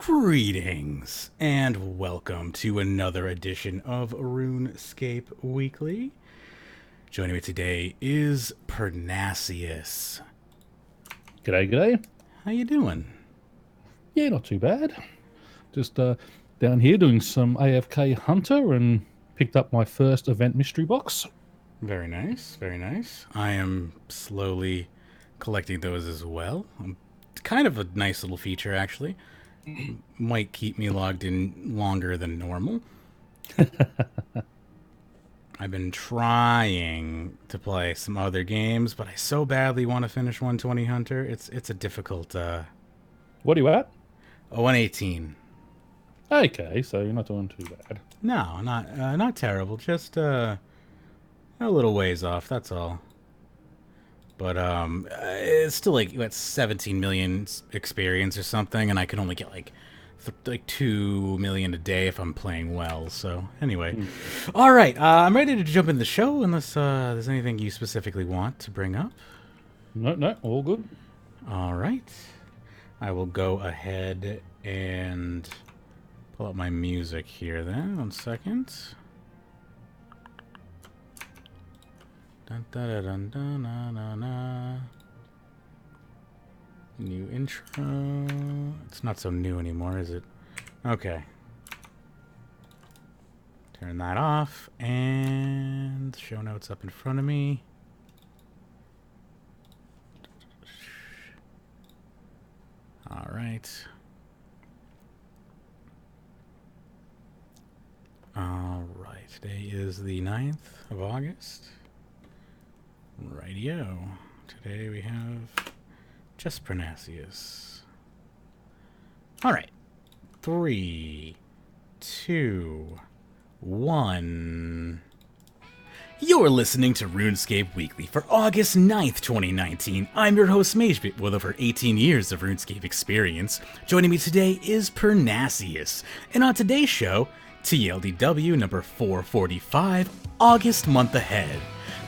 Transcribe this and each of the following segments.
Greetings and welcome to another edition of Runescape Weekly. Joining me today is Pyrnassius. G'day, g'day. How you doing? Yeah, not too bad. Just down here doing some AFK Hunter and picked up my first event mystery box. Very nice, very nice. I am slowly collecting those as well. Kind of a nice little feature, actually. Might keep me logged in longer than normal. I've been trying to play some other games, but I so badly want to finish 120 Hunter. It's a difficult. What are you at? 118. Okay, so you're not doing too bad. No, not terrible. Just a little ways off. That's all. But it's still like 17 million experience or something, and I can only get like 2 million a day if I'm playing well. So anyway, all right, I'm ready to jump in the show unless there's anything you specifically want to bring up. No, all good. All right, I will go ahead and pull up my music here. Then 1 second. Dun, dun, dun, dun, dun, dun, dun. New intro. It's not so new anymore, is it? Okay. Turn that off, and show notes up in front of me. All right. All right. Today is the 9th of August. Rightio. Today we have just Pyrnassius. Alright. 3, 2, 1. You're listening to Runescape Weekly for August 9th, 2019. I'm your host, Magebit, with over 18 years of RuneScape experience. Joining me today is Pyrnassius. And on today's show, TLDW number 445, August month ahead.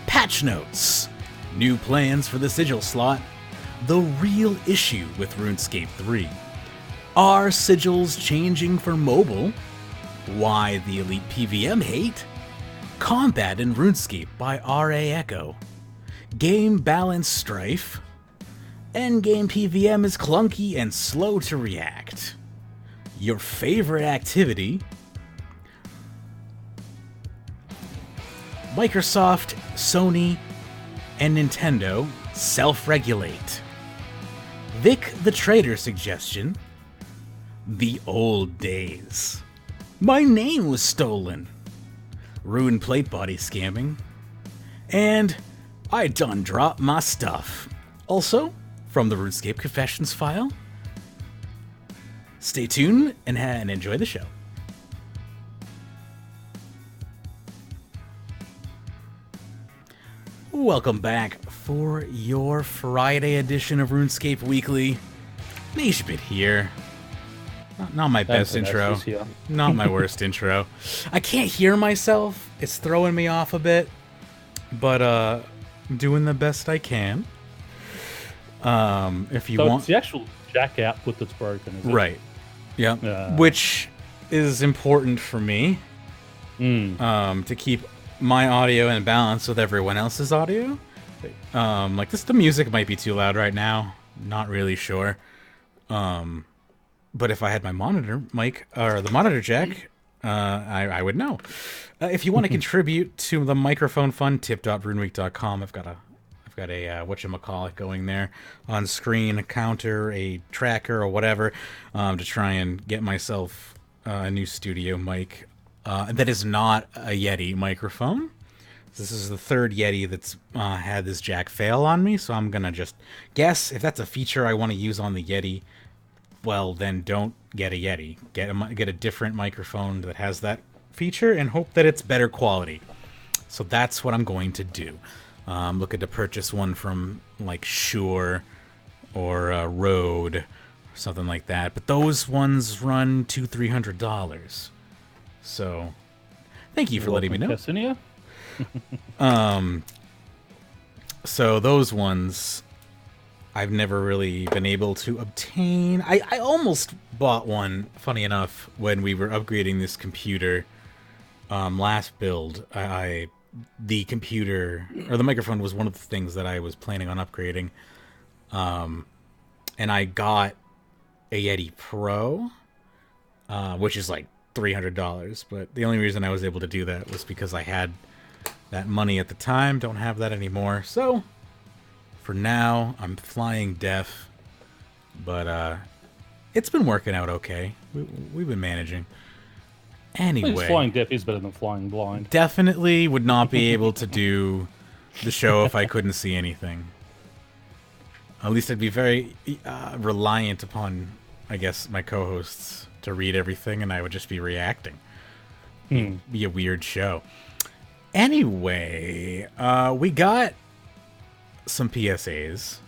Patch notes, new plans for the sigil slot, the real issue with RuneScape 3, are sigils changing for mobile, why the elite PVM hate, combat in RuneScape by RA Echo, game balance strife, endgame PVM is clunky and slow to react, your favorite activity, Microsoft, Sony, and Nintendo self-regulate. Vic the Trader suggestion. The old days. My name was stolen. Rune plate body scamming. And I done dropped my stuff. Also, from the Runescape Confessions file. Stay tuned and enjoy the show. Welcome back for your Friday edition of RuneScape Weekly. Magebit here. Not my best intro. Not my worst intro. I can't hear myself. It's throwing me off a bit. But I'm doing the best I can. If you want, it's the actual jack output that's broken, is it? Right. Yeah. Which is important for me. To keep my audio in balance with everyone else's audio. Like the music might be too loud right now. Not really sure. But if I had my monitor mic or the monitor jack, I would know. If you want to contribute to the microphone fund, tip.runeweek.com. I've got a whatchamacallit going there on screen, a counter, a tracker, or whatever, to try and get myself a new studio mic. That is not a Yeti microphone. This is the third Yeti that's had this jack fail on me, so I'm gonna just guess if that's a feature I want to use on the Yeti. Well, then don't get a Yeti. Get a different microphone that has that feature and hope that it's better quality. So that's what I'm going to do. Looking to purchase one from like Shure or Rode or something like that. But those ones run $200-300. So, thank you for letting me know. So those ones I've never really been able to obtain. I almost bought one, funny enough, when we were upgrading this computer. Last build, the computer, or the microphone was one of the things that I was planning on upgrading. And I got a Yeti Pro, which is like $300. But the only reason I was able to do that was because I had that money at the time. Don't have that anymore. So for now, I'm flying deaf. But it's been working out okay. We've been managing. Anyway, flying deaf is better than flying blind. Definitely would not be able to do the show if I couldn't see anything. At least I'd be very reliant upon, I guess, my co-hosts to read everything, and I would just be reacting. Be a weird show. Anyway, we got some PSAs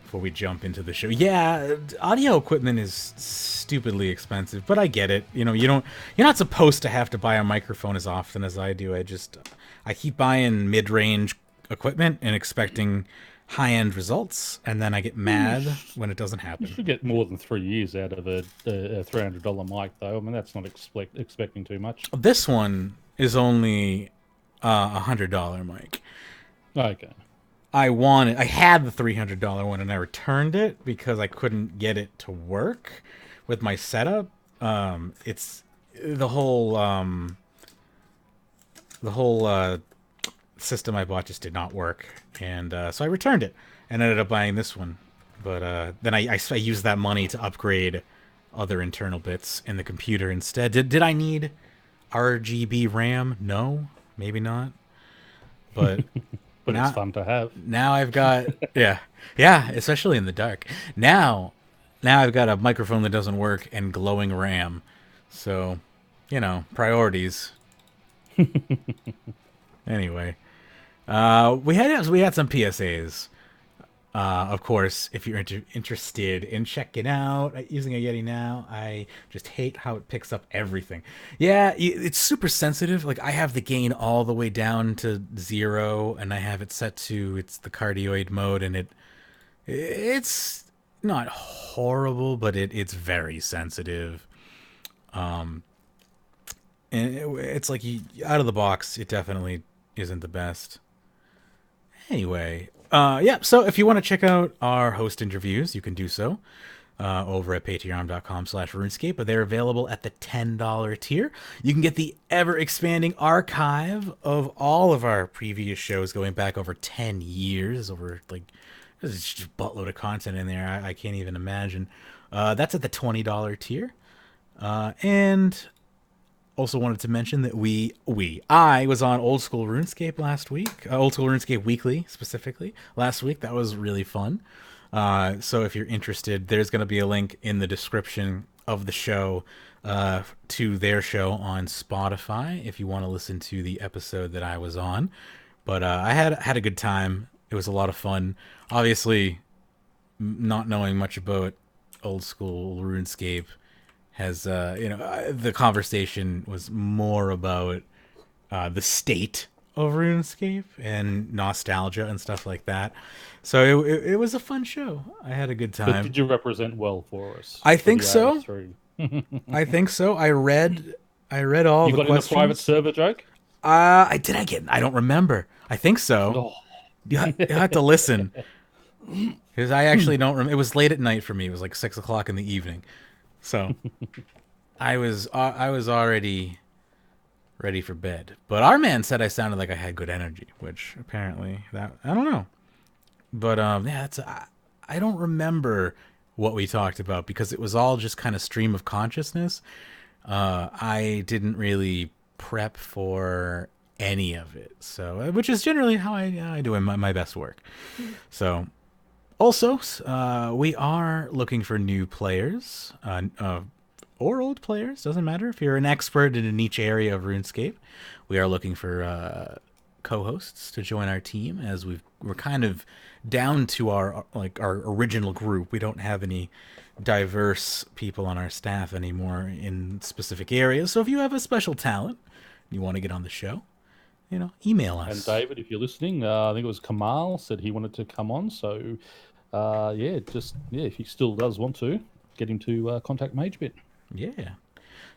before we jump into the show. Yeah, audio equipment is stupidly expensive, but I get it. You know, you're not supposed to have to buy a microphone as often as I do. I keep buying mid-range equipment and expecting high-end results, and then I get mad when it doesn't happen. You should get more than 3 years out of a $300 mic, though. I mean, that's not expecting too much. This one is only $100 mic. Okay. I had the $300 one, and I returned it because I couldn't get it to work with my setup. It's the whole system I bought just did not work, and so I returned it and ended up buying this one. But then I used that money to upgrade other internal bits in the computer instead. Did I need RGB RAM? No, maybe not. But but it's fun to have. Now I've got yeah, especially in the dark. Now I've got a microphone that doesn't work and glowing RAM. So, priorities. Anyway, we had some PSAs. Of course, if you're interested in checking out using a Yeti now, I just hate how it picks up everything. Yeah, it's super sensitive. Like, I have the gain all the way down to 0, and I have it set to the cardioid mode, and it's not horrible, but it's very sensitive. And it's like out of the box, it definitely isn't the best. Anyway. So if you want to check out our host interviews, you can do so over at patreon.com/RuneScape, but they're available at the $10 tier. You can get the ever-expanding archive of all of our previous shows going back over 10 years. There's just a buttload of content in there. I can't even imagine. That's at the $20 tier. And also wanted to mention that I was on Old School RuneScape last week. Old School RuneScape Weekly, specifically, last week. That was really fun. So if you're interested, there's going to be a link in the description of the show to their show on Spotify if you want to listen to the episode that I was on. But I had a good time. It was a lot of fun. Obviously, not knowing much about Old School RuneScape, the conversation was more about the state of RuneScape and nostalgia and stuff like that. So it was a fun show. I had a good time. But did you represent well for us? I think so. I think so. I read all the questions. You got in a private server joke? I don't remember. I think so. Oh. You have to listen. Because I actually don't remember. It was late at night for me. It was like 6 o'clock in the evening. So I was already ready for bed. But RRman said I sounded like I had good energy, which apparently I don't know. But I don't remember what we talked about because it was all just kind of stream of consciousness. I didn't really prep for any of it, so which is generally how I do my best work. So. Also, we are looking for new players, or old players, doesn't matter. If you're an expert in a niche area of RuneScape, we are looking for co-hosts to join our team, as we're kind of down to our original group. We don't have any diverse people on our staff anymore in specific areas. So if you have a special talent and you want to get on the show, email us. And David, if you're listening, I think it was Kamal said he wanted to come on, so if he still does want to, get him to contact Magebit. Yeah,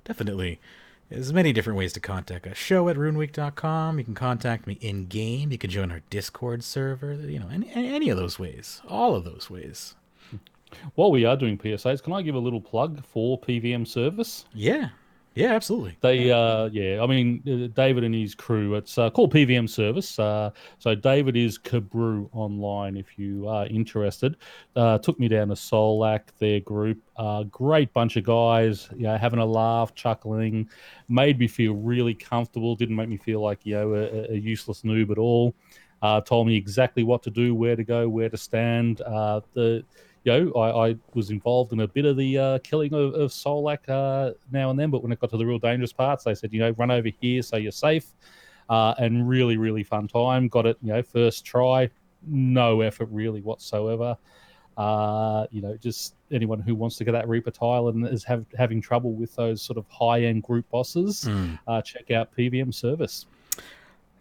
definitely. There's many different ways to contact us. Show at runeweek.com. You can contact me in game. You can join our Discord server. Any of those ways. All of those ways. While we are doing PSAs, can I give a little plug for PVM service? Yeah. Yeah, absolutely. David and his crew, it's called PVM service. So David is Cabrew online if you are interested. Took me down to Solak, their group. Great bunch of guys, having a laugh, chuckling, made me feel really comfortable, didn't make me feel like, a useless noob at all. Told me exactly what to do, where to go, where to stand. I was involved in a bit of the killing of Solak now and then, but when it got to the real dangerous parts, they said, run over here so you're safe. And really, really fun time. Got it, first try, no effort really whatsoever. Just anyone who wants to get that Reaper tile and is having trouble with those sort of high-end group bosses, check out PVM service.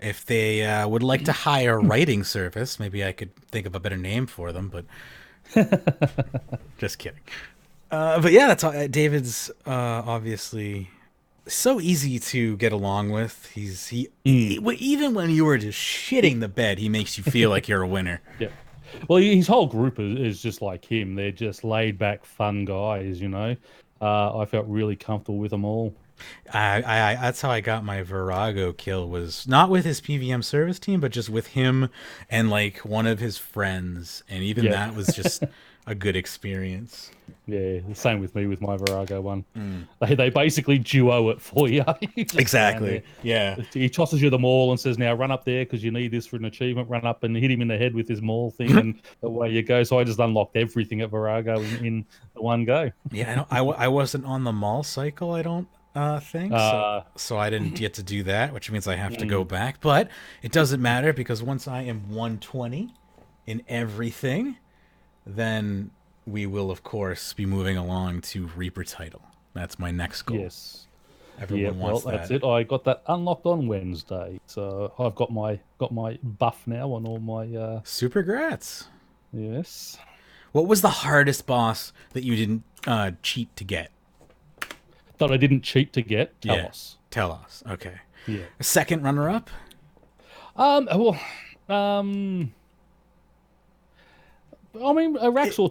If they would like to hire a writing service, maybe I could think of a better name for them, but just kidding. But yeah, that's all. David's obviously so easy to get along with. He even when you were just shitting the bed, he makes you feel like you're a winner. Yeah. Well, his whole group is just like him. They're just laid back, fun guys. I felt really comfortable with them all. I that's how I got my Virago kill, was not with his PVM service team, but just with him and like one of his friends, and even that was just a good experience. Yeah, the same with me with my Virago one. They basically duo it for you. Exactly. Yeah. He tosses you the maul and says, "Now run up there because you need this for an achievement. Run up and hit him in the head with his maul thing, and away you go." So I just unlocked everything at Virago in the one go. Yeah, I wasn't on the maul cycle, I don't think so I didn't get to do that, which means I have to go back, but it doesn't matter because once I am 120 in everything, then we will of course be moving along to Reaper title. That's my next goal. Yes, everyone wants that. That's it. I got that unlocked on Wednesday, so I've got my buff now on all my super grats. Yes. What was the hardest boss that you didn't cheat to get? That I didn't cheat to get? Telos. Telos. Okay. Yeah. A second runner-up? Araxor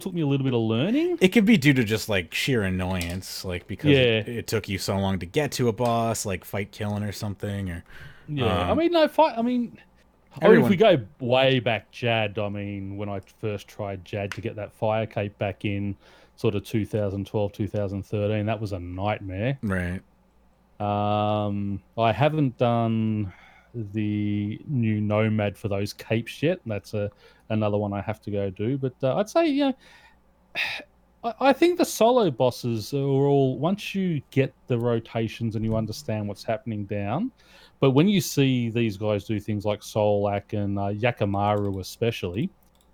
took me a little bit of learning. It could be due to just like sheer annoyance, like because it took you so long to get to a boss, like fight killing or something, or if we go way back, Jad. When I first tried Jad to get that fire cape back in sort of 2012, 2013, that was a nightmare. Right. I haven't done the new Nomad for those capes yet. That's another one I have to go do. But I'd say, I think the solo bosses are all, once you get the rotations and you understand what's happening down, but when you see these guys do things like Solak and Yakamaru especially,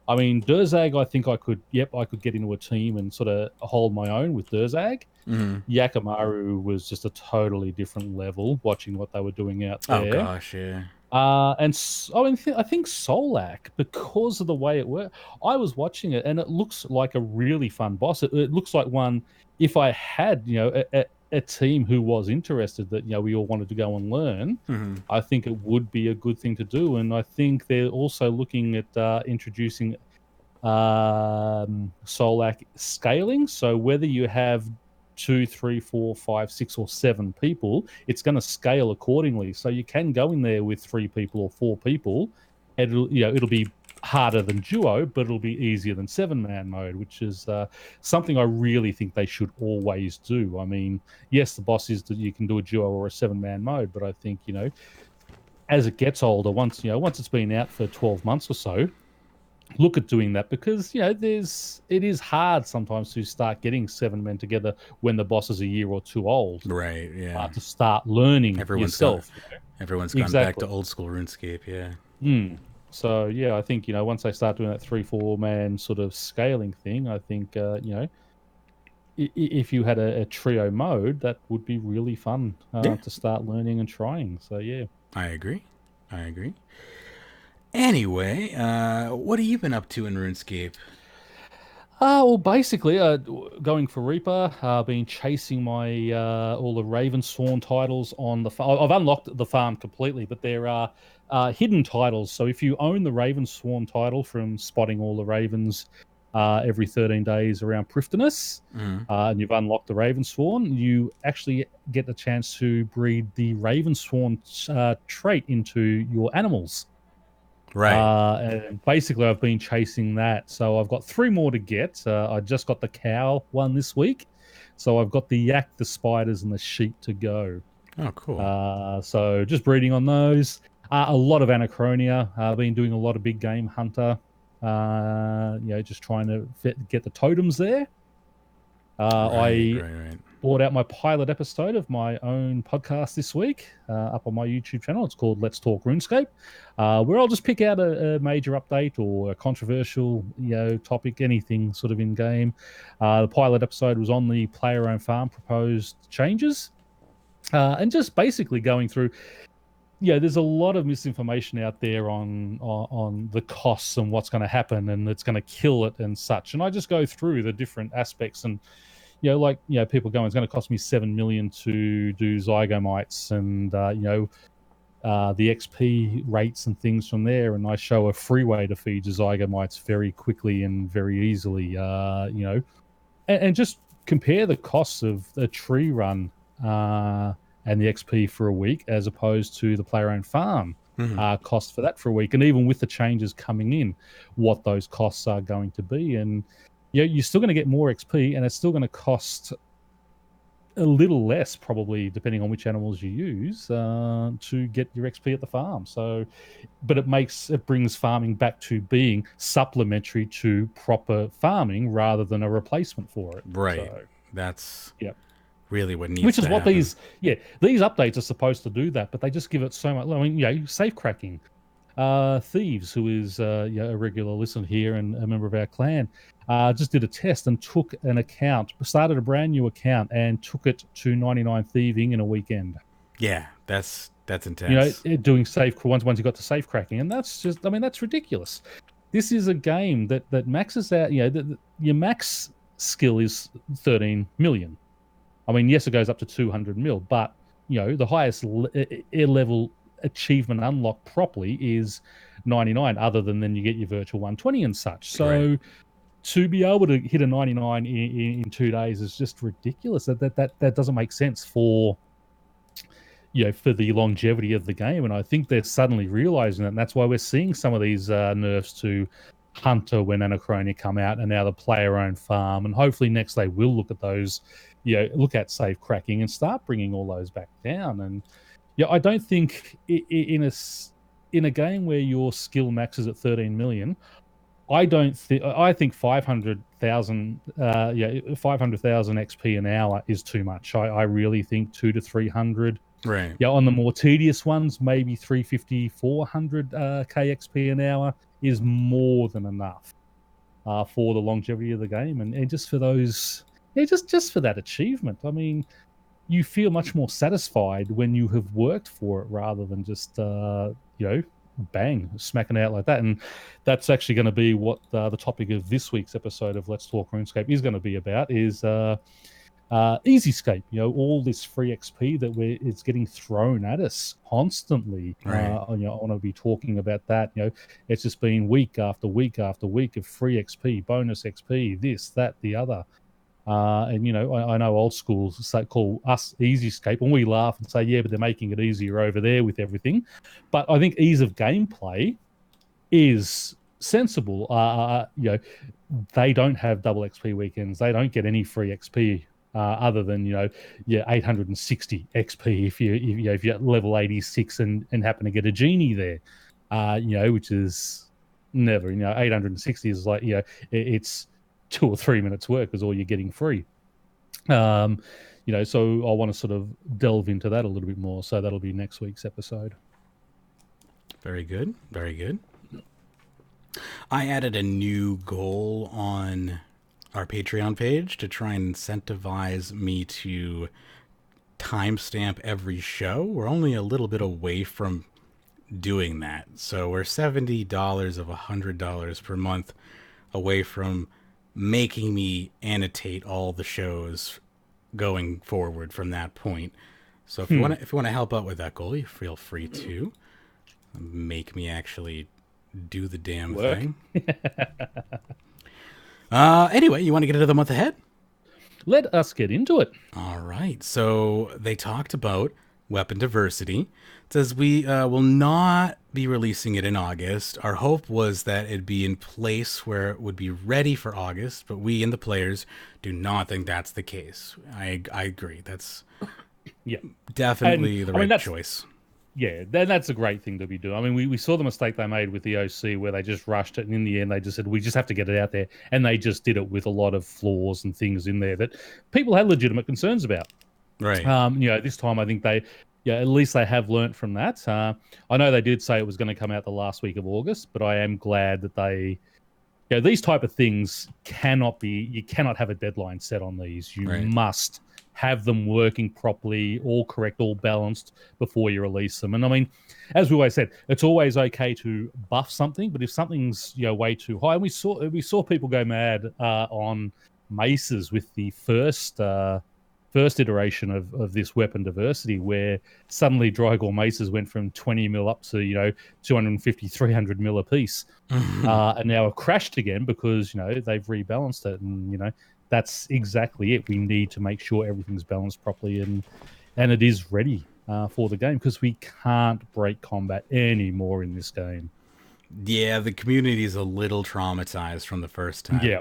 Durzag, I think I could get into a team and sort of hold my own with Durzag. Yakamaru was just a totally different level, watching what they were doing out there. Oh gosh, yeah. I think Solak, because of the way it worked, I was watching it and it looks like a really fun boss. It looks like one, if I had, a team who was interested that, we all wanted to go and learn, I think it would be a good thing to do. And I think they're also looking at introducing Solak scaling. So whether you have 2, 3, 4, 5, 6, or 7 people, it's going to scale accordingly. So you can go in there with 3 people or 4 people. It'll be harder than duo, but it'll be easier than 7-man mode, which is something I really think they should always do. Yes, the boss is that you can do a duo or a 7-man mode, but I think, as it gets older, once it's been out for 12 months or so, look at doing that, because it is hard sometimes to start getting 7 men together when the boss is a year or 2 old. Right, yeah. To start learning yourself. Everyone's gone back to old school RuneScape, yeah. So I think once they start doing that 3-4 man sort of scaling thing, I think if you had a trio mode, that would be really fun to start learning and trying. So yeah, I agree. Anyway, what have you been up to in RuneScape? Well, basically, going for Reaper, been chasing my all the Ravensworn titles on the farm. I've unlocked the farm completely, but there are hidden titles. So if you own the Ravensworn title from spotting all the ravens every 13 days around Pyrnassius, and you've unlocked the Ravensworn, you actually get the chance to breed the Ravensworn trait into your animals. Right. And basically, I've been chasing that. So I've got 3 more to get. I just got the cow one this week. So I've got the yak, the spiders, and the sheep to go. Oh, cool. So just breeding on those. A lot of Anachronia. I've been doing a lot of big game hunter. Just trying to get the totems there. Right. Brought out my pilot episode of my own podcast this week up on my YouTube channel. It's called Let's Talk Runescape, where I'll just pick out a major update or a controversial topic, anything sort of in game. The pilot episode was on the player-owned farm proposed changes, and just basically going through. Yeah, there's a lot of misinformation out there on the costs and what's going to happen and it's going to kill it and such. And I just go through the different aspects and people going, it's going to cost me 7 million to do zygomites and the XP rates and things from there. And I show a free way to feed your zygomites very quickly and very easily. And just compare the costs of a tree run and the XP for a week as opposed to the player-owned farm cost for that for a week. And even with the changes coming in, what those costs are going to be. And you're still going to get more XP, and it's still going to cost a little less, probably, depending on which animals you use, to get your XP at the farm. So, but it brings farming back to being supplementary to proper farming rather than a replacement for it. Right. So, that's yeah. really what needs. Which is to what happen. these updates are supposed to do that, but they just give it so much. I mean, safe cracking. Thieves, who is a regular listener here and a member of our clan, just did a test and took an account, started a brand new account, and took it to 99 thieving in a weekend. Yeah, that's intense. Doing safe once you got to safe cracking, and that's ridiculous. This is a game that maxes out. Your max skill is 13 million. I mean, yes, it goes up to 200 mil, but the highest air level achievement unlocked properly is 99, other than then you get your virtual 120 and such. So to be able to hit a 99 in 2 days is just ridiculous. That doesn't make sense for for the longevity of the game. And I think they're suddenly realizing that, and that's why we're seeing some of these nerfs to Hunter when Anachronia come out, and now the player-owned farm. And hopefully next they will look at those, look at safe cracking and start bringing all those back down. And I don't think in a game where your skill max is at 13 million, I think 500,000 XP an hour is too much. I really think 200 to 300. Right. Yeah, on the more tedious ones, maybe 350, 400 KXP an hour is more than enough for the longevity of the game, and just for those, just for that achievement. I mean, you feel much more satisfied when you have worked for it rather than just bang, smacking out like that. And that's actually going to be what the topic of this week's episode of Let's Talk RuneScape is going to be about, is Easyscape. All this free XP that it's getting thrown at us constantly. Right. I want to be talking about that. It's just been week after week after week of free XP, bonus XP, this, that, the other. And I know old schools call us Easyscape, and we laugh and say, yeah, but they're making it easier over there with everything. But I think ease of gameplay is sensible. They don't have double XP weekends. They don't get any free XP other than 860 XP if you're at level 86 and happen to get a genie there, which is never. 860 is like it's 2 or 3 minutes work is all you're getting free. So I want to sort of delve into that a little bit more. So that'll be next week's episode. Very good. Very good. I added a new goal on our Patreon page to try and incentivize me to timestamp every show. We're only a little bit away from doing that. So we're $70 of $100 per month away from making me annotate all the shows going forward from that point. So if you want to help out with that goal, you feel free to make me actually do the damn thing. Anyway, you want to get into the month ahead? Let us get into it. All right. So they talked about weapon diversity. It says we will not be releasing it in August. Our hope was that it'd be in place where it would be ready for August, but we and the players do not think that's the case. I agree. That's definitely the right choice. Yeah, that's a great thing to be doing. I mean, we saw the mistake they made with the OC where they just rushed it, and in the end they just said, we just have to get it out there. And they just did it with a lot of flaws and things in there that people had legitimate concerns about. Right. This time I think at least they have learnt from that. I know they did say it was going to come out the last week of August, but I am glad that these type of things you cannot have a deadline set on these. You must have them working properly, all correct, all balanced before you release them. And I mean, as we always said, it's always okay to buff something, but if something's way too high, and we saw people go mad on maces with the first iteration of this weapon diversity, where suddenly Drygor maces went from 20 mil up to 250, 300 mil a piece, and now have crashed again because they've rebalanced it, and that's exactly it. We need to make sure everything's balanced properly and it is ready for the game, because we can't break combat anymore in this game. Yeah, the community is a little traumatized from the first time. Yeah.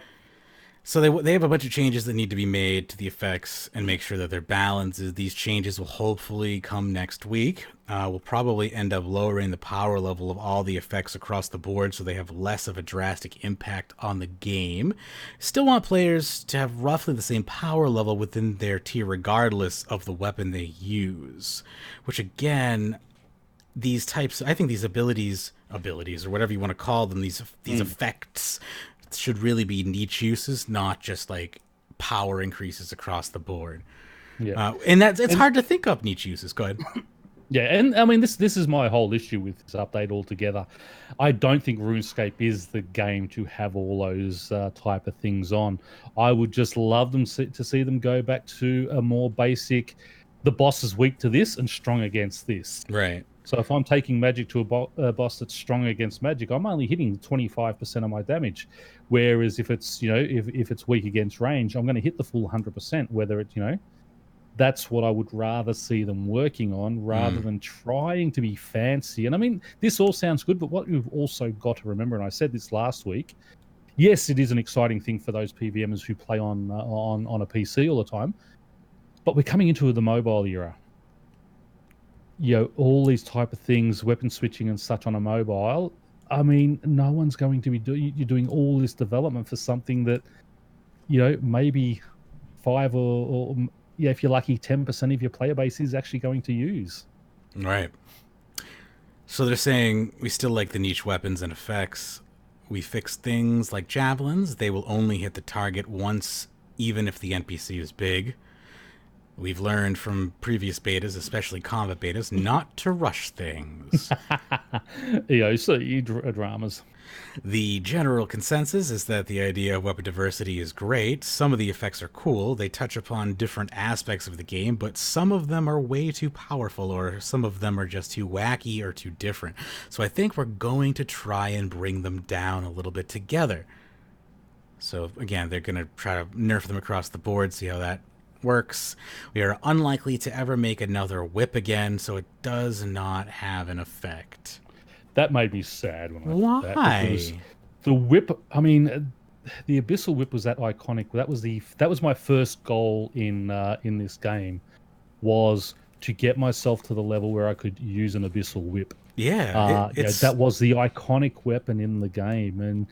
So they have a bunch of changes that need to be made to the effects and make sure that they're balanced. These changes will hopefully come next week. We'll probably end up lowering the power level of all the effects across the board so they have less of a drastic impact on the game. Still want players to have roughly the same power level within their tier regardless of the weapon they use. Which again, these types, I think these abilities or whatever you want to call them, these effects should really be niche uses, not just like power increases across the board. Yeah, and it's hard to think of niche uses. Go ahead. Yeah, and I mean this is my whole issue with this update altogether. I don't think RuneScape is the game to have all those type of things on. I would just love them to see them go back to a more basic. The boss is weak to this and strong against this. Right. So if I'm taking magic to a boss that's strong against magic, I'm only hitting 25% of my damage. Whereas if it's if it's weak against range, I'm going to hit the full 100%. Whether it that's what I would rather see them working on rather than trying to be fancy. And I mean, this all sounds good, but what you've also got to remember, and I said this last week, yes, it is an exciting thing for those PVMers who play on a PC all the time, but we're coming into the mobile era. All these type of things, weapon switching and such on a mobile. I mean, no one's going to be doing all this development for something that, maybe 5 or if you're lucky, 10% of your player base is actually going to use. Right. So they're saying we still like the niche weapons and effects. We fix things like javelins. They will only hit the target once, even if the NPC is big. We've learned from previous betas, especially combat betas, not to rush things. Dramas. The general consensus is that the idea of weapon diversity is great. Some of the effects are cool. They touch upon different aspects of the game, but some of them are way too powerful, or some of them are just too wacky or too different. So I think we're going to try and bring them down a little bit together. So again, they're going to try to nerf them across the board, see how that works. We are unlikely to ever make another whip again, so it does not have an effect. That made me sad when I Why? That, because the whip, I mean, the Abyssal Whip was that iconic. That was my first goal in this game, was to get myself to the level where I could use an Abyssal Whip. Yeah, that was the iconic weapon in the game, and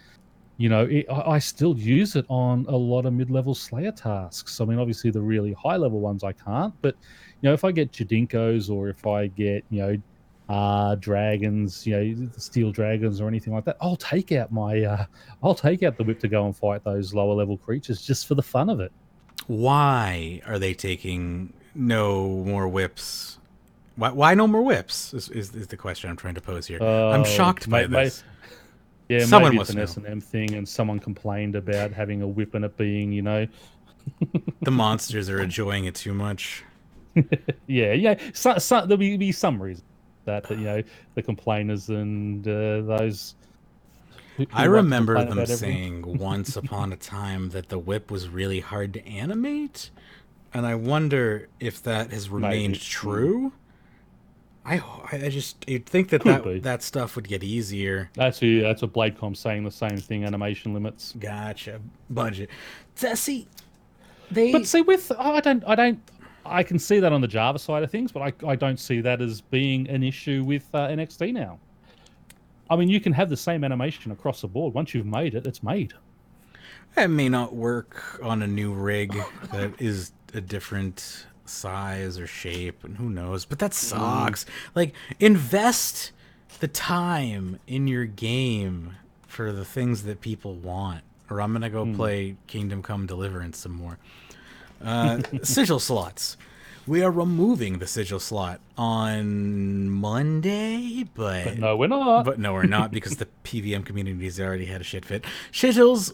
I still use it on a lot of mid-level Slayer tasks. I mean, obviously the really high-level ones I can't, but if I get Jadinkos or if I get dragons, the steel dragons or anything like that, I'll take out the whip to go and fight those lower-level creatures just for the fun of it. Why are they taking no more whips? Why no more whips is the question I'm trying to pose here. I'm shocked by this. Yeah, Someone maybe it's must an know. S&M thing, and someone complained about having a whip and it being, The monsters are enjoying it too much. yeah. So there'll be some reason that the complainers and those I who like to remember complain them about everything. saying once upon a time that the whip was really hard to animate, and I wonder if that has remained Maybe. true. I just you'd think that Could be. that stuff would get easier. That's what Bladecom's saying, the same thing, animation limits. Gotcha. Budget. See, But they. see, I can see that on the Java side of things, but I don't see that as being an issue with NXT now. I mean, you can have the same animation across the board. Once you've made it, it's made. It may not work on a new rig that is a different size or shape, and who knows. But that sucks. Like, invest the time in your game for the things that people want. Or I'm gonna go play Kingdom Come Deliverance some more. Sigil slots. We are removing the sigil slot on Monday, But no, we're not. but no, we're not because the PVM community's already had a shit fit. Sigils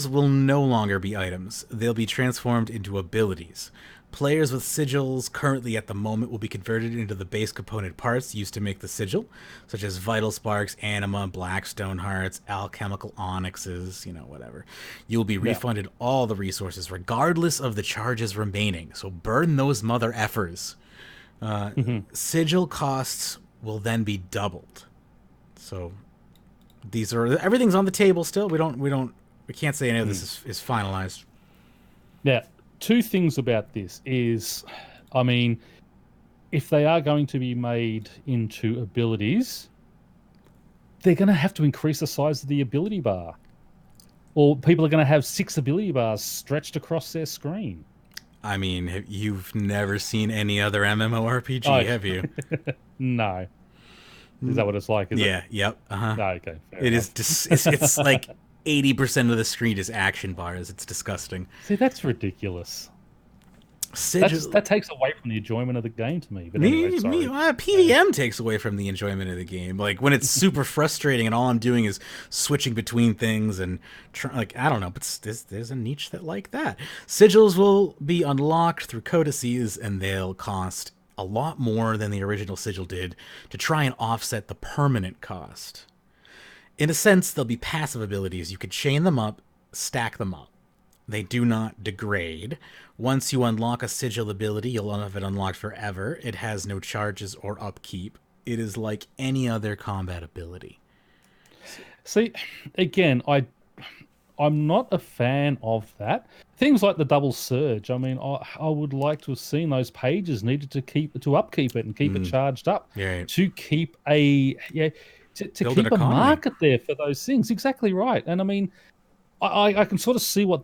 will no longer be items. They'll be transformed into abilities. Players with sigils currently at the moment will be converted into the base component parts used to make the sigil, such as vital sparks, anima, blackstone hearts, alchemical onyxes, whatever. You'll be refunded all the resources regardless of the charges remaining, so burn those mother effers. Sigil costs will then be doubled. So everything's on the table still. We can't say any of this is finalized. Now, two things about this is, I mean, if they are going to be made into abilities, they're going to have to increase the size of the ability bar. Or people are going to have 6 ability bars stretched across their screen. I mean, you've never seen any other MMORPG, have you? No. Is that what it's like? Yeah, yep. Uh-huh. No, okay. It is it's like 80% of the screen is action bars. It's disgusting. See, that's ridiculous. Sigil... That takes away from the enjoyment of the game to me. But anyway, sorry. PVM takes away from the enjoyment of the game. Like when it's super frustrating and all I'm doing is switching between things and I don't know, but there's a niche that like that. Sigils will be unlocked through codices and they'll cost a lot more than the original sigil did to try and offset the permanent cost. In a sense, they'll be passive abilities. You could chain them up, stack them up. They do not degrade. Once you unlock a sigil ability, you'll have it unlocked forever. It has no charges or upkeep. It is like any other combat ability. See, again, I'm not a fan of that. Things like the double surge. I mean, I would like to have seen those pages needed to upkeep it and keep it charged up to keep to keep a market there for those things. Exactly right. And I mean, I can sort of see why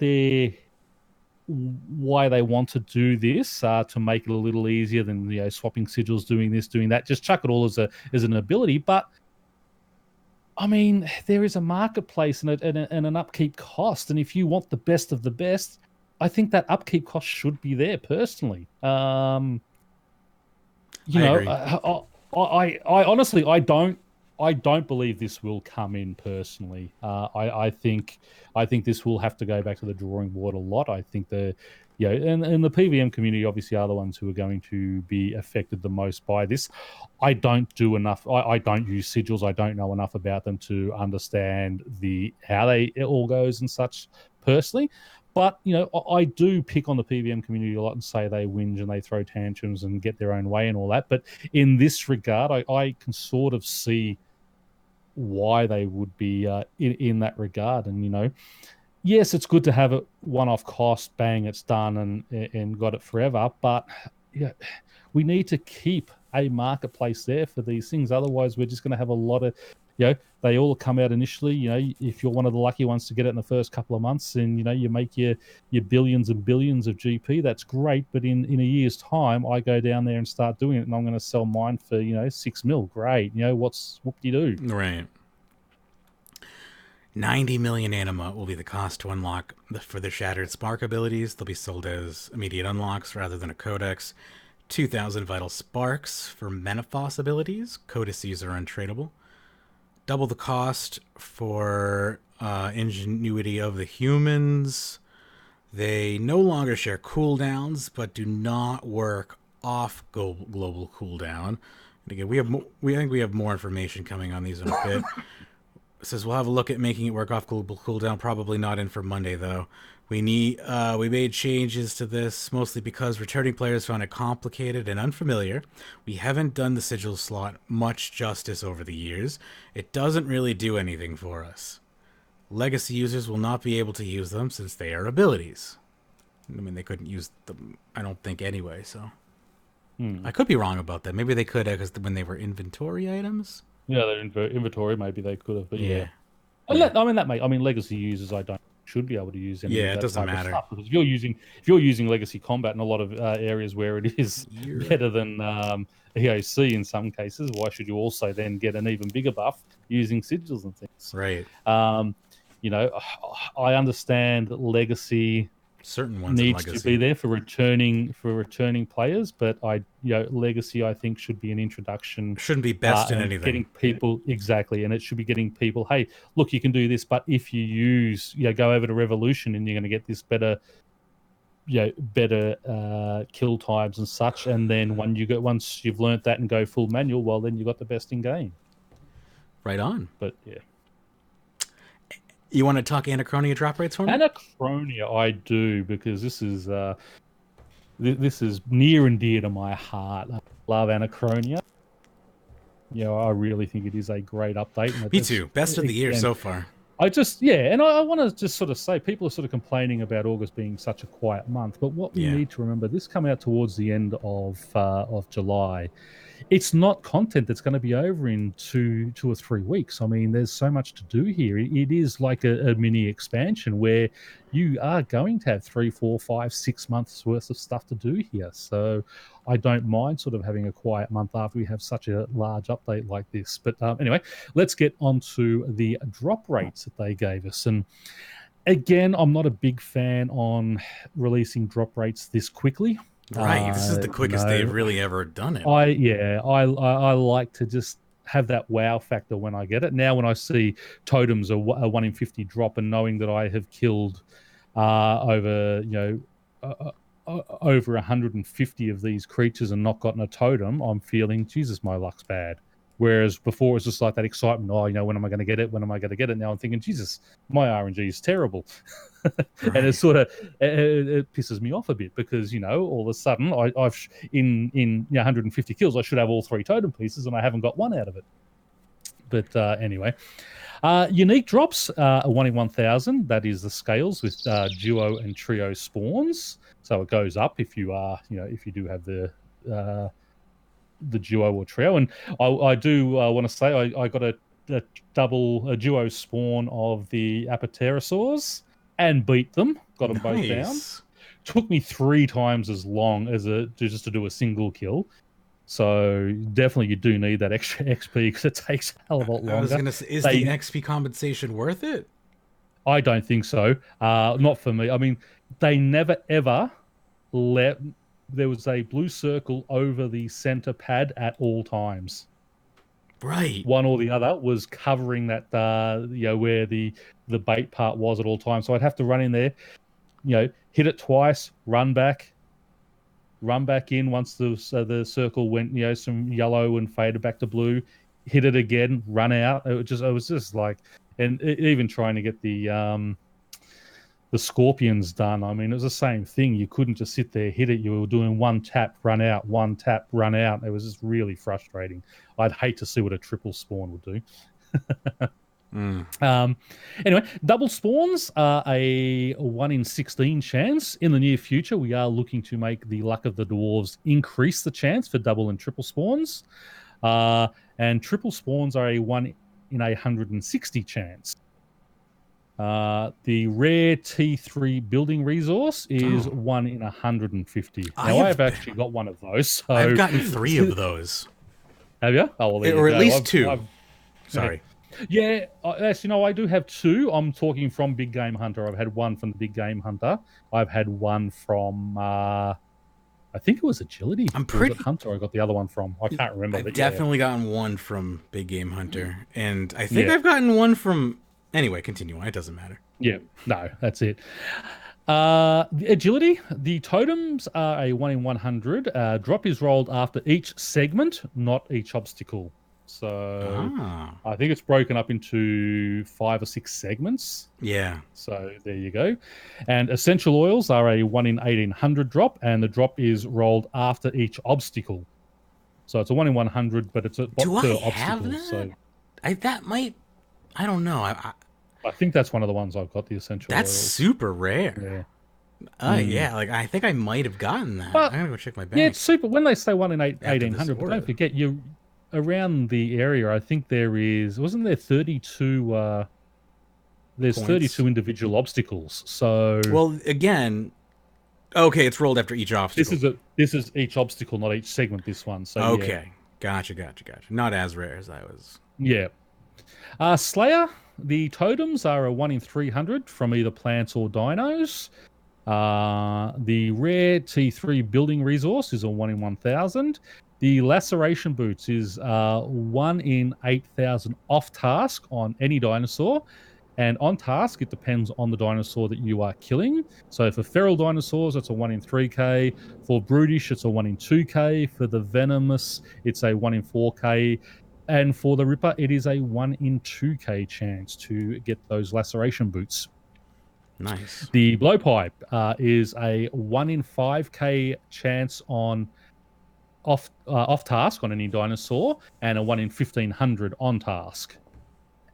they want to do this to make it a little easier than swapping sigils, doing this, doing that. Just chuck it all as an ability. But I mean, there is a marketplace and an upkeep cost, and if you want the best of the best, I think that upkeep cost should be there. Personally, I honestly I don't believe this will come in personally. I think this will have to go back to the drawing board a lot. I think and the PVM community obviously are the ones who are going to be affected the most by this. I don't do enough. I don't use sigils. I don't know enough about them to understand how it all goes and such personally. But, I do pick on the PVM community a lot and say they whinge and they throw tantrums and get their own way and all that. But in this regard, I can sort of see why they would be in that regard. And, yes, it's good to have a one-off cost, bang, it's done and got it forever. But we need to keep a marketplace there for these things. Otherwise, we're just going to have a lot of, they all come out initially. If you're one of the lucky ones to get it in the first couple of months and, you make your billions and billions of GP, that's great. But in a year's time, I go down there and start doing it and I'm going to sell mine for, 6 mil. Great. What do you do? Right. 90 million anima will be the cost to unlock for the Shattered Spark abilities. They'll be sold as immediate unlocks rather than a codex. 2,000 vital sparks for Menaphos abilities. Codices are untradeable. double the cost for Ingenuity of the Humans. They no longer share cooldowns, but do not work off global cooldown. And again, I think we have more information coming on these in a bit. It says we'll have a look at making it work off global cooldown. Probably not in for Monday though. We made changes to this mostly because returning players found it complicated and unfamiliar. We haven't done the sigil slot much justice over the years. It doesn't really do anything for us. Legacy users will not be able to use them since they are abilities. I mean, they couldn't use them, I don't think, anyway, so... I could be wrong about that. Maybe they could because when they were inventory items? Yeah, they're inventory. Maybe they could have, but yeah. Yeah. I mean, legacy users, should be able to use any of that it doesn't type of matter. stuff, because if you're using legacy combat in a lot of areas where it is better than EOC in some cases, why should you also then get an even bigger buff using sigils and things? Right. I understand that legacy certain ones needs to be there for returning players, but legacy I think should be an introduction. Shouldn't be best in anything. Getting people exactly, and it should be getting people. Hey, look, you can do this, but if you use, go over to Revolution, and you're going to get this better kill times and such. And then once you've learnt that and go full manual, well, then you got the best in game. Right on. But yeah. You want to talk Anachronia drop rates for me? Anachronia, I do, because this is near and dear to my heart. I love Anachronia. I really think it is a great update. Me too. Best of the year so far. And I want to just sort of say, people are sort of complaining about August being such a quiet month, but what we need to remember, this come out towards the end of July. It's not content that's going to be over in two or 3 weeks. I mean, there's so much to do here. It is like a mini expansion where you are going to have 3, 4, 5, 6 months worth of stuff to do here. So I don't mind sort of having a quiet month after we have such a large update like this. But anyway, let's get on to the drop rates that they gave us. And again, I'm not a big fan on releasing drop rates this quickly. Right, this is the quickest they've really ever done it. I like to just have that wow factor when I get it. Now, when I see totems a 1 in 50 drop, and knowing that I have killed over 150 of these creatures and not gotten a totem, I'm feeling, Jesus, my luck's bad. Whereas before it was just like that excitement. When am I going to get it? When am I going to get it? Now I'm thinking, Jesus, my RNG is terrible. Right. And it sort of it pisses me off a bit, because all of a sudden I've in 150 kills I should have all 3 totem pieces, and I haven't got one out of it. But anyway, unique drops, 1 in 1,000. That is the scales with duo and trio spawns. So it goes up if you are if you do have the duo or trio. And I do want to say I got a duo spawn of the Apatosaurs and beat them. Got them both down. Took me 3 times as long as just to do a single kill. So definitely you do need that extra XP, because it takes a hell of a lot longer. I was going to say, is the XP compensation worth it? I don't think so. Not for me. I mean, they never ever let... There was a blue circle over the center pad at all times. Right. One or the other was covering that, where the bait part was at all times. So I'd have to run in there, hit it twice, run back in once the circle went, some yellow and faded back to blue, hit it again, run out. It was just like, and even trying to get the scorpions done. I mean, it was the same thing. You couldn't just sit there, hit it. You were doing one tap, run out, one tap, run out. It was just really frustrating. I'd hate to see what a triple spawn would do. Anyway, double spawns are a 1 in 16 chance. In the near future, we are looking to make the luck of the dwarves increase the chance for double and triple spawns. And triple spawns are a 1 in 160 chance. The rare T3 building resource is 1 in 150. Now, I've actually got one of those. So... I've gotten 3 of those. Have you? Oh, well, or at least 2. Sorry. Yeah, I do have 2. I'm talking from Big Game Hunter. I've had 1 from the Big Game Hunter. I've had 1 from I think it was agility. I'm Or was pretty. it Hunter I got the other one from. I can't remember. I've But definitely gotten one from Big Game Hunter, and I think Yeah. I've gotten one from. Anyway, continue on. It doesn't matter. Yeah, no, that's it. The agility, the totems are a 1 in 100. Drop is rolled after each segment, not each obstacle. So I think it's broken up into 5 or 6 segments. Yeah. So there you go. And essential oils are a 1 in 1800 drop, and the drop is rolled after each obstacle. So it's a 1 in 100, but it's a Do I per have obstacle. that? So That might. I don't know. I think that's one of the ones I've got, the essential That's oils. super rare. Yeah. Like I think I might have gotten that. But, I'm gonna go check my bank. Yeah, it's super. When they say 1 in 1800, but order. don't forget, you around the area. I think there wasn't there 32? There's Points. 32 individual obstacles. So Well, again, okay, it's rolled after each obstacle. This is each obstacle, not each segment. This one. So okay, gotcha. Not as rare as I was. Yeah. Slayer. The totems are a 1 in 300 from either plants or dinos. The rare T3 building resource is a 1 in 1000. The laceration boots is 1 in 8000 off task on any dinosaur. And on task, it depends on the dinosaur that you are killing. So for feral dinosaurs, it's a 1 in 3k. For brutish, it's a 1 in 2k. For the venomous, it's a 1 in 4k. And for the Ripper, it is a 1 in 2k chance to get those laceration boots. Nice. The blowpipe is a 1 in 5k chance on off task on any dinosaur, and a 1 in 1500 on task.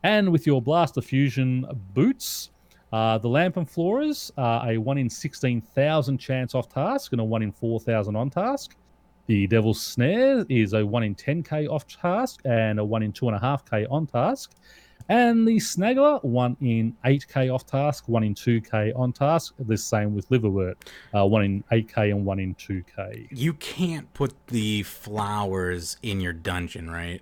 And with your Blaster Fusion boots, the Lamp and Floras are a 1 in 16,000 chance off task and a 1 in 4,000 on task. The Devil's Snare is a 1 in 10k off task and a 1 in 2.5k on task. And the Snaggler, 1 in 8k off task, 1 in 2k on task. The same with Liverwort, 1 in 8k and 1 in 2k. You can't put the flowers in your dungeon, right?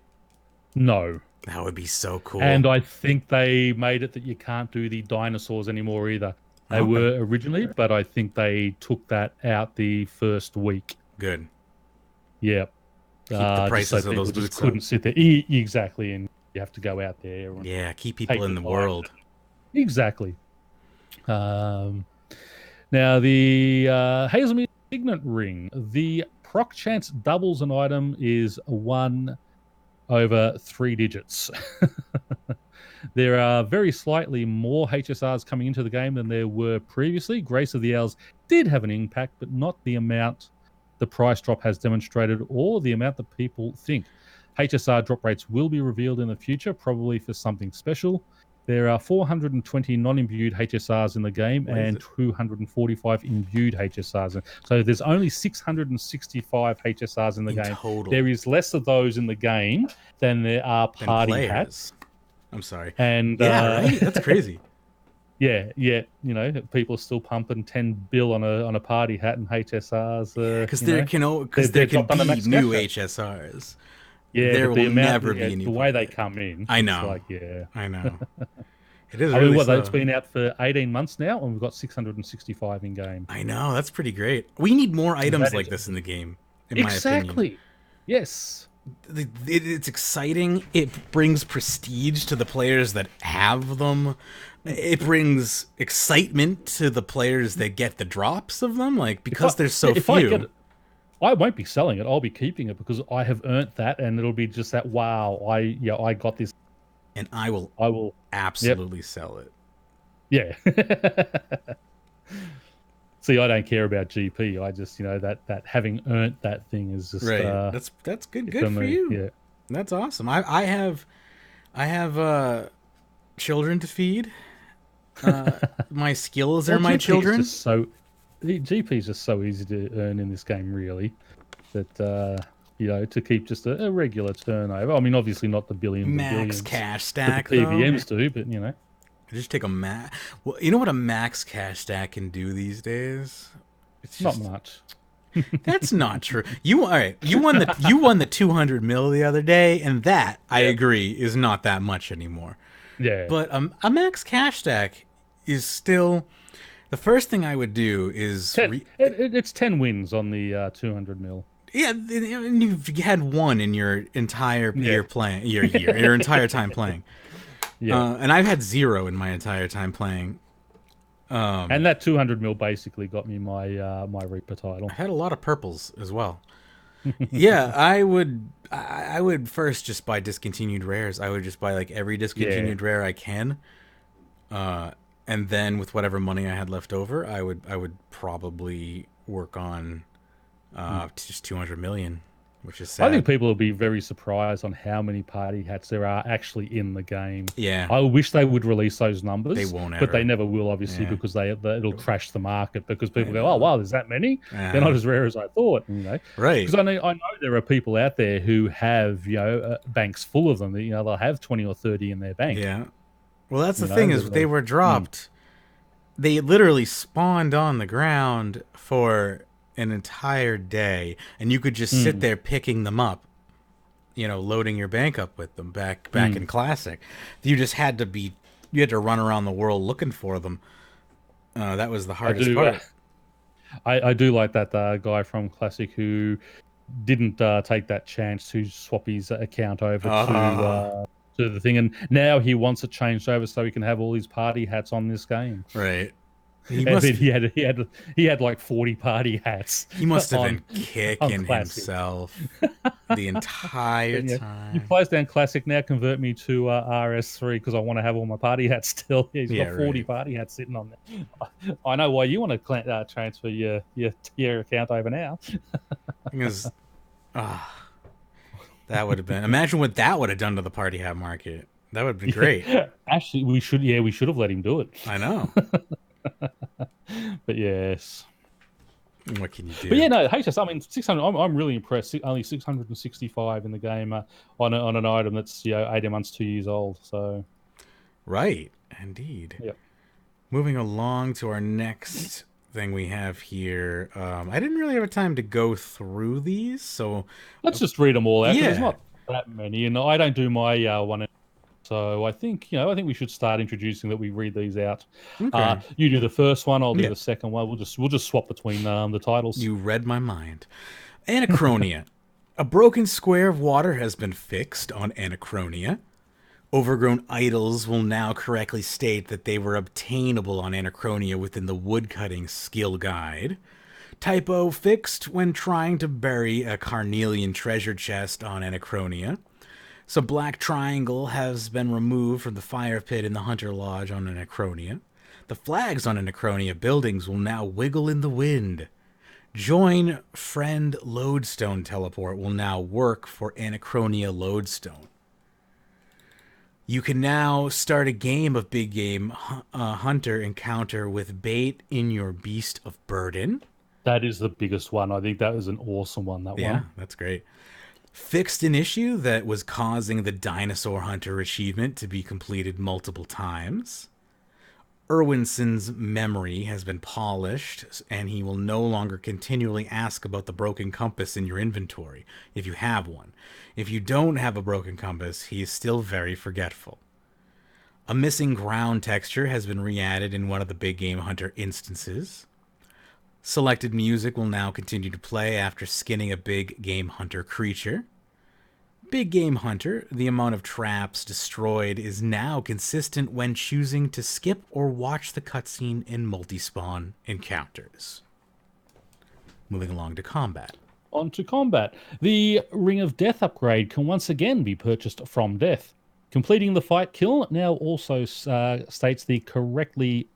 No. That would be so cool. And I think they made it that you can't do the dinosaurs anymore either. They were originally, but I think they took that out the first week. Good. Yeah. Keep the prices of those boots couldn't sit there. Exactly, and you have to go out there. And keep people in the world. Exactly. Now, the Hazelmead Signet Ring. The proc chance doubles an item is 1 over 3 digits. There are very slightly more HSRs coming into the game than there were previously. Grace of the Owls did have an impact, but not the amount the price drop has demonstrated or the amount that people think. HSR drop rates will be revealed in the future, probably for something special. There are 420 non-imbued HSRs in the game and 245 imbued HSRs. So there's only 665 HSRs in the game. Total. There is less of those in the game than there are party hats. I'm sorry. And right? That's crazy. Yeah. You know, people are still pumping 10 bill on a party hat and HSRs. Because there can be new HSRs. Yeah, there will never be any. The way they come in. I know. Like, yeah. I know. It is. It's been out for 18 months now, and we've got 665 in game. I know. That's pretty great. We need more items like this in the game. In my opinion. Yes. It's exciting. It brings prestige to the players that have them. It brings excitement to the players that get the drops of them. Like, because there's so few. I won't be selling it. I'll be keeping it because I have earned that, and it'll be just that. Wow, I got this, and I will absolutely sell it. Yeah. See, I don't care about GP. I just, that having earned that thing is just right. That's good for you. Yeah, that's awesome. I have children to feed. My skills are my children. GP is just so easy to earn in this game, really, that to keep just a regular turnover. I mean, obviously not the billions max cash stack that the PVMs do, but just take a max. Well, you know what a max cash stack can do these days? It's just not much. That's not true. You won the 200 mil the other day, and that I agree is not that much anymore. Yeah, but a max cash stack is still The first thing I would do is... It's 10 wins on the 200 mil. Yeah, and you've had one in your entire year playing, your entire time playing. Yeah, and I've had 0 in my entire time playing. And that 200 mil basically got me my my Reaper title. I had a lot of purples as well. Yeah, I would first just buy discontinued rares. I would just buy like every discontinued rare I can. And then with whatever money I had left over, I would probably work on just 200 million, which is sad. I think people will be very surprised on how many party hats there are actually in the game. Yeah. I wish they would release those numbers. They won't but they never will, obviously, because it'll crash the market because people go, oh, wow, there's that many? They're not as rare as I thought. Right. Because I know there are people out there who have, banks full of them. They'll have 20 or 30 in their bank. Yeah. Well, that's the thing is they were dropped. They literally spawned on the ground for an entire day, and you could just sit there picking them up, loading your bank up with them back in Classic. You just had to run around the world looking for them. That was the hardest part. I do like that guy from Classic who didn't take that chance to swap his account over to the thing, and now he wants it changed over so he can have all his party hats on this game. Right. He had like 40 party hats. He must have been kicking himself the entire time. He plays down Classic now. Convert me to RS3 because I want to have all my party hats still. He's got 40 party hats sitting on there. I know why you want to transfer your account over now. Because that would have been. Imagine what that would have done to the party hat market. That would have been great. Actually, we should have let him do it. I know. But yes. What can you do? But yeah, no, HS. I mean, 600. I'm really impressed. Only 665 in the game on an item that's 18 months, 2 years old. So, right, indeed. Yep. Moving along to our next thing we have here. I didn't really have time to go through these, so let's just read them all out. There's not that many, and I don't do my one. So I think we should start introducing that we read these out. Okay. You do the first one, I'll do the second one. We'll just swap between the titles. You read my mind. Anachronia. A broken square of water has been fixed on Anachronia. Overgrown idols will now correctly state that they were obtainable on Anachronia within the woodcutting skill guide. Typo fixed when trying to bury a carnelian treasure chest on Anachronia. So black triangle has been removed from the fire pit in the Hunter Lodge on Anachronia. The flags on Anachronia buildings will now wiggle in the wind. Join friend lodestone teleport will now work for Anachronia lodestone. You can now start a game of big game hunter encounter with bait in your beast of burden. That is the biggest one. I think that was an awesome one. Yeah, that's great. Fixed an issue that was causing the Dinosaur Hunter achievement to be completed multiple times. Irwinson's memory has been polished, and he will no longer continually ask about the broken compass in your inventory, if you have one. If you don't have a broken compass, he is still very forgetful. A missing ground texture has been re-added in one of the Big Game Hunter instances. Selected music will now continue to play after skinning a Big Game Hunter creature. Big Game Hunter, the amount of traps destroyed is now consistent when choosing to skip or watch the cutscene in multi-spawn encounters. Moving along to combat. On to combat. The Ring of Death upgrade can once again be purchased from Death. Completing the fight kill now also states the correctly...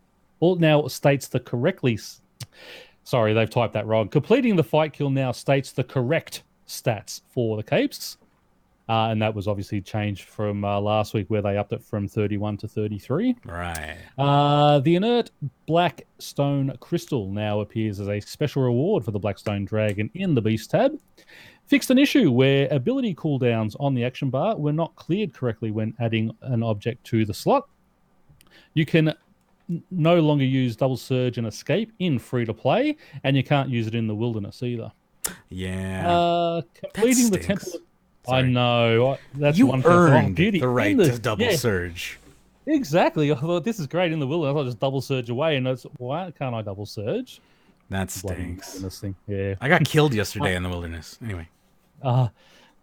Sorry, they've typed that wrong. Completing the fight kill now states the correct stats for the capes. And that was obviously changed from last week where they upped it from 31 to 33. Right. The inert Blackstone Crystal now appears as a special reward for the Blackstone Dragon in the Beast tab. Fixed an issue where ability cooldowns on the action bar were not cleared correctly when adding an object to the slot. You can no longer use Double Surge and Escape in free-to-play, and you can't use it in the Wilderness either. Yeah. Completing the Temple... Sorry. I know. That's you one earned thing. the right to Double Surge. Exactly. I thought this is great in the wilderness. I'll just double surge away, and it's why can't I double surge? That Bloody stinks. wilderness thing. Yeah. I got killed yesterday in the wilderness. Anyway. Uh,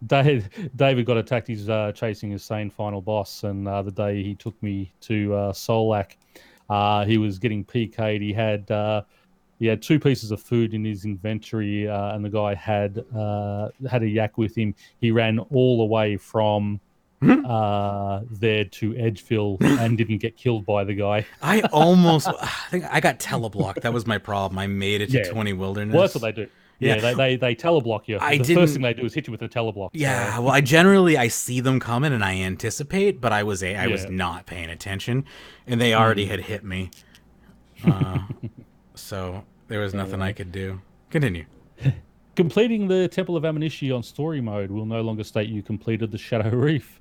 David got attacked. He's chasing his sane final boss, and the day he took me to Solak, he was getting PK'd. He had 2 pieces of food in his inventory, and the guy had a yak with him. He ran all the way from there to Edgefield and didn't get killed by the guy. I think I got teleblocked. That was my problem. I made it to 20 wilderness. Well, that's what they do. Yeah, they teleblock you. The first thing they do is hit you with a teleblock. Yeah, so. well, I see them coming and I anticipate, but I was not paying attention, and they already had hit me. So there was nothing I could do. Continue. Completing the Temple of Ammunishi on story mode will no longer state you completed the Shadow Reef.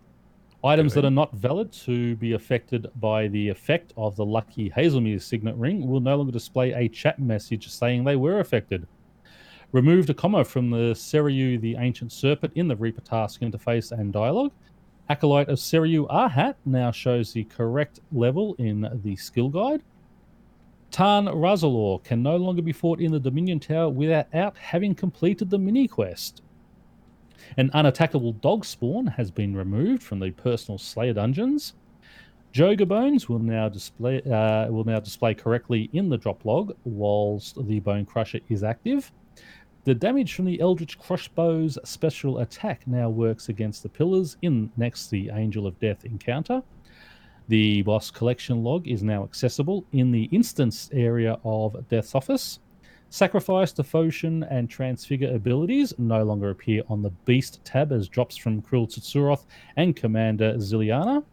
Items that are not valid to be affected by the effect of the Lucky Hazelmere signet ring will no longer display a chat message saying they were affected. Removed a comma from the Seriu the Ancient Serpent in the Reaper task interface and dialogue. Acolyte of Seriu Arhat now shows the correct level in the skill guide. Tarn Razalor can no longer be fought in the Dominion Tower without having completed the mini-quest. An unattackable dog spawn has been removed from the personal Slayer dungeons. Joga bones will now display correctly in the drop log whilst the Bone Crusher is active. The damage from the Eldritch Crossbow's special attack now works against the pillars in next to the Angel of Death encounter. The boss collection log is now accessible in the instance area of Death's Office. Sacrifice, Devotion, and Transfigure abilities no longer appear on the Beast tab as drops from Krill Tsuroth and Commander Ziliana.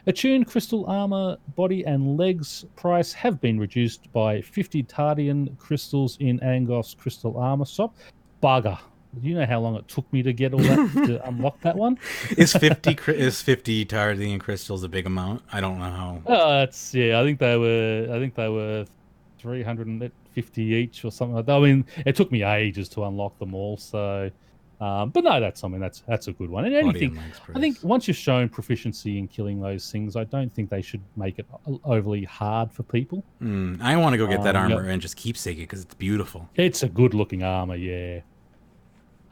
Attuned Crystal Armor, Body and Legs price have been reduced by 50 Tardian crystals in Angos Crystal Armor shop. Bugger. Do you know how long it took me to get all that to unlock that one? Is 50 Tardian crystals a big amount? I don't know how. I think they were 350 each or something like that. I mean, it took me ages to unlock them all, so but no, that's a good one. And anything, I think once you've shown proficiency in killing those things, I don't think they should make it overly hard for people. I want to go get that armor and just keepsake it because it's beautiful. It's a good looking armor, yeah.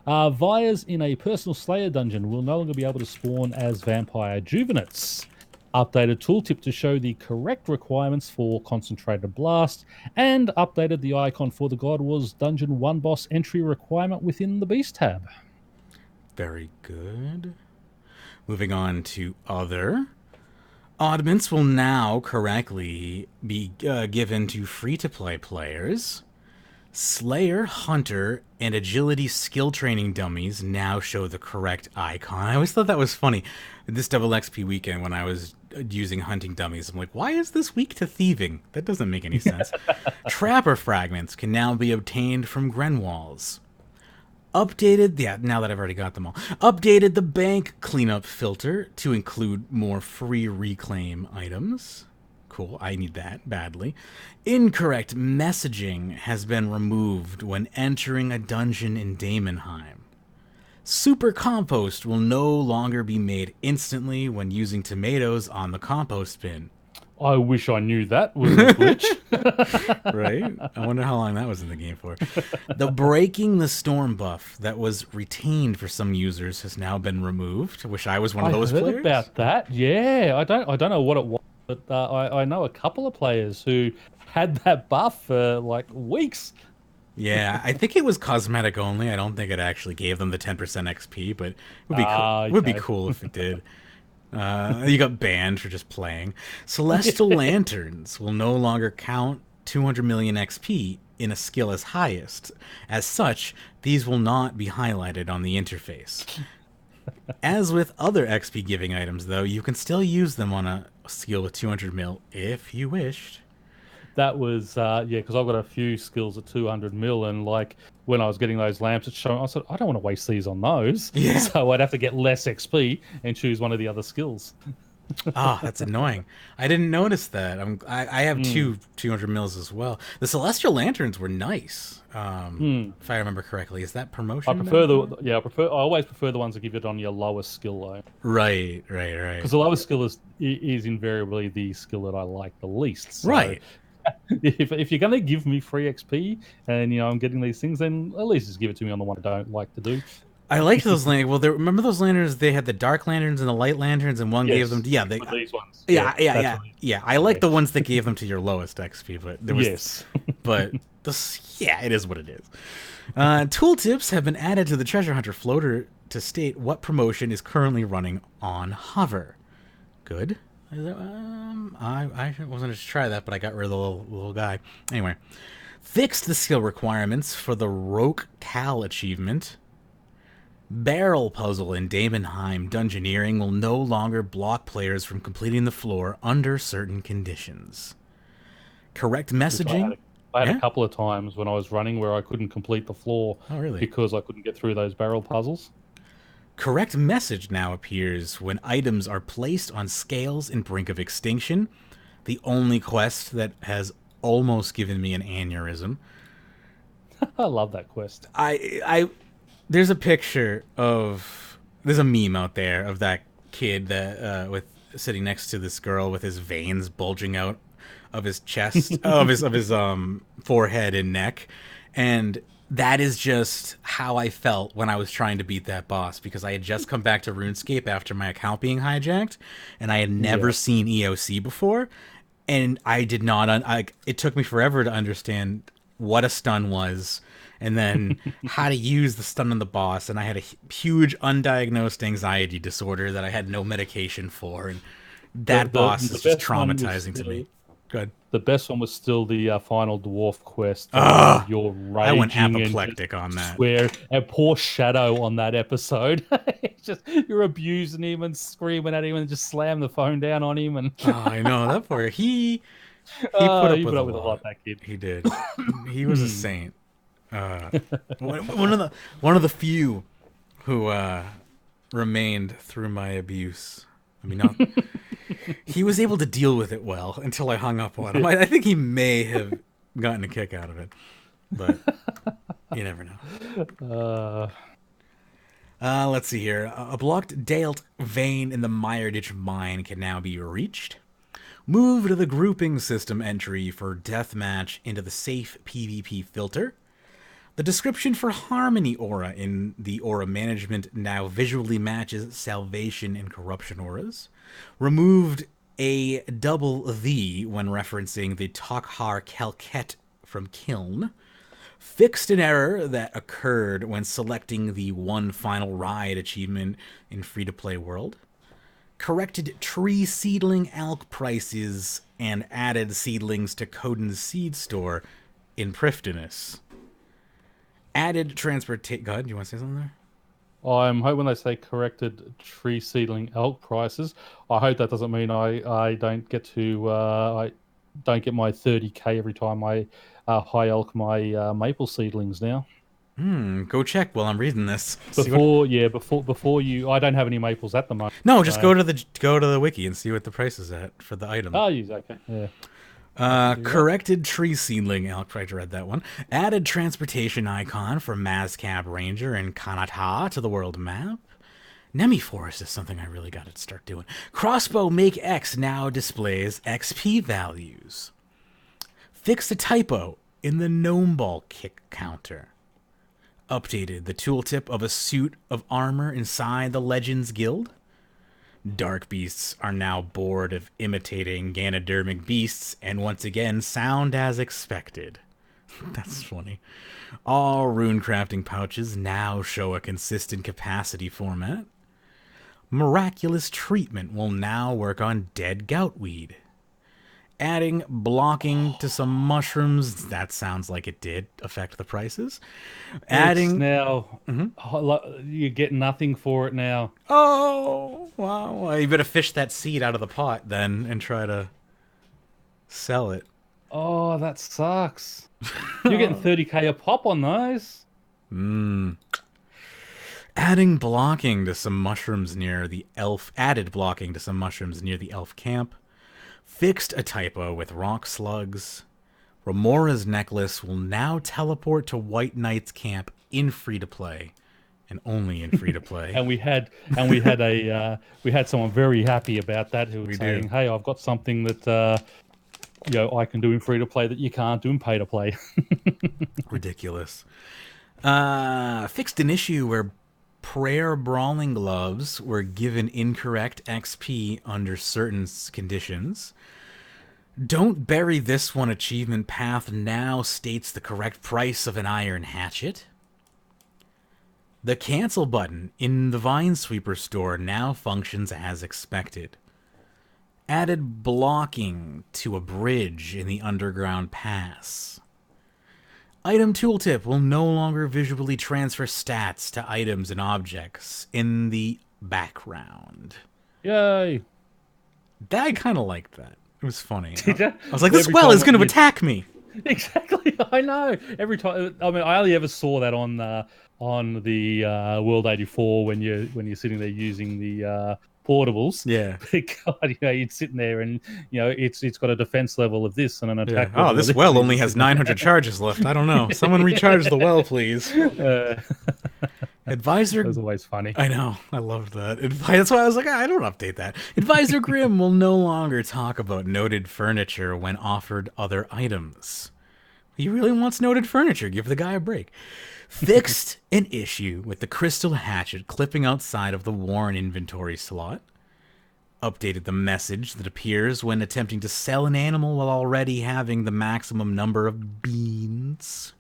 Vias in a personal Slayer dungeon will no longer be able to spawn as vampire juvenates. Updated tooltip to show the correct requirements for Concentrated Blast, and updated the icon for the God Wars Dungeon 1 boss entry requirement within the Beast tab. Very good. Moving on to other. Oddments will now correctly be given to free-to-play players. Slayer, Hunter, and Agility skill training dummies now show the correct icon. I always thought that was funny. This double XP weekend when I was using hunting dummies, I'm like, why is this weak to thieving? That doesn't make any sense. Trapper fragments can now be obtained from Grenwalls. Now that I've already got them all. Updated the bank cleanup filter to include more free reclaim items. Cool, I need that badly. Incorrect messaging has been removed when entering a dungeon in Daemonheim. Super compost will no longer be made instantly when using tomatoes on the compost bin. I wish I knew that was a glitch. Right? I wonder how long that was in the game for. The Breaking the Storm buff that was retained for some users has now been removed. I wish I was one of those players. I heard about that. Yeah, I don't know what it was, but I know a couple of players who had that buff for like weeks. Yeah, I think it was cosmetic only. I don't think it actually gave them the 10% XP, but it would be cool. It would be cool if it did. You got banned for just playing. Celestial Lanterns will no longer count 200 million XP in a skill as highest. As such, these will not be highlighted on the interface. As with other XP giving items, though, you can still use them on a skill with 200 mil if you wished. That was, because I've got a few skills at 200 mil, and like when I was getting those lamps, it's showing, I said, I don't want to waste these on those. Yeah. So I'd have to get less XP and choose one of the other skills. Oh, that's annoying. I didn't notice that. I have Hmm. 200 mils as well. The Celestial Lanterns were nice, Hmm. if I remember correctly. Is that I promotion prefer now? the yeah. I always prefer the ones that give it on your lowest skill though, Right, right, right. because the lowest skill is invariably the skill that I like the least. So Right. if you're going to give me free XP and I'm getting these things, then at least just give it to me on the one I don't like to do. I liked those lanterns. Well, remember those lanterns? They had the dark lanterns and the light lanterns, and one gave them. Yes, Yeah, they. for these ones, yeah, Yeah, yeah, that's yeah, right. yeah. I like Yeah. the ones that gave them to your lowest XP, but there was, Yes. but this, yeah, it is what it is. Tooltips have been added to the Treasure Hunter floater to state what promotion is currently running on Hover. Good. I wasn't to try that, but I got rid of the little guy. Anyway, fixed the skill requirements for the Roke Cal achievement. Barrel puzzle in Damonheim dungeoneering will no longer block players from completing the floor under certain conditions. Correct Which messaging? I had a Yeah? couple of times when I was running where I couldn't complete the floor Oh, really? because I couldn't get through those barrel puzzles. Correct message now appears when items are placed on scales in brink of extinction. The only quest that has almost given me an aneurysm. I love that quest. There's a picture of, there's a meme out there of that kid that with sitting next to this girl with his veins bulging out of his chest, of his forehead and neck, and that is just how I felt when I was trying to beat that boss, because I had just come back to RuneScape after my account being hijacked, and I had never Yeah. seen EOC before, and I did not. It took me forever to understand what a stun was, and then how to use the stun on the boss. And I had a huge undiagnosed anxiety disorder that I had no medication for, and The that the boss the is just best one was traumatizing to me. Good. the best one was still the final dwarf quest where Ugh, you're I went raging and just apoplectic on that. swear. And poor Shadow on that episode, it's just you're abusing him and screaming at him and just slam the phone down on him and Oh, I know that poor he put up you with put a up with a lot, lot. that kid. He did. He was a saint. Uh, one of the few who remained through my abuse. I mean, not he was able to deal with it well until I hung up on him. I think he may have gotten a kick out of it, but you never know. Uh, Let's see here. A blocked Dalt vein in the Meyerditch mine can now be reached. Move to the grouping system entry for deathmatch into the safe PvP filter. The description for Harmony Aura in the Aura Management now visually matches Salvation and Corruption auras. Removed a double the when referencing the Tokhar Kelket from Kiln. Fixed an error that occurred when selecting the One Final Ride achievement in free-to-play world. Corrected tree seedling alk prices and added seedlings to Coden's seed store in Prifdinus. Added transportation. Go ahead. Do you want to say something there? I'm hoping when they say corrected tree seedling elk prices, I hope that doesn't mean I don't get to I don't get my 30k every time I high elk my maple seedlings now. Go check while I'm reading this. See what? Before you, I don't have any maples at the moment. No, just So, go to the wiki and see what the price is at for the item. oh, use okay, yeah, I can do that. Corrected tree seedling. I'll try to read that one. Added transportation icon for Mazcab Ranger and Kanata to the world map. Nemi Forest is something I really got to start doing. Crossbow Make X now displays XP values. Fixed a typo in the Gnome Ball kick counter. Updated the tooltip of a suit of armor inside the Legends Guild. Dark beasts are now bored of imitating Ganodermic beasts and once again sound as expected. That's funny. All rune crafting pouches now show a consistent capacity format. Miraculous treatment will now work on dead goutweed. Adding blocking to some mushrooms, that sounds like it did affect the prices. It's Adding now you get nothing for it now. Oh, wow. Well, you better fish that seed out of the pot then and try to sell it. Oh, that sucks. You're getting 30k a pop on those. Adding blocking to some mushrooms near the elf. Added blocking to some mushrooms near the elf camp. Fixed a typo with rock slugs. Remora's necklace will now teleport to White Knight's camp in free to play, and only in free to play. And we had someone very happy about that who was saying, "Hey, I've got something that I can do in free to play that you can't do in pay to play." Ridiculous. Fixed an issue where prayer brawling gloves were given incorrect XP under certain conditions. Don't bury this one achievement path now states the correct price of an iron hatchet. The cancel button in the Vinesweeper store now functions as expected. Added blocking to a bridge in the underground pass. Item tooltip will no longer visually transfer stats to items and objects in the background. Yay! I kind of liked that. It was funny. Did ya? I was like, this well is going to attack me. Exactly. I know. Every time. I mean, I only ever saw that on the World 84 when you're sitting there using the portables. Yeah. God, you're sitting there and it's got a defense level of this and an attack. Yeah. Oh, this well only has 900 charges left. I don't know. Someone recharge the well, please. Advisor. That was always funny. I know. I loved that. That's why I was like, I don't update that. Advisor Grimm will no longer talk about noted furniture when offered other items. He really wants noted furniture. Give the guy a break. Fixed an issue with the crystal hatchet clipping outside of the worn inventory slot. Updated the message that appears when attempting to sell an animal while already having the maximum number of beans.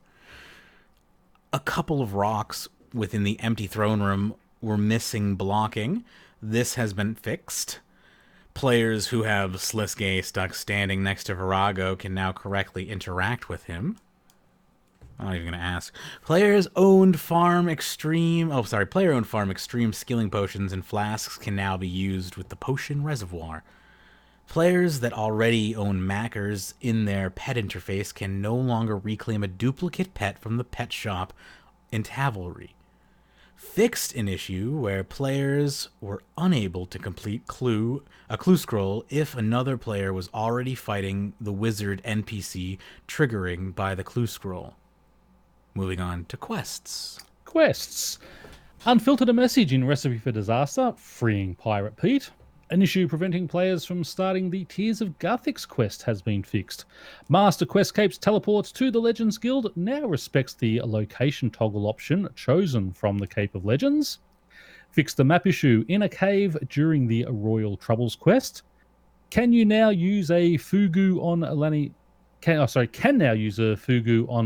A couple of rocks within the empty throne room were missing blocking. This has been fixed. Players who have Sliskay stuck standing next to Virago can now correctly interact with him. I'm not even going to ask. Player-owned farm extreme skilling potions and flasks can now be used with the potion reservoir. Players that already own Mackers in their pet interface can no longer reclaim a duplicate pet from the pet shop in Tavelry. Fixed an issue where players were unable to complete a clue scroll if another player was already fighting the wizard NPC triggering by the clue scroll. Moving on to quests. Quests. Unfiltered a message in Recipe for Disaster, freeing Pirate Pete. An issue preventing players from starting the Tears of Guthix quest has been fixed. Master Questcape's teleports to the Legends Guild now respects the location toggle option chosen from the Cape of Legends. Fixed the map issue in a cave during the Royal Troubles quest. Can now use a Fugu on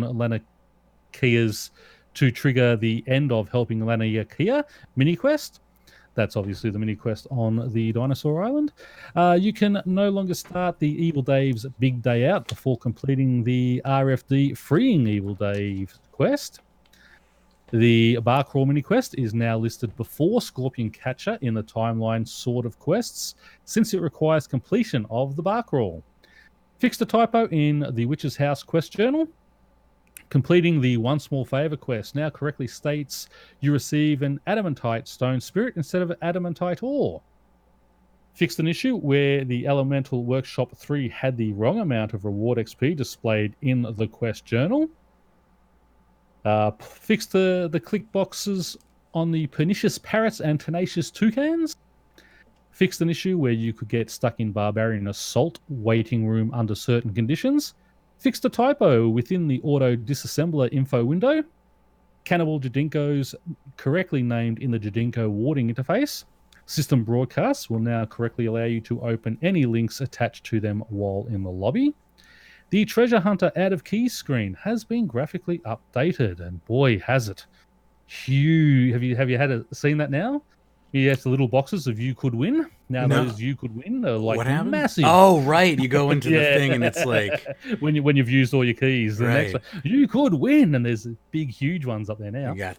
Lanikia's to trigger the end of helping Lanikia mini quest. That's obviously the mini quest on the Dinosaur Island. You can no longer start the Evil Dave's Big Day Out before completing the RFD Freeing Evil Dave quest. The Bar Crawl mini quest is now listed before Scorpion Catcher in the timeline sort of quests, since it requires completion of the Bar Crawl. Fixed a typo in the Witch's House quest journal. Completing the One Small Favor quest now correctly states you receive an adamantite stone spirit instead of adamantite ore. Fixed an issue where the Elemental Workshop 3 had the wrong amount of reward XP displayed in the quest journal. Fixed the click boxes on the Pernicious Parrots and Tenacious Toucans. Fixed an issue where you could get stuck in Barbarian Assault waiting room under certain conditions. Fixed a typo within the auto disassembler info window. Cannibal Jadinkos correctly named in the Jadinko warding interface. System broadcasts will now correctly allow you to open any links attached to them while in the lobby. The Treasure Hunter out of keys screen has been graphically updated, and boy has it. Huge. Have you seen that now? You have the little boxes of you could win. Now those you could win are like massive. Oh, right. You go into the thing and it's like when you've used all your keys. The next one, you could win, and there's big, huge ones up there now. You got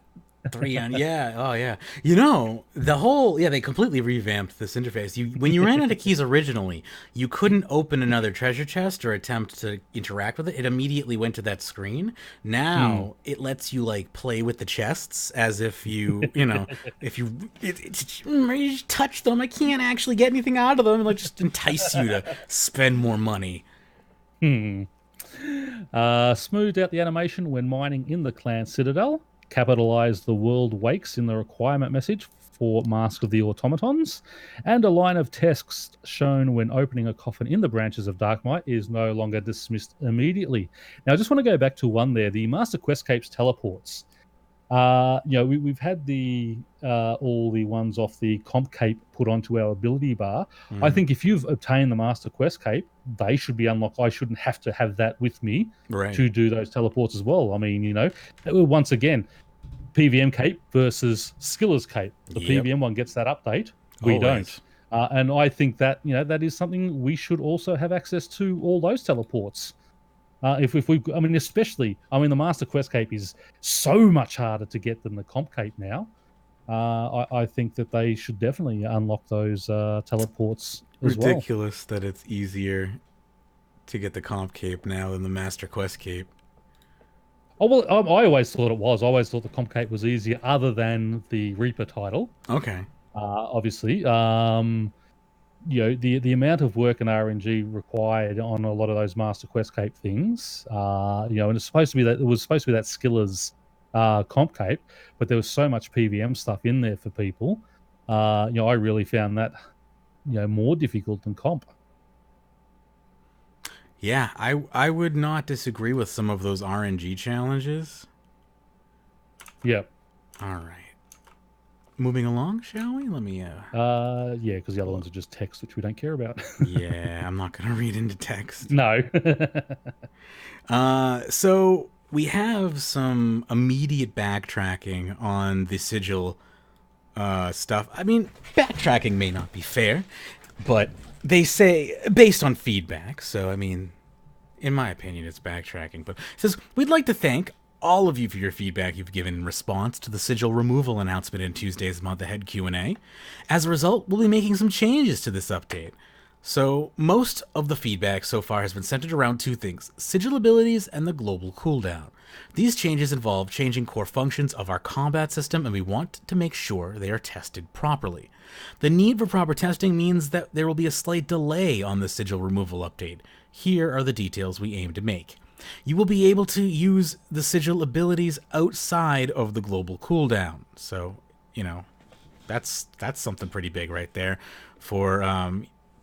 Three on, yeah, oh yeah. You know, the whole, yeah, they completely revamped this interface. When you ran out of keys originally, you couldn't open another treasure chest or attempt to interact with it. It immediately went to that screen. Hmm. Now it lets you like play with the chests as if you know, if you just touch them, I can't actually get anything out of them. Like just entice you to spend more money. Hmm. Smoothed out the animation when mining in the clan citadel. Capitalized the world wakes in the requirement message for Mask of the Automatons. And a line of text shown when opening a coffin in the branches of Darkmight is no longer dismissed immediately. Now, I just want to go back to one there, the Master Quest Capes teleports. We've had the all the ones off the comp cape put onto our ability bar. I Mm, think if you've obtained the Master Quest cape, they should be unlocked. I shouldn't have to have that with me right. to do those teleports as well. I mean, once again, PVM cape versus Skiller's cape. The Yep. PVM one gets that update. We don't. Always. And I think that that is something we should also have access to all those teleports. If we, I mean, especially, I mean, the Master Quest cape is so much harder to get than the comp cape now. I think that they should definitely unlock those teleports as well. Ridiculous that it's easier to get the comp cape now than the Master Quest cape. Oh well, I always thought it was. I always thought the comp cape was easier, other than the Reaper title. Okay. Obviously, the amount of work and RNG required on a lot of those Master Quest cape things, and it's supposed to be that it was supposed to be that Skiller's comp cape, but there was so much PVM stuff in there for people. I really found that more difficult than comp. Yeah, I would not disagree with some of those RNG challenges. Yeah, All right. Moving along, shall we? Let me yeah, because the other ones are just text, which we don't care about. yeah, I'm not going to read into text. No. So we have some immediate backtracking on the sigil stuff. I mean, backtracking may not be fair, but they say based on feedback. So I mean, in my opinion, it's backtracking. But it says we'd like to thank all of you for your feedback you've given in response to the sigil removal announcement in Tuesday's month ahead Q&A. As a result, we'll be making some changes to this update. So, most of the feedback so far has been centered around two things: sigil abilities and the global cooldown. These changes involve changing core functions of our combat system, and we want to make sure they are tested properly. The need for proper testing means that there will be a slight delay on the sigil removal update. Here are the details we aim to make. You will be able to use the sigil abilities outside of the global cooldown. So, that's something pretty big right there for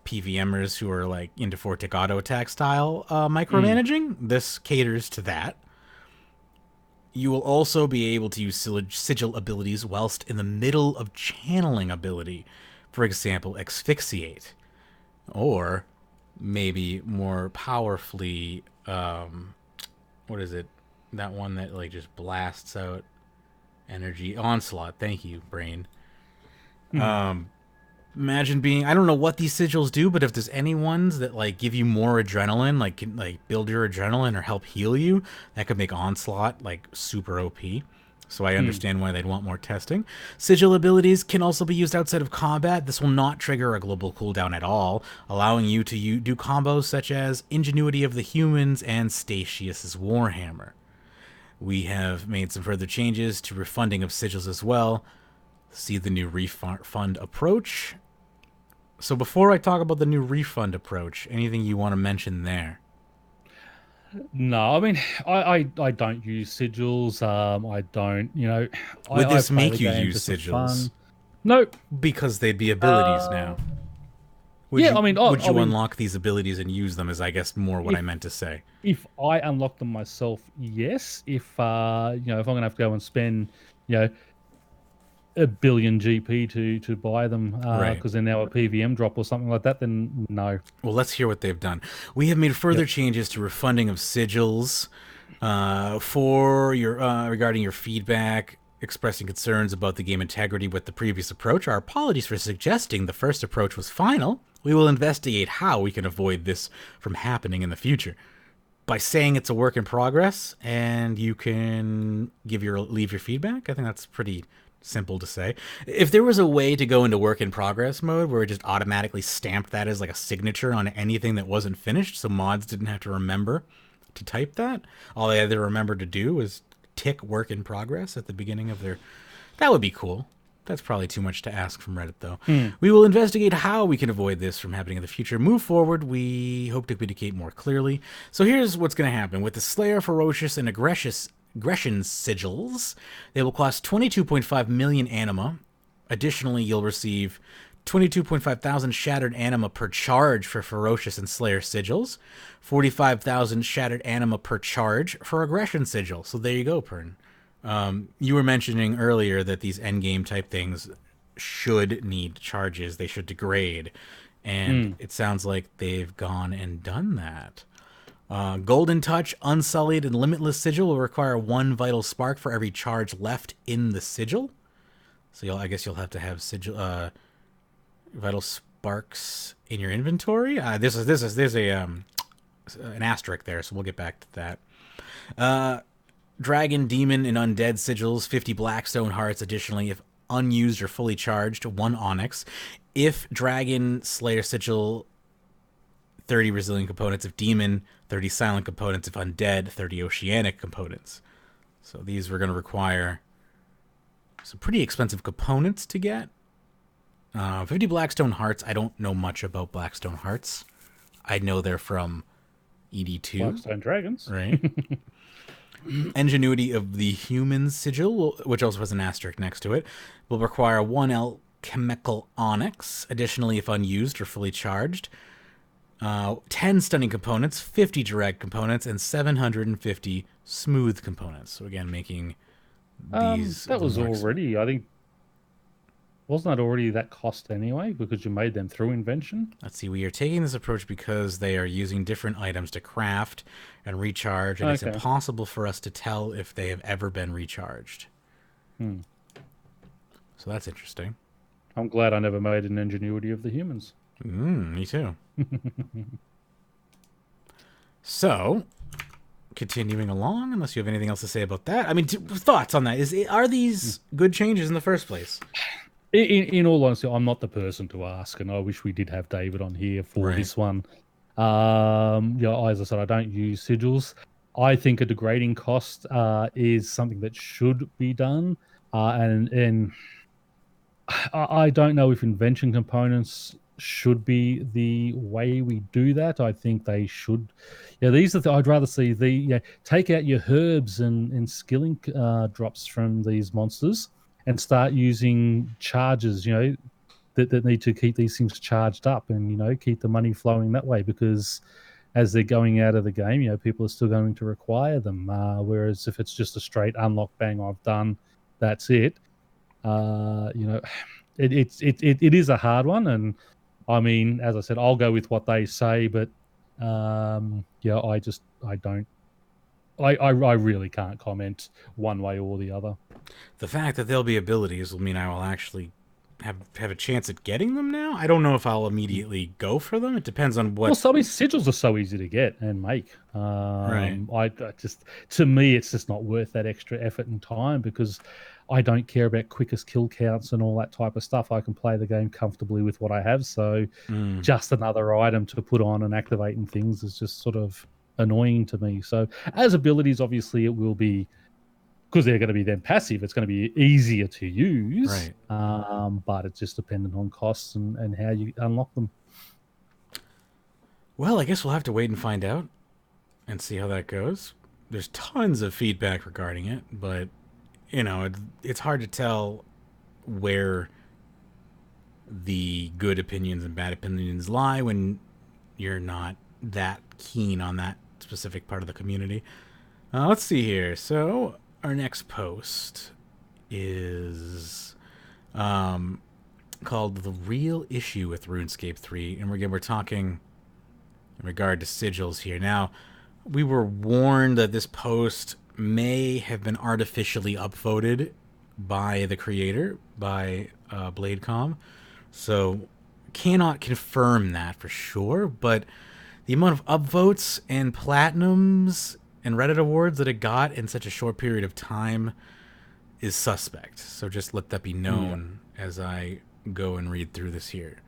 PVMers who are like into Fortic auto attack style Mm. micromanaging. This caters to that. You will also be able to use sigil abilities whilst in the middle of channeling ability. For example, asphyxiate. Or maybe more powerfully, what is it? That one that like just blasts out energy. Onslaught. Thank you, brain. Mm. Imagine being, I don't know what these sigils do, but if there's any ones that like give you more adrenaline, like can like build your adrenaline or help heal you, that could make Onslaught like super OP. So I Mm. understand why they'd want more testing. Sigil abilities can also be used outside of combat. This will not trigger a global cooldown at all, allowing you to do combos such as Ingenuity of the Humans and Statius's Warhammer. We have made some further changes to refunding of sigils as well. See the new refund approach. So before I talk about the new refund approach, anything you want to mention there? No, I mean, I don't use sigils. I don't, Would I this play the make you game use just for sigils? fun. No, Because they'd be abilities now. uh, yeah, Would I you mean, unlock these abilities and use them? Is I guess more what I if meant to say. if I unlock them myself, yes. If I'm gonna have to go and spend, you know, a billion GP to buy them, Right. because they're now a PVM drop or something like that, then no. Well, let's hear what they've done. We have made further Yep. changes to refunding of sigils for your regarding your feedback, expressing concerns about the game integrity with the previous approach. Our apologies for suggesting the first approach was final. We will investigate how we can avoid this from happening in the future. by saying it's a work in progress, and you can leave your feedback. I think that's pretty simple to say. If there was a way to go into work in progress mode where it just automatically stamped that as like a signature on anything that wasn't finished, so mods didn't have to remember to type that, all they had to remember to do was tick work in progress at the beginning of their, that would be cool. That's probably too much to ask from Reddit, though. We will investigate how we can avoid this from happening in the future. Move forward. We hope to communicate more clearly. So here's what's going to happen. With the Slayer, Ferocious, and Aggression sigils, they will cost 22.5 million anima. Additionally, you'll receive 22.5 thousand shattered anima per charge for Ferocious and Slayer sigils. 45,000 shattered anima per charge for Aggression sigil. So there you go, Pyrn. You were mentioning earlier that these endgame type things should need charges. They should degrade. And it sounds like they've gone and done that. Golden Touch, Unsullied, and Limitless Sigil will require 1 vital spark for every charge left in the sigil. So I guess you'll have to have sigil, vital sparks in your inventory. There's an asterisk there, so we'll get back to that. Dragon, Demon, and Undead sigils, 50 Blackstone hearts. Additionally, if unused or fully charged, 1 Onyx. If Dragon, Slayer sigil, 30 Resilient components. If Demon, 30 Silent components. If Undead, 30 Oceanic components. So these were going to require some pretty expensive components to get. 50 Blackstone hearts. I don't know much about Blackstone hearts. I know they're from ED2. Blackstone dragons. Right. Ingenuity of the Human sigil, which also has an asterisk next to it, will require 1 Alchemical Onyx. Additionally, if unused or fully charged, 10 Stunning components, 50 Direct components, and 750 Smooth components. So again, making these... that was already, I think... Wasn't that already that cost anyway? Because you made them through invention? Let's see. We are taking this approach because they are using different items to craft and recharge, and it's impossible for us to tell if they have ever been recharged. So that's interesting. I'm glad I never made an Ingenuity of the Humans. Me too. So, continuing along, unless you have anything else to say about that. I mean, thoughts on that? Are these good changes in the first place? In all honesty, I'm not the person to ask, and I wish we did have David on here for this one. As I said, I don't use sigils. I think a degrading cost is something that should be done, and I don't know if invention components should be the way we do that. I think they should. These are I'd rather see take out your herbs and skilling drops from these monsters. And start using charges, that need to keep these things charged up and, keep the money flowing that way, because as they're going out of the game, people are still going to require them. Whereas if it's just a straight unlock, bang, I've done, that's it. It is a hard one. And I mean, as I said, I'll go with what they say, but I really can't comment one way or the other. The fact that there'll be abilities will mean I will actually have a chance at getting them now. I don't know if I'll immediately go for them. It depends on what... Well, some sigils are so easy to get and make. Right. To me, it's just not worth that extra effort and time, because I don't care about quickest kill counts and all that type of stuff. I can play the game comfortably with what I have. So just another item to put on and activate and things is just sort of annoying to me. So as abilities, obviously it will be, because they're going to be then passive, it's going to be easier to use. Right. But it's just dependent on costs and how you unlock them. Well, I guess we'll have to wait and find out and see how that goes. There's tons of feedback regarding it, but it's hard to tell where the good opinions and bad opinions lie when you're not that keen on that specific part of the community. Let's see here. So our next post is called The Real Issue with RuneScape 3, and we're talking in regard to sigils here. Now, we were warned that this post may have been artificially upvoted by the creator, by Bladecom, so cannot confirm that for sure, but The amount of upvotes and platinums and Reddit awards that it got in such a short period of time is suspect. So just let that be known as I go and read through this here.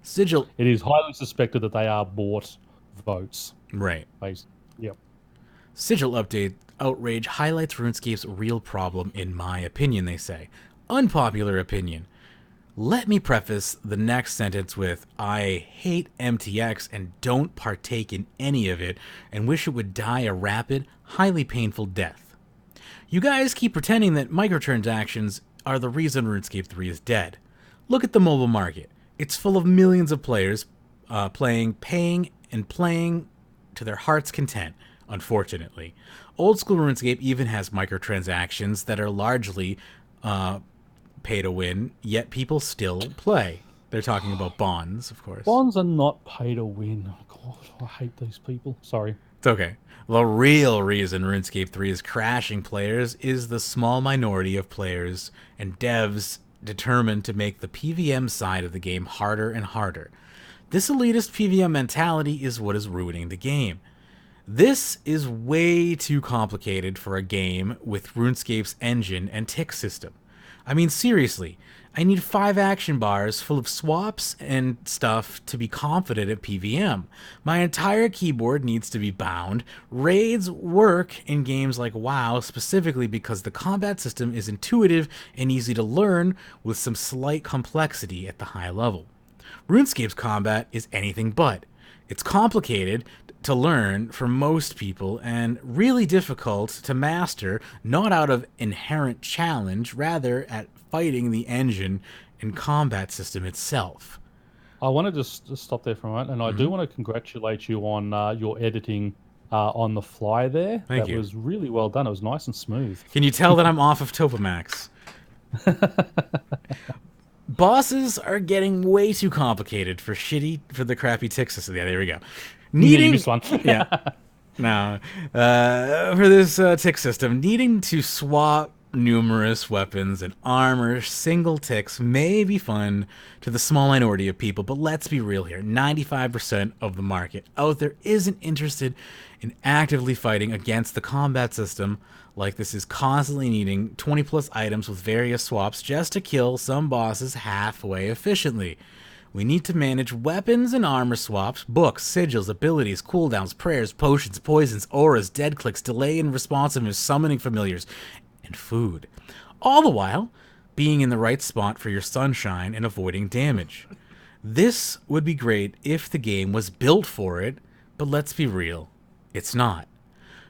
Sigil. It is highly suspected that they are bought votes. Right. Yep. Sigil update outrage highlights RuneScape's real problem, in my opinion, they say. Unpopular opinion. Let me preface the next sentence with, I hate MTX and don't partake in any of it and wish it would die a rapid, highly painful death. You guys keep pretending that microtransactions are the reason RuneScape 3 is dead. Look at the mobile market. It's full of millions of players paying to their heart's content, unfortunately. Old school RuneScape even has microtransactions that are largely pay to win, yet people still play. They're talking about bonds, of course. Bonds are not pay to win. God, I hate these people. Sorry. It's okay. The real reason RuneScape 3 is crashing players is the small minority of players and devs determined to make the PVM side of the game harder and harder. This elitist PVM mentality is what is ruining the game. This is way too complicated for a game with RuneScape's engine and tick system. I mean, seriously, I need 5 action bars full of swaps and stuff to be confident at PVM. My entire keyboard needs to be bound. Raids work in games like WoW specifically because the combat system is intuitive and easy to learn with some slight complexity at the high level. RuneScape's combat is anything but. It's complicated to learn for most people and really difficult to master, not out of inherent challenge, rather at fighting the engine and combat system itself. I want to just stop there for a moment, and I do want to congratulate you on your editing on the fly there. Thank you. That was really well done. It was nice and smooth. Can you tell that I'm off of Topamax? Bosses are getting way too complicated for the crappy tick system. Yeah, there we go. You missed one. Yeah. No. For this tick system, needing to swap numerous weapons and armor single ticks may be fun to the small minority of people, but let's be real here. 95% of the market out there isn't interested in actively fighting against the combat system like this is constantly needing 20 plus items with various swaps just to kill some bosses halfway efficiently. We need to manage weapons and armor swaps, books, sigils, abilities, cooldowns, prayers, potions, poisons, auras, dead clicks, delay and responsiveness, summoning familiars, and food. All the while being in the right spot for your sunshine and avoiding damage. This would be great if the game was built for it, but let's be real, it's not.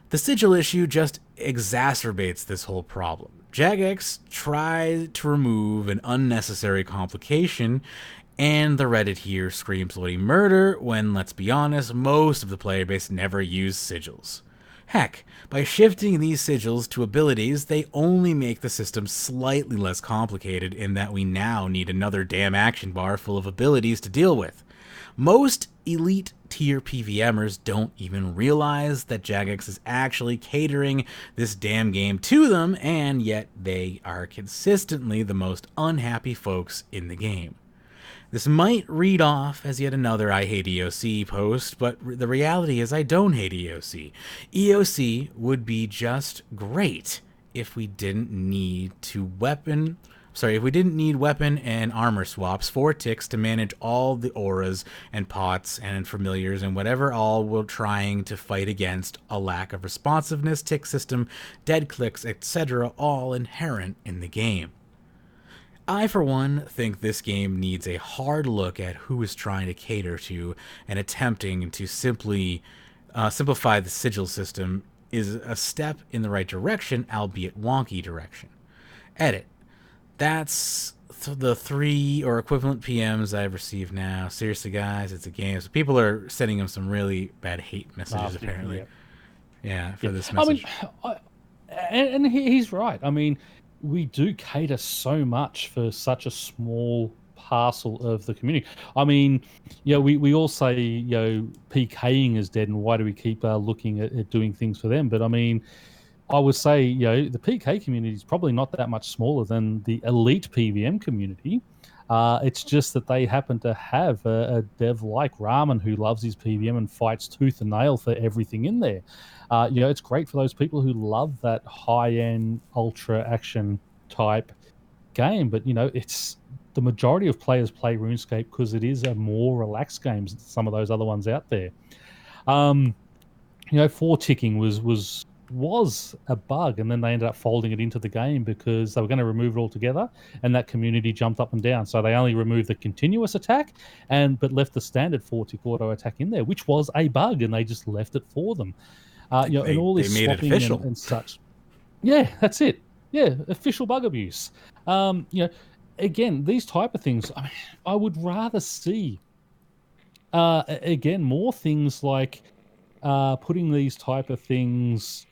The sigil issue just exacerbates this whole problem. Jagex tried to remove an unnecessary complication, and the Reddit here screams bloody murder when, let's be honest, most of the player base never used sigils. Heck, by shifting these sigils to abilities, they only make the system slightly less complicated in that we now need another damn action bar full of abilities to deal with. Most elite tier PVMers don't even realize that Jagex is actually catering this damn game to them, and yet they are consistently the most unhappy folks in the game. This might read off as yet another I hate EOC post, but the reality is I don't hate EOC. EOC would be just great if we didn't need weapon and armor swaps for ticks to manage all the auras and pots and familiars and whatever all we're trying to fight against, a lack of responsiveness, tick system, dead clicks, etc., all inherent in the game. I, for one, think this game needs a hard look at who is trying to cater to and attempting to simplify the sigil system is a step in the right direction, albeit wonky direction. Edit. That's the 3 or equivalent PMs I've received now. Seriously, guys, it's a game. So people are sending him some really bad hate messages, apparently. Yeah, for this message. And he's right. I mean, we do cater so much for such a small parcel of the community. I mean, we all say, PKing is dead, and why do we keep looking at doing things for them? But I mean, I would say, the PK community is probably not that much smaller than the elite PVM community. It's just that they happen to have a dev like RRman who loves his PVM and fights tooth and nail for everything in there. It's great for those people who love that high-end, ultra action type game, but it's the majority of players play RuneScape because it is a more relaxed game than some of those other ones out there. 4 ticking was a bug, and then they ended up folding it into the game because they were going to remove it altogether, and that community jumped up and down. So they only removed the continuous attack but left the standard 4-tick auto attack in there, which was a bug, and they just left it for them. And all this made it swapping official and such. Yeah, that's it. Yeah, official bug abuse. Again, these type of things, I would rather see again more things like putting these type of things.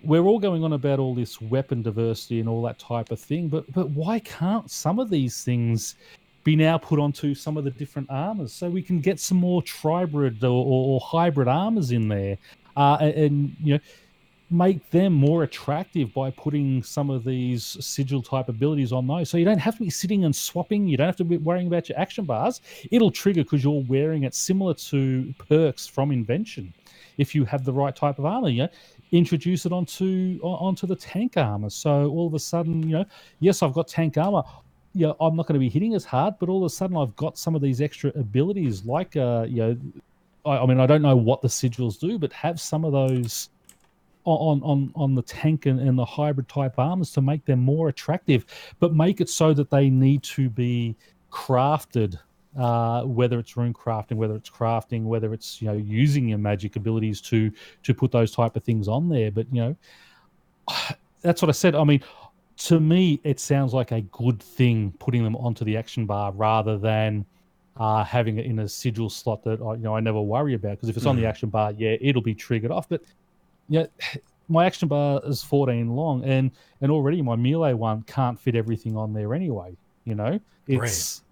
We're all going on about all this weapon diversity and all that type of thing, but why can't some of these things be now put onto some of the different armors so we can get some more tribrid or hybrid armors in there, and make them more attractive by putting some of these sigil type abilities on those. So you don't have to be sitting and swapping. You don't have to be worrying about your action bars. It'll trigger because you're wearing it, similar to perks from Invention. If you have the right type of armor, introduce it onto the tank armor. So all of a sudden, yes, I've got tank armor. I'm not going to be hitting as hard, but all of a sudden I've got some of these extra abilities like, I don't know what the sigils do, but have some of those on the tank and the hybrid type armors to make them more attractive, but make it so that they need to be crafted, whether it's rune crafting, whether it's crafting, whether it's using your magic abilities to put those type of things on there. But that's what I said. To me, it sounds like a good thing putting them onto the action bar rather than having it in a sigil slot that I never worry about, because if it's on the action bar, it'll be triggered off. But my action bar is 14 long, and already my melee one can't fit everything on there anyway. It's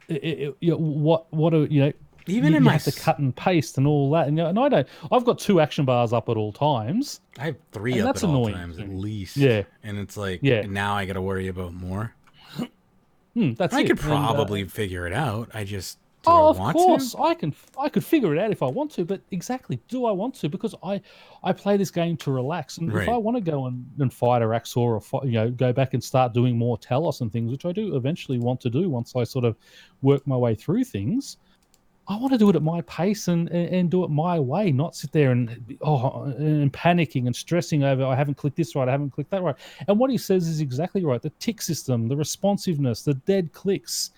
what do even you have to cut and paste and all that, and I don't. I've got 2 action bars up at all times. I have 3 up at all times at least. Yeah, and it's like now I got to worry about more. I could probably figure it out. I just. Of course, I could figure it out if I want to, but exactly, do I want to? Because I play this game to relax, and if I want to go and fight a Axor or go back and start doing more Talos and things, which I do eventually want to do once I sort of work my way through things, I want to do it at my pace and do it my way, not sit there and panicking and stressing over I haven't clicked this right, I haven't clicked that right. And what he says is exactly right. The tick system, the responsiveness, the dead clicks.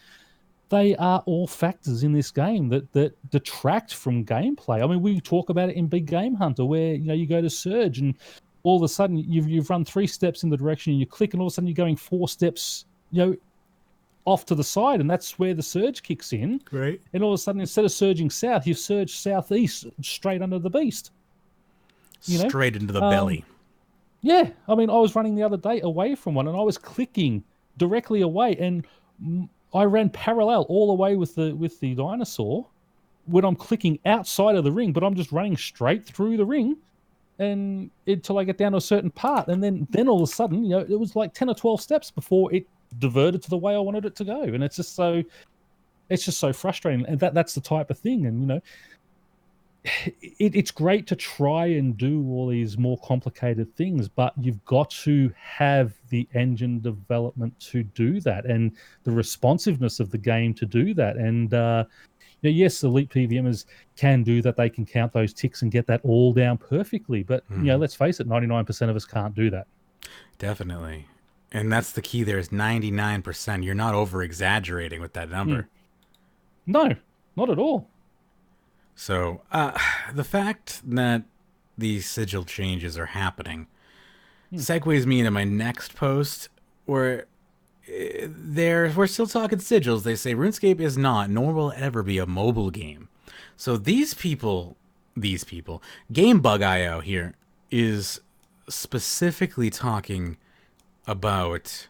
They are all factors in this game that detract from gameplay. We talk about it in Big Game Hunter, where you go to Surge and all of a sudden you've run 3 steps in the direction and you click, and all of a sudden you're going 4 steps off to the side, and that's where the surge kicks in. Right. And all of a sudden, instead of surging south, you surge southeast straight under the beast. Straight into the belly. Yeah, I was running the other day away from one, and I was clicking directly away, and I ran parallel all the way with the dinosaur when I'm clicking outside of the ring, but I'm just running straight through the ring and until I get down to a certain part. And then all of a sudden, it was like 10 or 12 steps before it diverted to the way I wanted it to go. And it's just so frustrating. And that's the type of thing. And, it's great to try and do all these more complicated things, but you've got to have the engine development to do that and the responsiveness of the game to do that. And yes, elite PVMers can do that. They can count those ticks and get that all down perfectly. But let's face it, 99% of us can't do that. Definitely. And that's the key there, is 99%. You're not over exaggerating with that number. No, not at all. So, the fact that these sigil changes are happening segues me into my next post, where we're still talking sigils. They say RuneScape is not, nor will it ever be, a mobile game. So these people, GameBug.io here is specifically talking about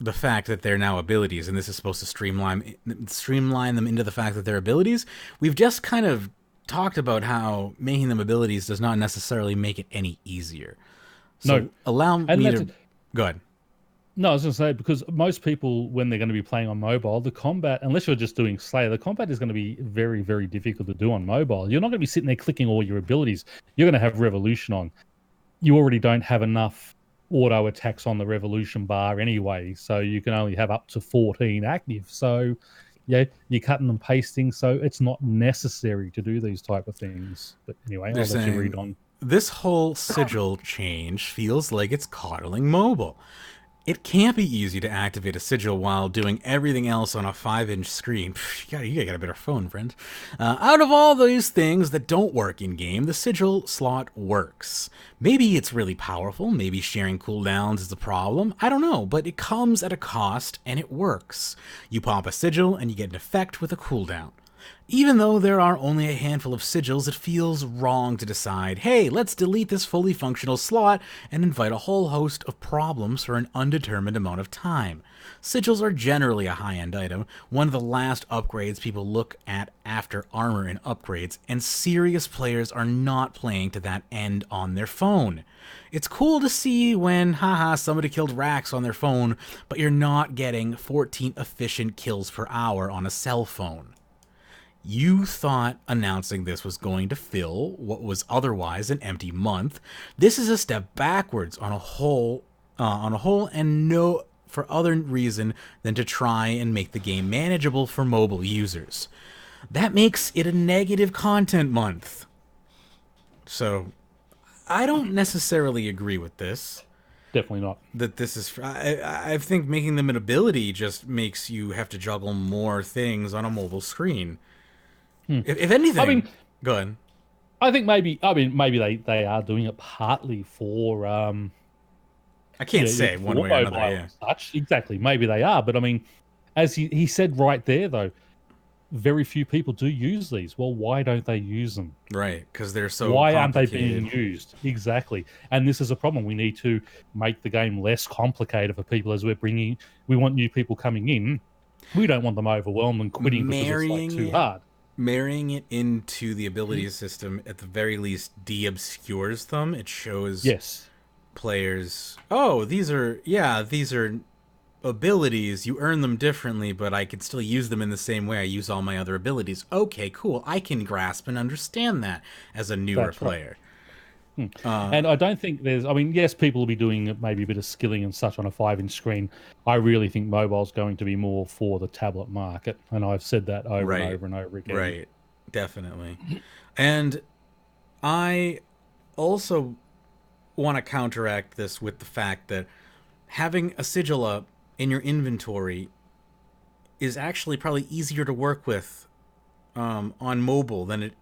the fact that they're now abilities, and this is supposed to streamline them into the fact that they're abilities. We've just kind of talked about how making them abilities does not necessarily make it any easier. So no. allow me to... Go ahead. No, I was going to say, because most people, when they're going to be playing on mobile, the combat, unless you're just doing Slayer, the combat is going to be very, very difficult to do on mobile. You're not going to be sitting there clicking all your abilities. You're going to have Revolution on. You already don't have enough auto attacks on the Revolution bar anyway, so you can only have up to 14 active. So, yeah, you're cutting and pasting, so it's not necessary to do these type of things. But anyway, I'll let you read on. This whole sigil change feels like it's coddling mobile. It can't be easy to activate a sigil while doing everything else on a 5-inch screen. You gotta get a better phone, friend. Out of all those things that don't work in-game, the sigil slot works. Maybe it's really powerful, maybe sharing cooldowns is a problem, I don't know, but it comes at a cost, and it works. You pop a sigil, and you get an effect with a cooldown. Even though there are only a handful of sigils, it feels wrong to decide, hey, let's delete this fully functional slot and invite a whole host of problems for an undetermined amount of time. Sigils are generally a high-end item, one of the last upgrades people look at after armor and upgrades, and serious players are not playing to that end on their phone. It's cool to see when, haha, somebody killed Rax on their phone, but you're not getting 14 efficient kills per hour on a cell phone. You thought announcing this was going to fill what was otherwise an empty month. This is a step backwards on a whole, and no for other reason than to try and make the game manageable for mobile users. That makes it a negative content month. So, I don't necessarily agree with this. Definitely not. That this is... I think making them an ability just makes you have to juggle more things on a mobile screen. If anything, I mean, go ahead. I think maybe they are doing it partly for I can't say one way or another. Yeah, such. Exactly. Maybe they are, but I mean, as he said right there, though, very few people do use these. Well, why don't they use them? Right, because they're so. Why aren't they being used? Exactly, and this is a problem. We need to make the game less complicated for people as we want new people coming in. We don't want them overwhelmed and quitting because it's too hard. Marrying it into the abilities system, at the very least, de-obscures them. It shows players, oh, these are abilities. You earn them differently, but I can still use them in the same way I use all my other abilities. Okay, cool. I can grasp and understand that as a newer player. And I don't think there's... I mean, yes, people will be doing maybe a bit of skilling and such on a 5-inch screen. I really think mobile's going to be more for the tablet market, and I've said that over and over and over again. Right, definitely. And I also want to counteract this with the fact that having a sigil up in your inventory is actually probably easier to work with on mobile than it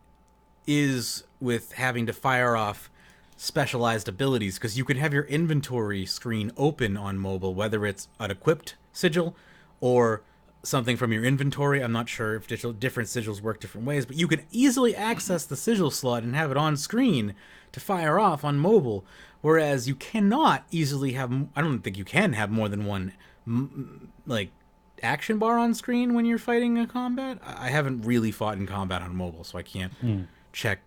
is with having to fire off specialized abilities, because you can have your inventory screen open on mobile, whether it's an equipped sigil or something from your inventory. I'm not sure if different sigils work different ways, but you can easily access the sigil slot and have it on screen to fire off on mobile, whereas you cannot easily have... I don't think you can have more than one like action bar on screen when you're fighting a combat. I haven't really fought in combat on mobile, so I can't check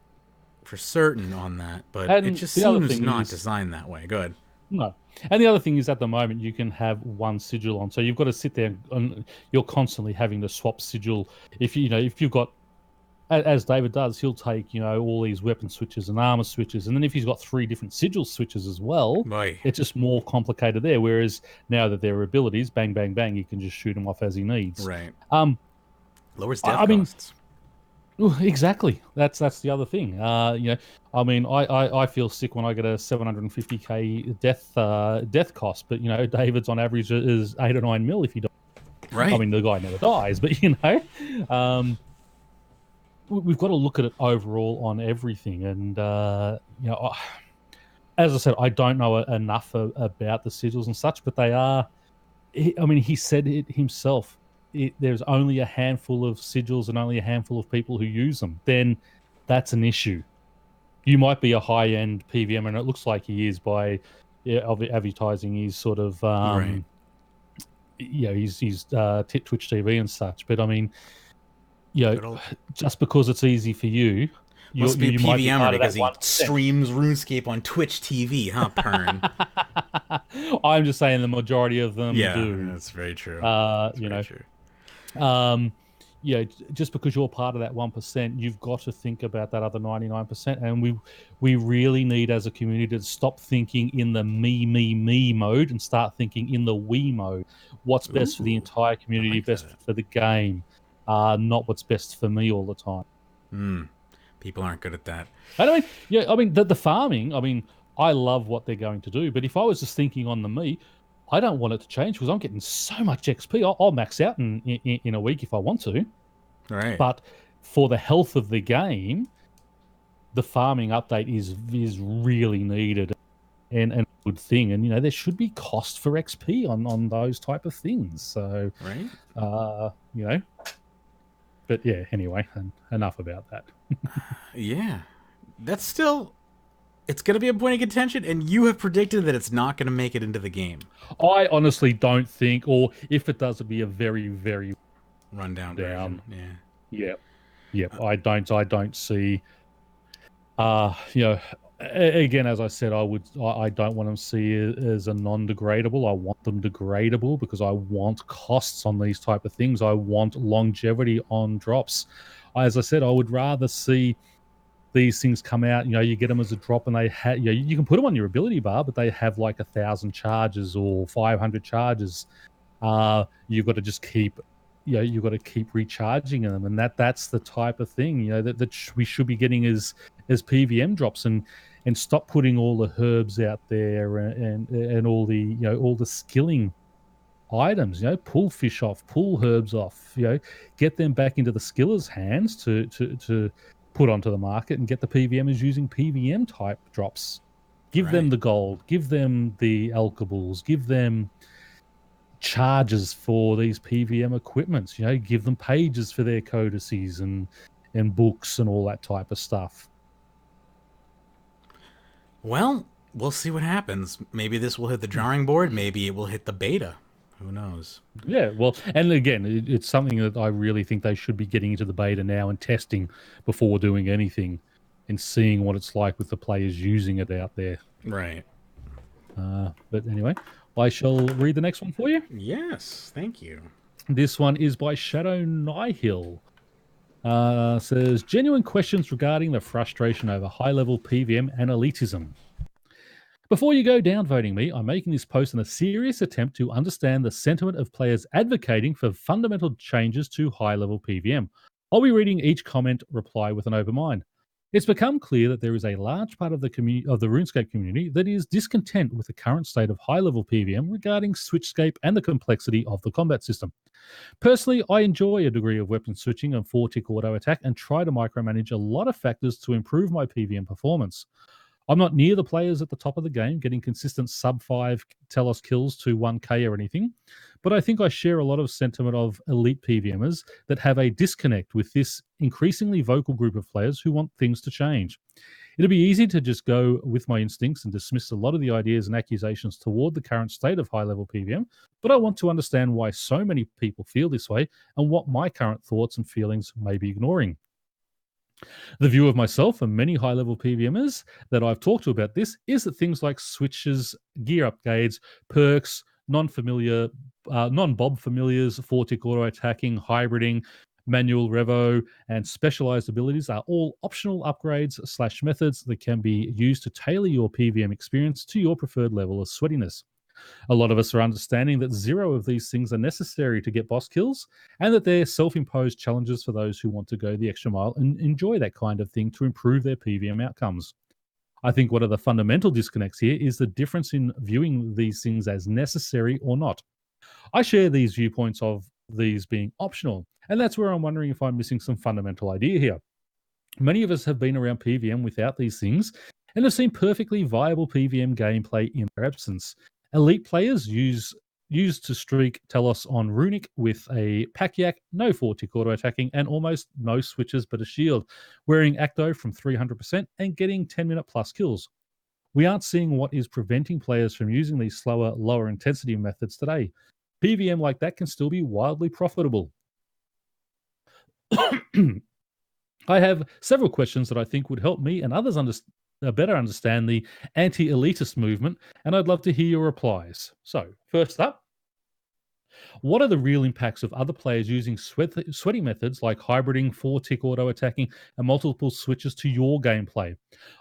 for certain on that, but it just seems not designed that way. Go ahead. No. And the other thing is, at the moment, you can have one sigil on, so you've got to sit there and you're constantly having to swap sigil. If you've got, as David does, he'll take all these weapon switches and armor switches, and then if he's got 3 different sigil switches as well, it's just more complicated there. Whereas now that there are abilities, bang, bang, bang, you can just shoot them off as he needs. Right. Lowers death costs. Exactly. That's the other thing. I mean, I feel sick when I get a 750k death cost, but David's on average is 8 or 9 mil if he dies. Right. I mean, the guy never dies, but we've got to look at it overall on everything. And as I said, I don't know enough about the sigils and such, but they are. I mean, he said it himself. There's only a handful of sigils and only a handful of people who use them, then that's an issue. You might be a high-end PVM, and it looks like he is by advertising his sort of, his Twitch TV and such. But I mean, just because it's easy for you, must be a PVMer because he streams RuneScape on Twitch TV, huh, Pyrn? I'm just saying the majority of them Yeah, do. that's very true. That's You very know, true. yeah, just because you're part of that 1%, you've got to think about that other 99%. And we really need as a community to stop thinking in the me mode and start thinking in the we mode. What's best for the Ooh, entire I community, like best that. for the game, not what's best for me all the time. People aren't good at that. And I mean, yeah, I mean the farming. I mean, I love what they're going to do, but if I was just thinking on the me, I don't want it to change because I'm getting so much XP. I'll max out in a week if I want to, Right. but for the health of the game, the farming update is really needed and a good thing. And there should be cost for XP on those type of things. So, Right. uh, you know, but yeah. Anyway, enough about that. Yeah. That's still. It's going to be a point of contention, and you have predicted that it's not going to make it into the game. I honestly don't think, or if it does, it'd be a very, very Rundown version. down. Yeah. Yeah, yeah. I don't see. You know, again, as I said, I don't want them to see it as a non-degradable. I want them degradable because I want costs on these type of things. I want longevity on drops. As I said, I would rather see these things come out. You get them as a drop, and they have. You can put them on your ability bar, but they have like 1,000 charges or 500 charges. You've got to just keep. You've got to keep recharging them, and that's the type of thing that we should be getting as PVM drops, and stop putting all the herbs out there and all the all the skilling items. Pull fish off, pull herbs off. Get them back into the skillers' hands to put onto the market and get the PVMers using PVM type drops. Give them Right. the gold, give them the alkables, give them charges for these PVM equipments. Give them pages for their codices and books and all that type of stuff. Well, we'll see what happens. Maybe this will hit the drawing board. Maybe it will hit the beta. Who knows? Yeah, well, and again, it's something that I really think they should be getting into the beta now and testing before doing anything and seeing what it's like with the players using it out there. Right. But anyway, I shall read the next one for you. Yes. Thank you. This one is by Shadow Nihil. Says, genuine questions regarding the frustration over high-level PVM and elitism. Before you go downvoting me, I'm making this post in a serious attempt to understand the sentiment of players advocating for fundamental changes to high-level PVM. I'll be reading each comment reply with an open mind. It's become clear that there is a large part of the RuneScape community that is discontent with the current state of high-level PVM regarding switchscape and the complexity of the combat system. Personally, I enjoy a degree of weapon switching and 4-tick auto attack and try to micromanage a lot of factors to improve my PVM performance. I'm not near the players at the top of the game getting consistent sub-5 Telos kills to 1k or anything, but I think I share a lot of sentiment of elite PVMers that have a disconnect with this increasingly vocal group of players who want things to change. It'd be easy to just go with my instincts and dismiss a lot of the ideas and accusations toward the current state of high-level PVM, but I want to understand why so many people feel this way and what my current thoughts and feelings may be ignoring. The view of myself and many high-level PVMers that I've talked to about this is that things like switches, gear upgrades, perks, non-bob familiars, 4-tick auto-attacking, hybriding, manual revo, and specialized abilities are all optional upgrades / methods that can be used to tailor your PVM experience to your preferred level of sweatiness. A lot of us are understanding that 0 of these things are necessary to get boss kills, and that they're self-imposed challenges for those who want to go the extra mile and enjoy that kind of thing to improve their PVM outcomes. I think one of the fundamental disconnects here is the difference in viewing these things as necessary or not. I share these viewpoints of these being optional, and that's where I'm wondering if I'm missing some fundamental idea here. Many of us have been around PVM without these things and have seen perfectly viable PVM gameplay in their absence. Elite players used to streak Telos on Runic with a Pack-Yak, no 4-tick auto-attacking, and almost no switches but a shield, wearing Acto from 300% and getting 10-minute plus kills. We aren't seeing what is preventing players from using these slower, lower intensity methods today. PVM like that can still be wildly profitable. I have several questions that I think would help me and others better understand the anti-elitist movement, and I'd love to hear your replies. So, first up, what are the real impacts of other players using sweaty methods like hybriding, 4-tick auto-attacking, and multiple switches to your gameplay?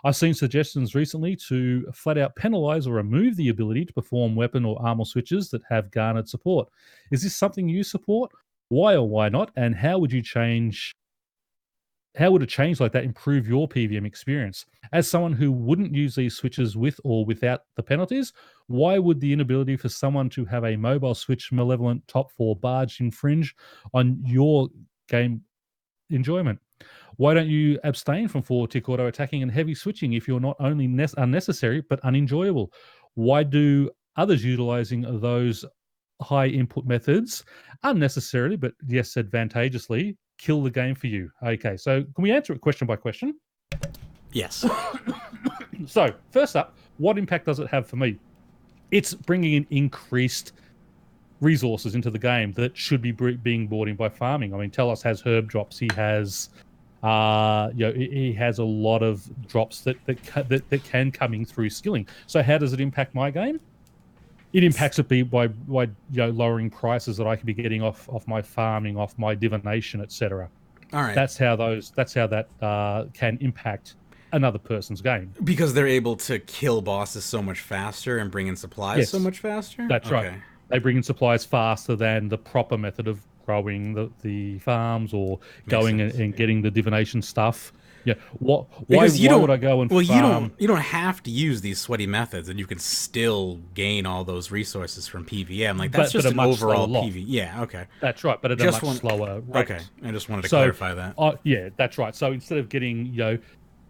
I've seen suggestions recently to flat out penalize or remove the ability to perform weapon or armor switches that have garnered support. Is this something you support? Why or why not? And how would you change? How would a change like that improve your PVM experience? As someone who wouldn't use these switches with or without the penalties, why would the inability for someone to have a mobile switch malevolent top 4 barge infringe on your game enjoyment? Why don't you abstain from 4-tick auto attacking and heavy switching if you're not only unnecessary but unenjoyable? Why do others utilizing those high input methods unnecessarily but yes advantageously kill the game for you? Okay, so can we answer it question by question? Yes. So first up, what impact does it have for me? It's bringing in increased resources into the game that should be being brought in by farming. I mean, Telos has herb drops. He has he has a lot of drops that can coming through skilling. So how does it impact my game? It impacts it by lowering prices that I could be getting off my farming, off my divination, etc. All right. That's how that can impact another person's game. Because they're able to kill bosses so much faster and bring in supplies so much faster? That's right. They bring in supplies faster than the proper method of growing the farms or going and getting the divination stuff. Yeah. Why would I go and farm? You don't have to use these sweaty methods, and you can still gain all those resources from PVM. Like that's just an overall PV. Yeah. Okay. That's right. But at a much slower rate. Okay. I just wanted to clarify that. Yeah, that's right. So instead of getting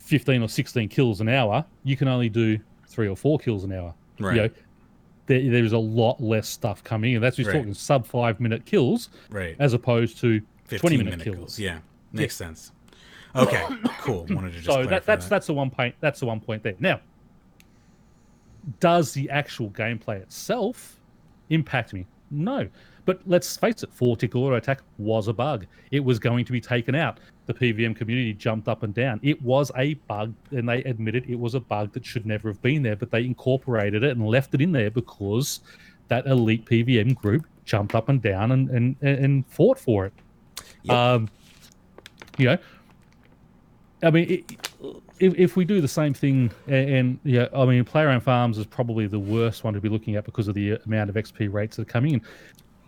15 or 16 kills an hour, you can only do 3 or 4 kills an hour. Right. There's a lot less stuff coming in. That's we're talking sub 5-minute kills, as opposed to 20-minute kills. Yeah, makes sense. Okay, cool. Wanted to just that's the one point. That's the one point there. Now, does the actual gameplay itself impact me? No. But let's face it, 4-tick auto attack was a bug. It was going to be taken out. The PVM community jumped up and down. It was a bug, and they admitted it was a bug that should never have been there, but they incorporated it and left it in there because that elite PVM group jumped up and down and fought for it. Yep. I mean, if we do the same thing, I mean, player-owned farms is probably the worst one to be looking at because of the amount of XP rates that are coming in.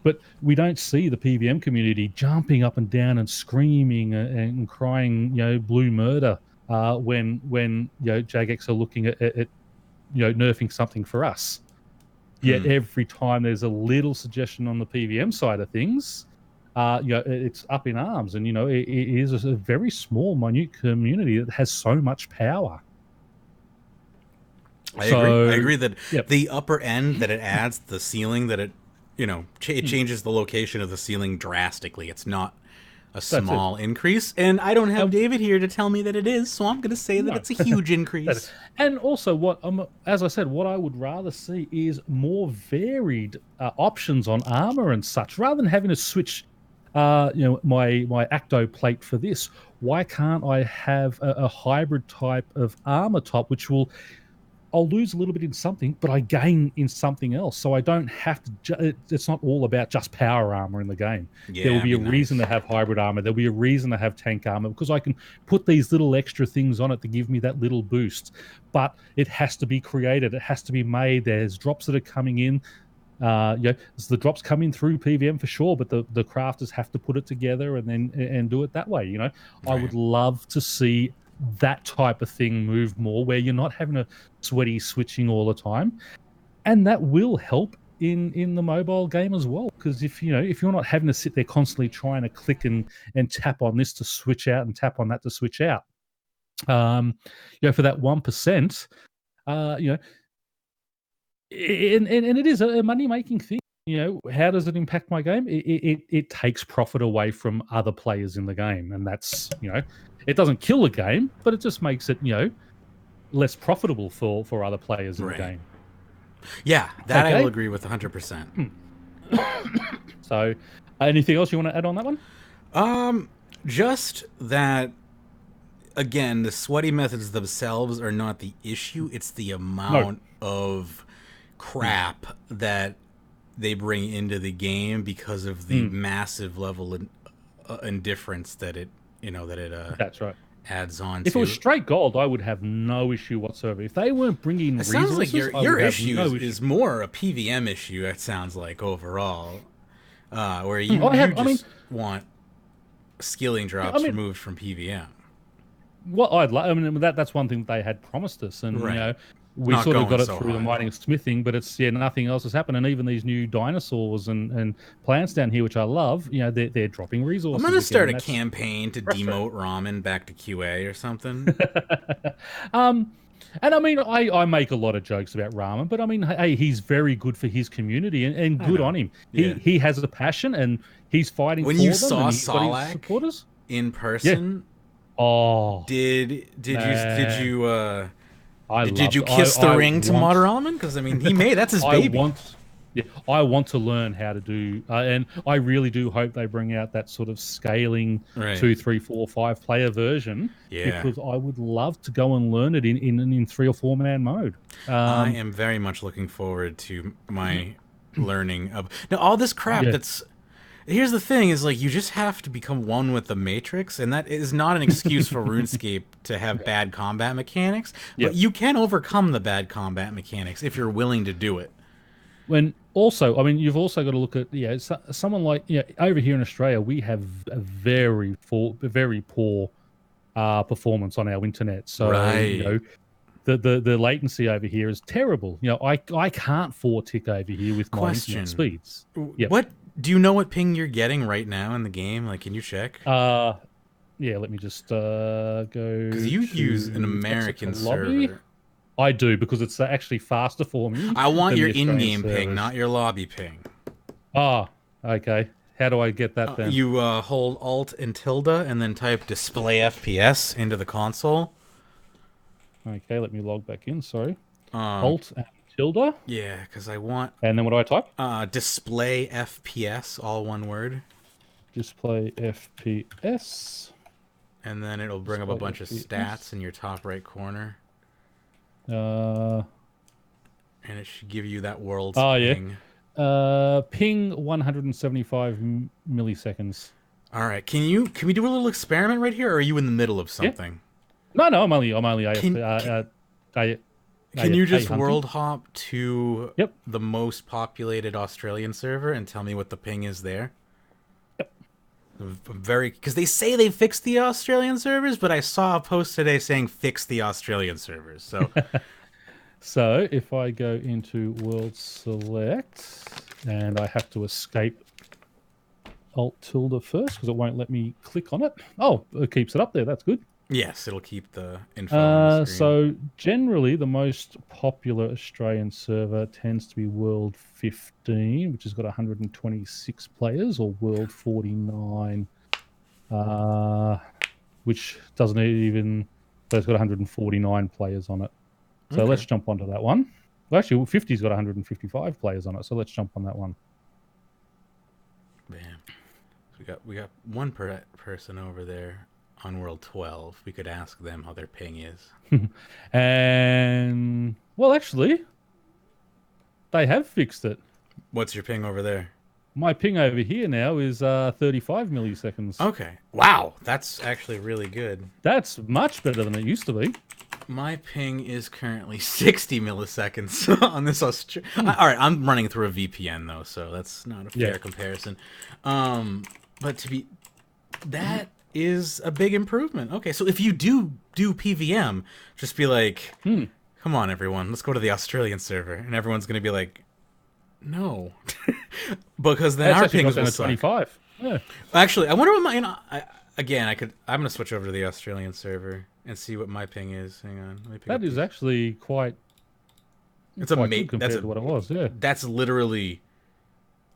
But we don't see the PVM community jumping up and down and screaming and crying, blue murder when Jagex are looking at nerfing something for us. Yet every time there's a little suggestion on the PVM side of things, it's up in arms, and it is a very small, minute community that has so much power. I agree that the upper end that it adds, the ceiling that it changes the location of the ceiling drastically. It's not a small increase, and I don't have David here to tell me that it is, so I'm going to say that it's a huge increase. And also, as I said, what I would rather see is more varied options on armor and such, rather than having to switch my Acto plate for this. Why can't I have a hybrid type of armor top, which I'll lose a little bit in something, but I gain in something else. So I don't have to, it's not all about just power armor in the game. There will be a reason to have hybrid armor. There'll be a reason to have tank armor, because I can put these little extra things on it to give me that little boost. But it has to be created. It has to be made. There's drops that are coming in. The drops come in through PVM for sure, but the crafters have to put it together and do it that way. I would love to see that type of thing move more, where you're not having a sweaty switching all the time, and that will help in the mobile game as well. Because if you're not having to sit there constantly trying to click and tap on this to switch out and tap on that to switch out, for that 1%, and it is a money making thing. How does it impact my game? It takes profit away from other players in the game, and that's it doesn't kill the game, but it just makes it less profitable for other players in the game. Yeah, that I will agree with 100%. So, anything else you want to add on that one? Just that again, the sweaty methods themselves are not the issue. It's the amount of crap that they bring into the game because of the massive level of indifference that it That's right. adds on If to. it was straight gold, I would have no issue whatsoever. If they weren't bringing It resources, sounds like I your would have issue no is more a PVM issue. It sounds like overall, where you want skilling drops removed from PVM. What I'd like, I mean, that's one thing that they had promised us, and we Not sort of got it so through the high. mining and smithing, but it's nothing else has happened. And even these new dinosaurs and plants down here, which I love, they're dropping resources. I'm gonna start a again, campaign to demote ramen back to QA or something. And I mean, I make a lot of jokes about Ramen, but I mean, hey, he's very good for his community, and good on him. Yeah. He has a passion, and he's fighting When for you them. saw And he's got his Solak supporters in person, did you you kiss the ring to Mageralman? Because I mean, that's his baby. I want to learn how to do, and I really do hope they bring out that sort of scaling 2, 3, 4, 5 player version. Yeah. Because I would love to go and learn it in 3 or 4 man mode. I am very much looking forward to my learning of now all this crap. Here's the thing: is like you just have to become one with the Matrix, and that is not an excuse for RuneScape to have bad combat mechanics. But you can overcome the bad combat mechanics if you're willing to do it. When also, I mean, you've also got to look at someone like over here in Australia, we have a very poor performance on our internet. So the latency over here is terrible. I can't 4-tick over here with my internet speeds. What do you know? What ping you're getting right now in the game? Like, can you check? Let me just go. Because you use an American server. I do, because it's actually faster for me. I want your in-game ping, not your lobby ping. Ah, okay. How do I get that then? You hold Alt and tilde and then type display FPS into the console. Okay, let me log back in. Sorry. Alt and tilde? Yeah, because I want... And then what do I type? Display FPS, all one word. Display FPS. And then it'll bring up a bunch of stats in your top right corner. And it should give you that world's ping. Ping 175 milliseconds. All right. Can we do a little experiment right here, or are you in the middle of something? No, I'm only AFK. Can you just world hop to the most populated Australian server and tell me what the ping is there? Because they say they fixed the Australian servers, but I saw a post today saying fix the Australian servers. So, so if I go into World Select and I have to escape Alt tilde first because it won't let me click on it. Oh, it keeps it up there. That's good. Yes, it'll keep the info on the screen. So generally, the most popular Australian server tends to be World 15, which has got 126 players, or World 49, which doesn't even... So it's got 149 players on it. So let's jump onto that one. Well, actually, 50's got 155 players on it, so let's jump on that one. Bam. We got one person over there on World 12. We could ask them how their ping is. And, well, actually, they have fixed it. What's your ping over there? My ping over here now is 35 milliseconds. Okay. Wow, that's actually really good. That's much better than it used to be. My ping is currently 60 milliseconds on this All right, I'm running through a VPN, though, so that's not a fair comparison. But that is a big improvement. Okay, so if you do PVM, just be like, come on, everyone, let's go to the Australian server. And everyone's going to be like, no. Because then our pings will suck. 25. Yeah. Actually, I wonder what my... I'm going to switch over to the Australian server and see what my ping is. Hang on. Let me pick that is actually quite... It's good compared to what it was, yeah. That's literally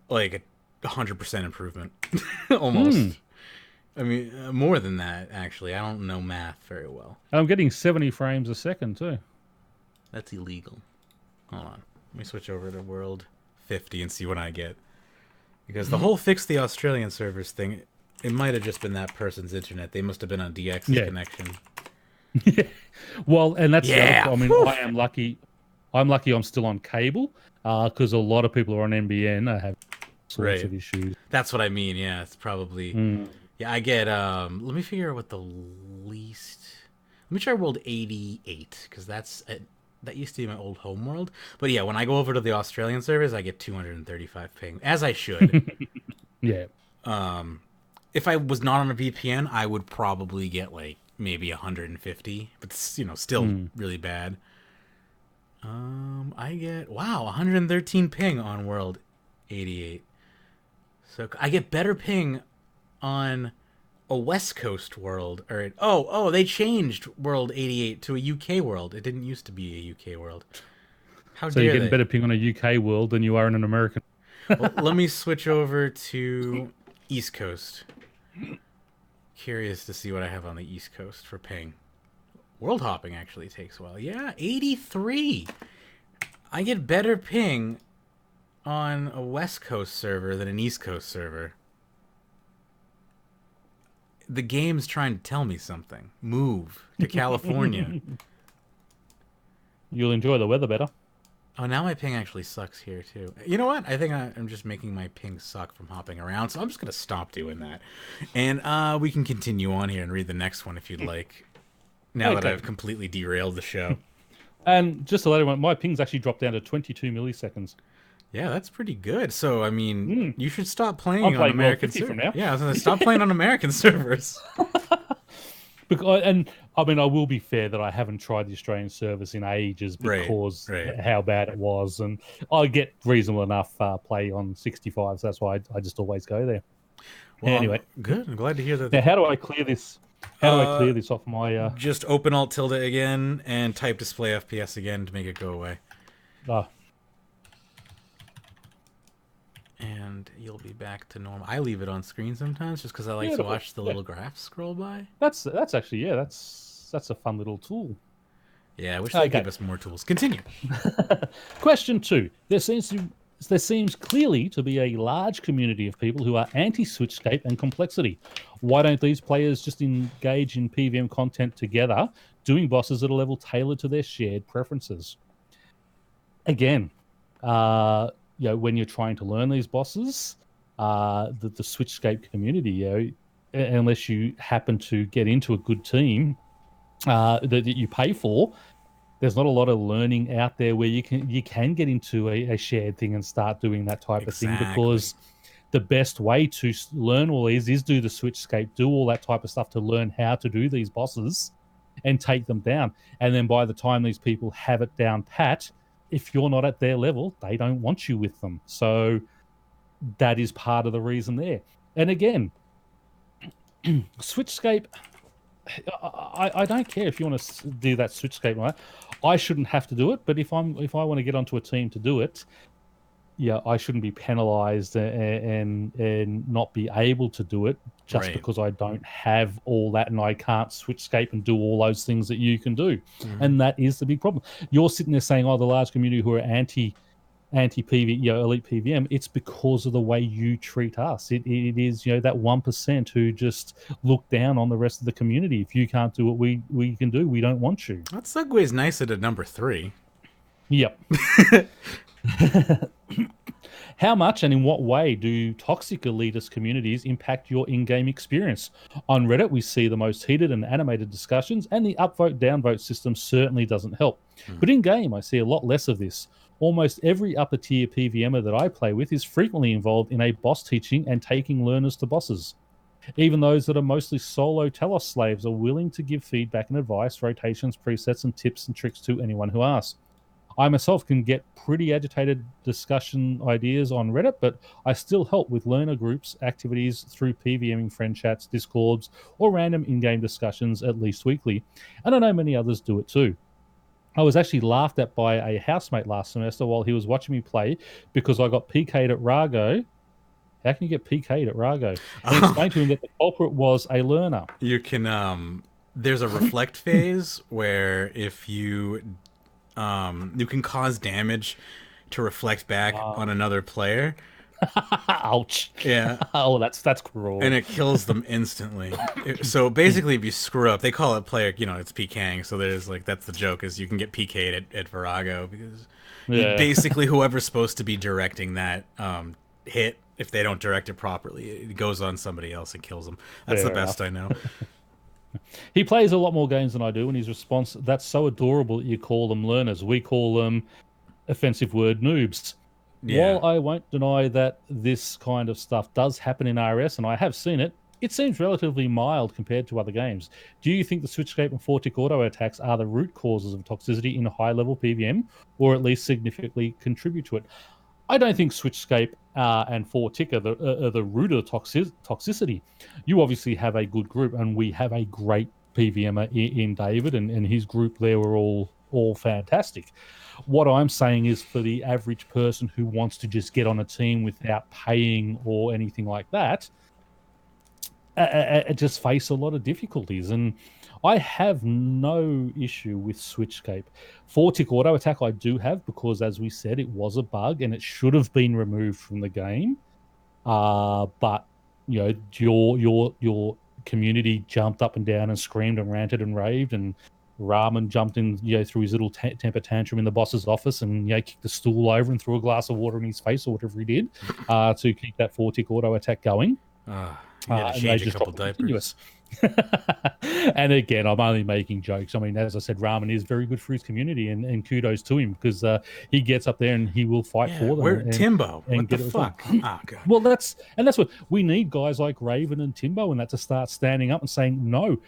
like 100% improvement. Almost. I mean, more than that, actually. I don't know math very well. I'm getting 70 frames a second, too. That's illegal. Hold on. Let me switch over to World 50 and see what I get. Because the whole fix the Australian servers thing, it might have just been that person's internet. They must have been on DX connection. Well, and that's the other Yeah. problem. I mean, Whew. I am lucky. I'm lucky I'm still on cable because a lot of people are on NBN have sorts Right. of issues. That's what I mean. Yeah, it's probably. Mm. Yeah, I get. Let me figure out what the least. Let me try World 88 because that used to be my old home world. But yeah, when I go over to the Australian servers, I get 235 ping, as I should. Yeah. If I was not on a VPN, I would probably get like maybe 150, but still Mm. really bad. I get 113 ping on World 88. So I get better ping on a West Coast world, or they changed World 88 to a UK world. It didn't used to be a UK world. How So you're dare getting they? better ping on a UK world than you are in an American. Well, let me switch over to East Coast. Curious to see what I have on the East Coast for ping. World hopping actually takes a while. Yeah, 83. I get better ping on a West Coast server than an East Coast server. The game's trying to tell me something. Move to California. You'll enjoy the weather better. Oh, now my ping actually sucks here, too. You know what? I think I'm just making my ping suck from hopping around, so I'm just going to stop doing that. And we can continue on here and read the next one if you'd like, now that Okay. I've completely derailed the show. And just to let everyone, my ping's actually dropped down to 22 milliseconds. Yeah, that's pretty good. So, I mean, you should stop I'll playing play on American 50 from servers. now. Yeah, I was going to stop playing on American servers. Because, and I mean, I will be fair that I haven't tried the Australian service in ages because right. how bad it was, and I get reasonable enough play on 65, so that's why I just always go there. Well, Anyway, good. I'm glad to hear that. now how do I clear this? How do I clear this off my? Just open Alt tilde again and type display FPS again to make it go away. And you'll be back to normal. I leave it on screen sometimes just because I like to watch the little graphs scroll by. That's actually that's a fun little tool. Yeah, I wish they'd give us more tools. Continue. Question 2. There seems clearly to be a large community of people who are anti-switchscape and complexity. Why don't these players just engage in PVM content together, doing bosses at a level tailored to their shared preferences? Again, when you're trying to learn these bosses, the switchscape community, unless you happen to get into a good team that you pay for, there's not a lot of learning out there where you can get into a shared thing and start doing that type of thing, because the best way to learn all these is do the switchscape, do all that type of stuff to learn how to do these bosses and take them down. And then by the time these people have it down pat, if you're not at their level, they don't want you with them. So that is part of the reason there. And again, switchscape, I don't care if you want to do that switchscape, right? I shouldn't have to do it, but if I want to get onto a team to do it, yeah, I shouldn't be penalized and not be able to do it just because I don't have all that and I can't switchscape and do all those things that you can do. And that is the big problem. You're sitting there saying, the large community who are anti PV, elite PVM, it's because of the way you treat us. It is, that 1% who just look down on the rest of the community. If you can't do what we can do, we don't want you. That segues nice at number 3. Yep. How much and in what way do toxic elitist communities impact your in-game experience? On Reddit, we see the most heated and animated discussions, and the upvote downvote system certainly doesn't help. But in-game, I see a lot less of this. Almost every upper-tier PVMer that I play with is frequently involved in a boss teaching and taking learners to bosses. Even those that are mostly solo Telos slaves are willing to give feedback and advice, rotations, presets, and tips and tricks to anyone who asks. I myself can get pretty agitated discussion ideas on Reddit, but I still help with learner groups, activities through PVMing friend chats, Discords, or random in-game discussions at least weekly. And I know many others do it too. I was actually laughed at by a housemate last semester while he was watching me play because I got PK'd at Rago. How can you get PK'd at Rago? And explained to him that the culprit was a learner. You can, there's a reflect phase where if you can cause damage to reflect back on another player. Ouch. Yeah. Oh, that's cruel. And it kills them instantly. So basically, if you screw up, they call it player, it's PKing. So there's like, that's the joke, is you can get PK'd at Virago, because basically whoever's supposed to be directing that hit, if they don't direct it properly, it goes on somebody else and kills them. That's the best I know. He plays a lot more games than I do, and his response, that's so adorable that you call them learners. We call them offensive word noobs. Yeah. While I won't deny that this kind of stuff does happen in RS, and I have seen it, it seems relatively mild compared to other games. Do you think the switchscape and 4-tick auto attacks are the root causes of toxicity in high-level PVM, or at least significantly contribute to it? I don't think switchscape and 4-tick are the root of the toxicity. You obviously have a good group, and we have a great PVMer in David, and his group there were all fantastic. What I'm saying is, for the average person who wants to just get on a team without paying or anything like that, just face a lot of difficulties. And I have no issue with switchscape. 4-tick auto attack I do have, because as we said, it was a bug and it should have been removed from the game. But your community jumped up and down and screamed and ranted and raved, and RRman jumped in, through his little temper tantrum in the boss's office, and kicked the stool over and threw a glass of water in his face or whatever he did to keep that 4-tick auto attack going. You had to change a couple diapers. And again, I'm only making jokes. I mean, as I said, RRman is very good for his community, and kudos to him, because he gets up there and he will fight for them. Timbo? What the fuck? Oh, God. Well, that's what we need, guys like Raven and Timbo and that, to start standing up and saying, no,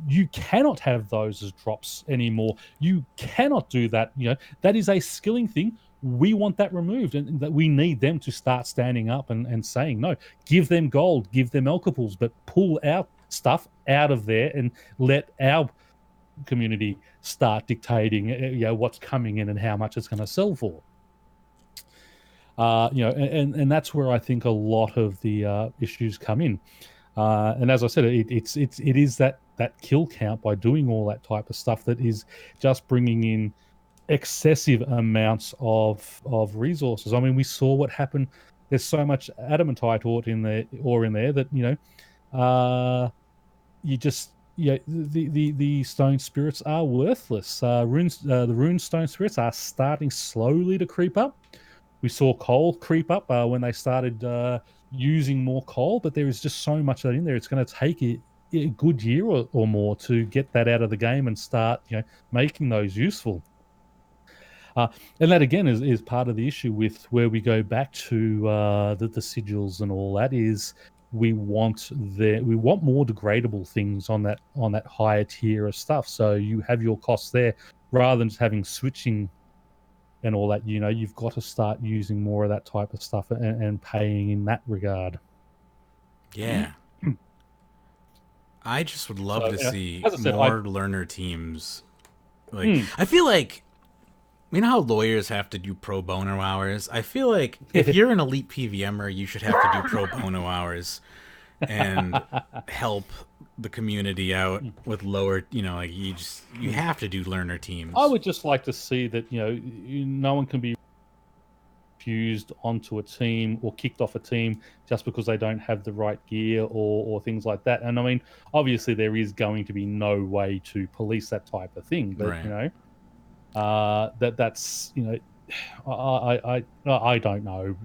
you cannot have those as drops anymore. You cannot do that. That is a skilling thing. We want that removed, and that we need them to start standing up and saying, no, give them gold, give them alcohols, but pull our stuff out of there and let our community start dictating what's coming in and how much it's going to sell for. And that's where I think a lot of the issues come in. And as I said, it is that kill count by doing all that type of stuff that is just bringing in excessive amounts of resources. I mean, we saw what happened. There's so much adamantite ore in there that the stone spirits are worthless. The rune stone spirits are starting slowly to creep up. We saw coal creep up when they started using more coal, but there is just so much of that in there. It's going to take a good year or more to get that out of the game and start making those useful. And that again is part of the issue with where we go back to the sigils and all that. Is we want more degradable things on that higher tier of stuff. So you have your costs there rather than just having switching and all that. You've got to start using more of that type of stuff and paying in that regard. Yeah. I just would love to see more learner teams. I feel like, how lawyers have to do pro bono hours? I feel like if you're an elite PVMer, you should have to do pro bono hours and help the community out with lower, you have to do learner teams. I would just like to see that, no one can be fused onto a team or kicked off a team just because they don't have the right gear or things like that. And I mean, obviously there is going to be no way to police that type of thing, but right. That's I don't know.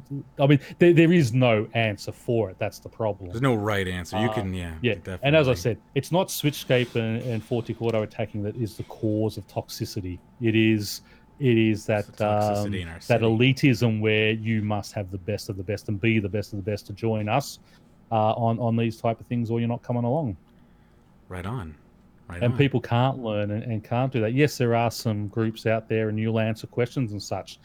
I mean, there is no answer for it. That's the problem. There's no right answer. You can definitely. And as I said, it's not switchscape and 4-tick auto attacking that is the cause of toxicity. It is that that elitism where you must have the best of the best and be the best of the best to join us on these type of things, or you're not coming along. Right on. People can't learn and can't do that. Yes, there are some groups out there, and you'll answer questions and such,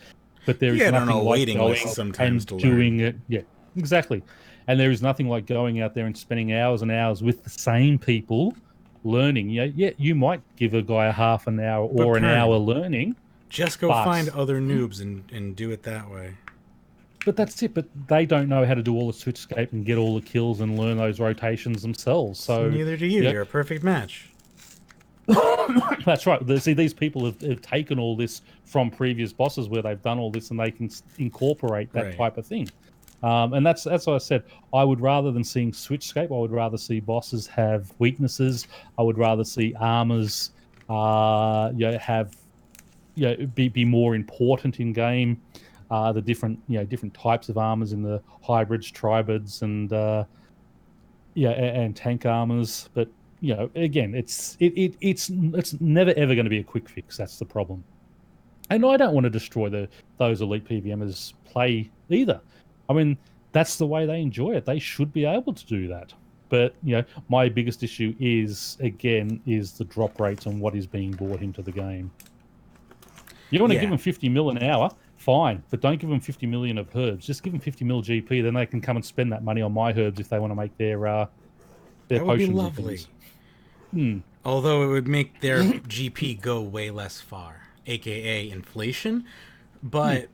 but there is nothing like waiting list sometimes to doing it. Yeah, exactly. And there is nothing like going out there and spending hours and hours with the same people learning. You might give a guy a half an hour or an hour learning. Just go find other noobs and do it that way. But that's it. But they don't know how to do all the switchscape and get all the kills and learn those rotations themselves. So neither do you. You're a perfect match. That's right. See, these people have taken all this from previous bosses where they've done all this, and they can incorporate that type of thing. And that's what I said. I would rather than seeing Switchscape, I would rather see bosses have weaknesses. I would rather see armors, have be more important in game. The different types of armors in the hybrids, tribrids, and and tank armors. But again, it's never ever going to be a quick fix. That's the problem. And I don't want to destroy those elite PVMers play either. I mean, that's the way they enjoy it. They should be able to do that. But my biggest issue is the drop rates and what is being brought into the game. You want to give them 50 mil an hour, fine, but don't give them 50 million of herbs. Just give them 50 mil GP, then they can come and spend that money on my herbs if they want to make their potions. That would be lovely. Although it would make their GP go way less far, aka inflation. But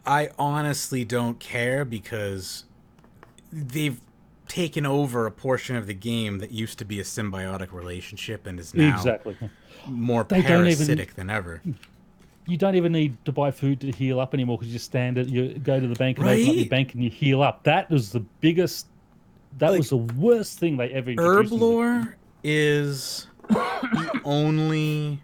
I honestly don't care because they've taken over a portion of the game that used to be a symbiotic relationship and is now more parasitic than ever. You don't even need to buy food to heal up anymore because you go to the bank and open up your bank and you heal up. That was the biggest. That was the worst thing they ever introduced. Herblore is the only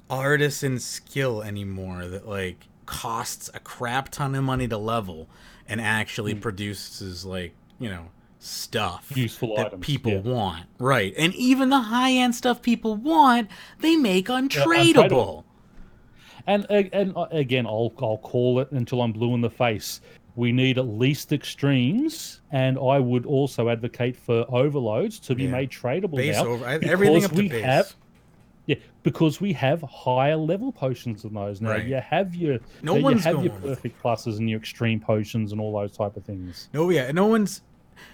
artisan skill anymore that costs a crap ton of money to level and actually produces stuff useful that items people want. Right. And even the high-end stuff people want, they make untradeable. Untradeable. And again, I'll call it until I'm blue in the face. We need at least extremes, and I would also advocate for overloads to be made tradable everything up to base. Because we have higher level potions than those now. You have your perfect pluses and your extreme potions and all those type of things. No one's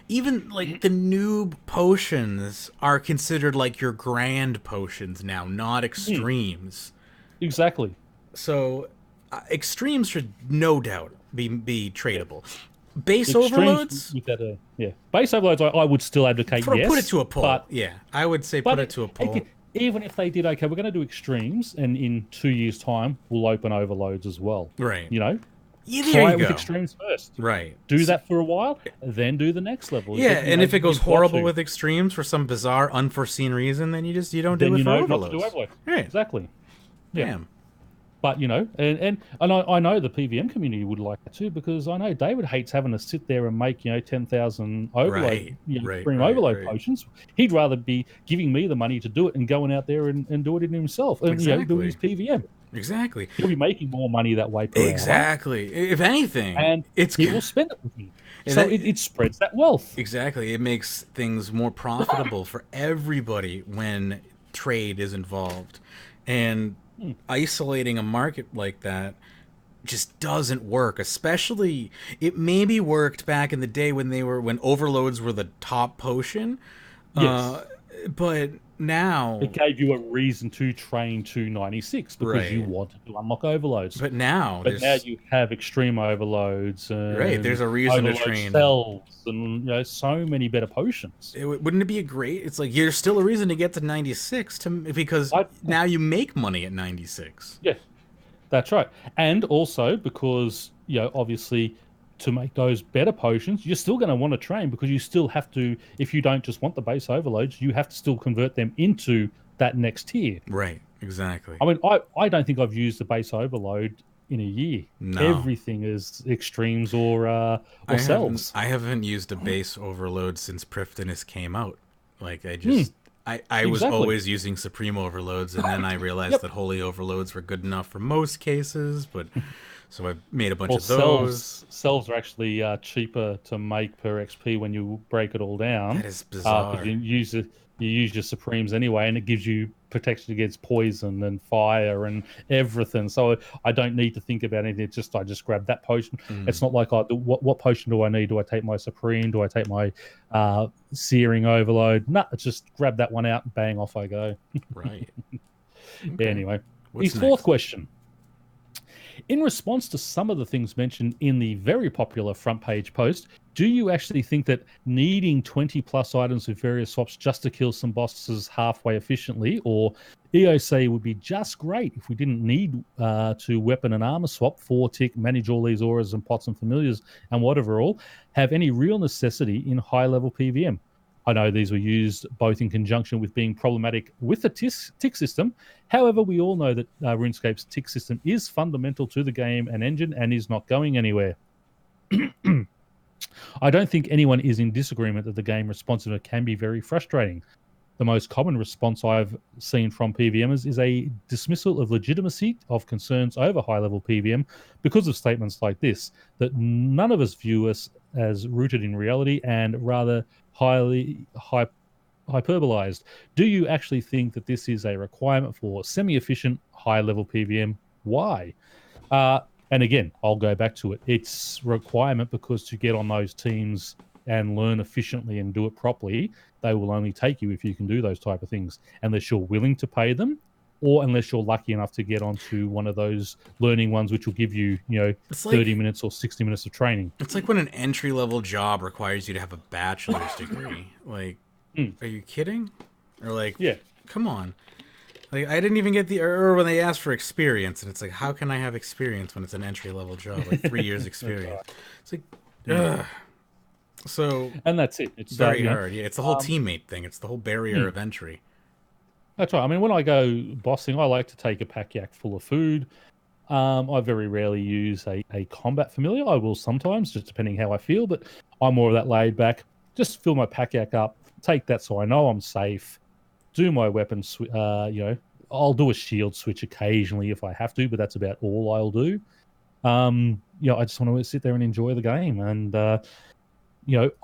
even the noob potions are considered your grand potions now, not extremes. Exactly. So extremes should no doubt be tradable. Base overloads? Base overloads I would still advocate, Put it to a poll. I would say put it to a poll. Even if they did, okay, we're going to do extremes, and in 2 years' time, we'll open overloads as well. Right. Try it with extremes first. Right. Do that for a while, then do the next level. And if it goes horrible with extremes for some bizarre, unforeseen reason, then you don't do it for overloads. Not to do overloads. Right. Exactly. Yeah. Damn. But and I know the PVM community would like that too, because I know David hates having to sit there and make 10,000 overload overload potions. He'd rather be giving me the money to do it and going out there and do it in himself and doing his PVM. Exactly. He'll be making more money that way per hour. If anything, and he will spend it with me. So it spreads that wealth. Exactly. It makes things more profitable for everybody when trade is involved, and isolating a market like that just doesn't work. Especially, it maybe worked back in the day when overloads were the top potion. Yes. But now it gave you a reason to train to 96 because you wanted to unlock overloads. But now you have extreme overloads. And there's a reason to train cells and so many better potions. Wouldn't it be a great? It's there's still a reason to get to 96 because now you make money at 96. Yeah, that's right. And also because obviously, to make those better potions, you're still going to want to train because you still have to, if you don't just want the base overloads, you have to still convert them into that next tier. Right, exactly. I mean, I don't think I've used the base overload in a year. No. Everything is extremes or cells. I haven't used a base overload since Pyrnassius came out. I was always using Supreme overloads, and then I realized that Holy overloads were good enough for most cases, but... So I made a bunch of those. Cells are actually cheaper to make per XP when you break it all down. That is bizarre. You use your Supremes anyway, and it gives you protection against poison and fire and everything. So I don't need to think about anything. I just grab that potion. It's not like what potion do I need? Do I take my Supreme? Do I take my Searing Overload? No, it's just grab that one out and bang, off I go. Right. Okay. Anyway, his fourth question. In response to some of the things mentioned in the very popular front page post, do you actually think that needing 20 plus items with various swaps just to kill some bosses halfway efficiently, or EOC would be just great if we didn't need to weapon and armor swap, 4-tick, manage all these auras and pots and familiars and whatever all, have any real necessity in high level PVM? I know these were used both in conjunction with being problematic with the tick system. However, we all know that RuneScape's tick system is fundamental to the game and engine and is not going anywhere. I don't think anyone is in disagreement that the game responsiveness can be very frustrating. The most common response I've seen from PVMers is a dismissal of legitimacy of concerns over high-level PVM because of statements like this, that none of us view us as rooted in reality and rather highly hyperbolized. Do you actually think that this is a requirement for semi-efficient high-level PVM? Why? And again, I'll go back to it. It's requirement because to get on those teams and learn efficiently and do it properly, they will only take you if you can do those type of things, unless you're willing to pay them, or unless you're lucky enough to get onto one of those learning ones, which will give you, 30 minutes or 60 minutes of training. It's like when an entry-level job requires you to have a bachelor's degree. Like, are you kidding? Or like, yeah, come on. Like, I didn't even get or when they asked for experience, and it's like, how can I have experience when it's an entry-level job? Like 3 years experience. It's like, ugh. So, and that's it. It's very hard. Yeah, it's the whole teammate thing. It's the whole barrier of entry. That's right. I mean, when I go bossing, I like to take a pack yak full of food. I very rarely use a combat familiar. I will sometimes, just depending how I feel, but I'm more of that laid back. Just fill my pack yak up, take that so I know I'm safe, do my weapon, I'll do a shield switch occasionally if I have to, but that's about all I'll do. I just want to sit there and enjoy the game. And,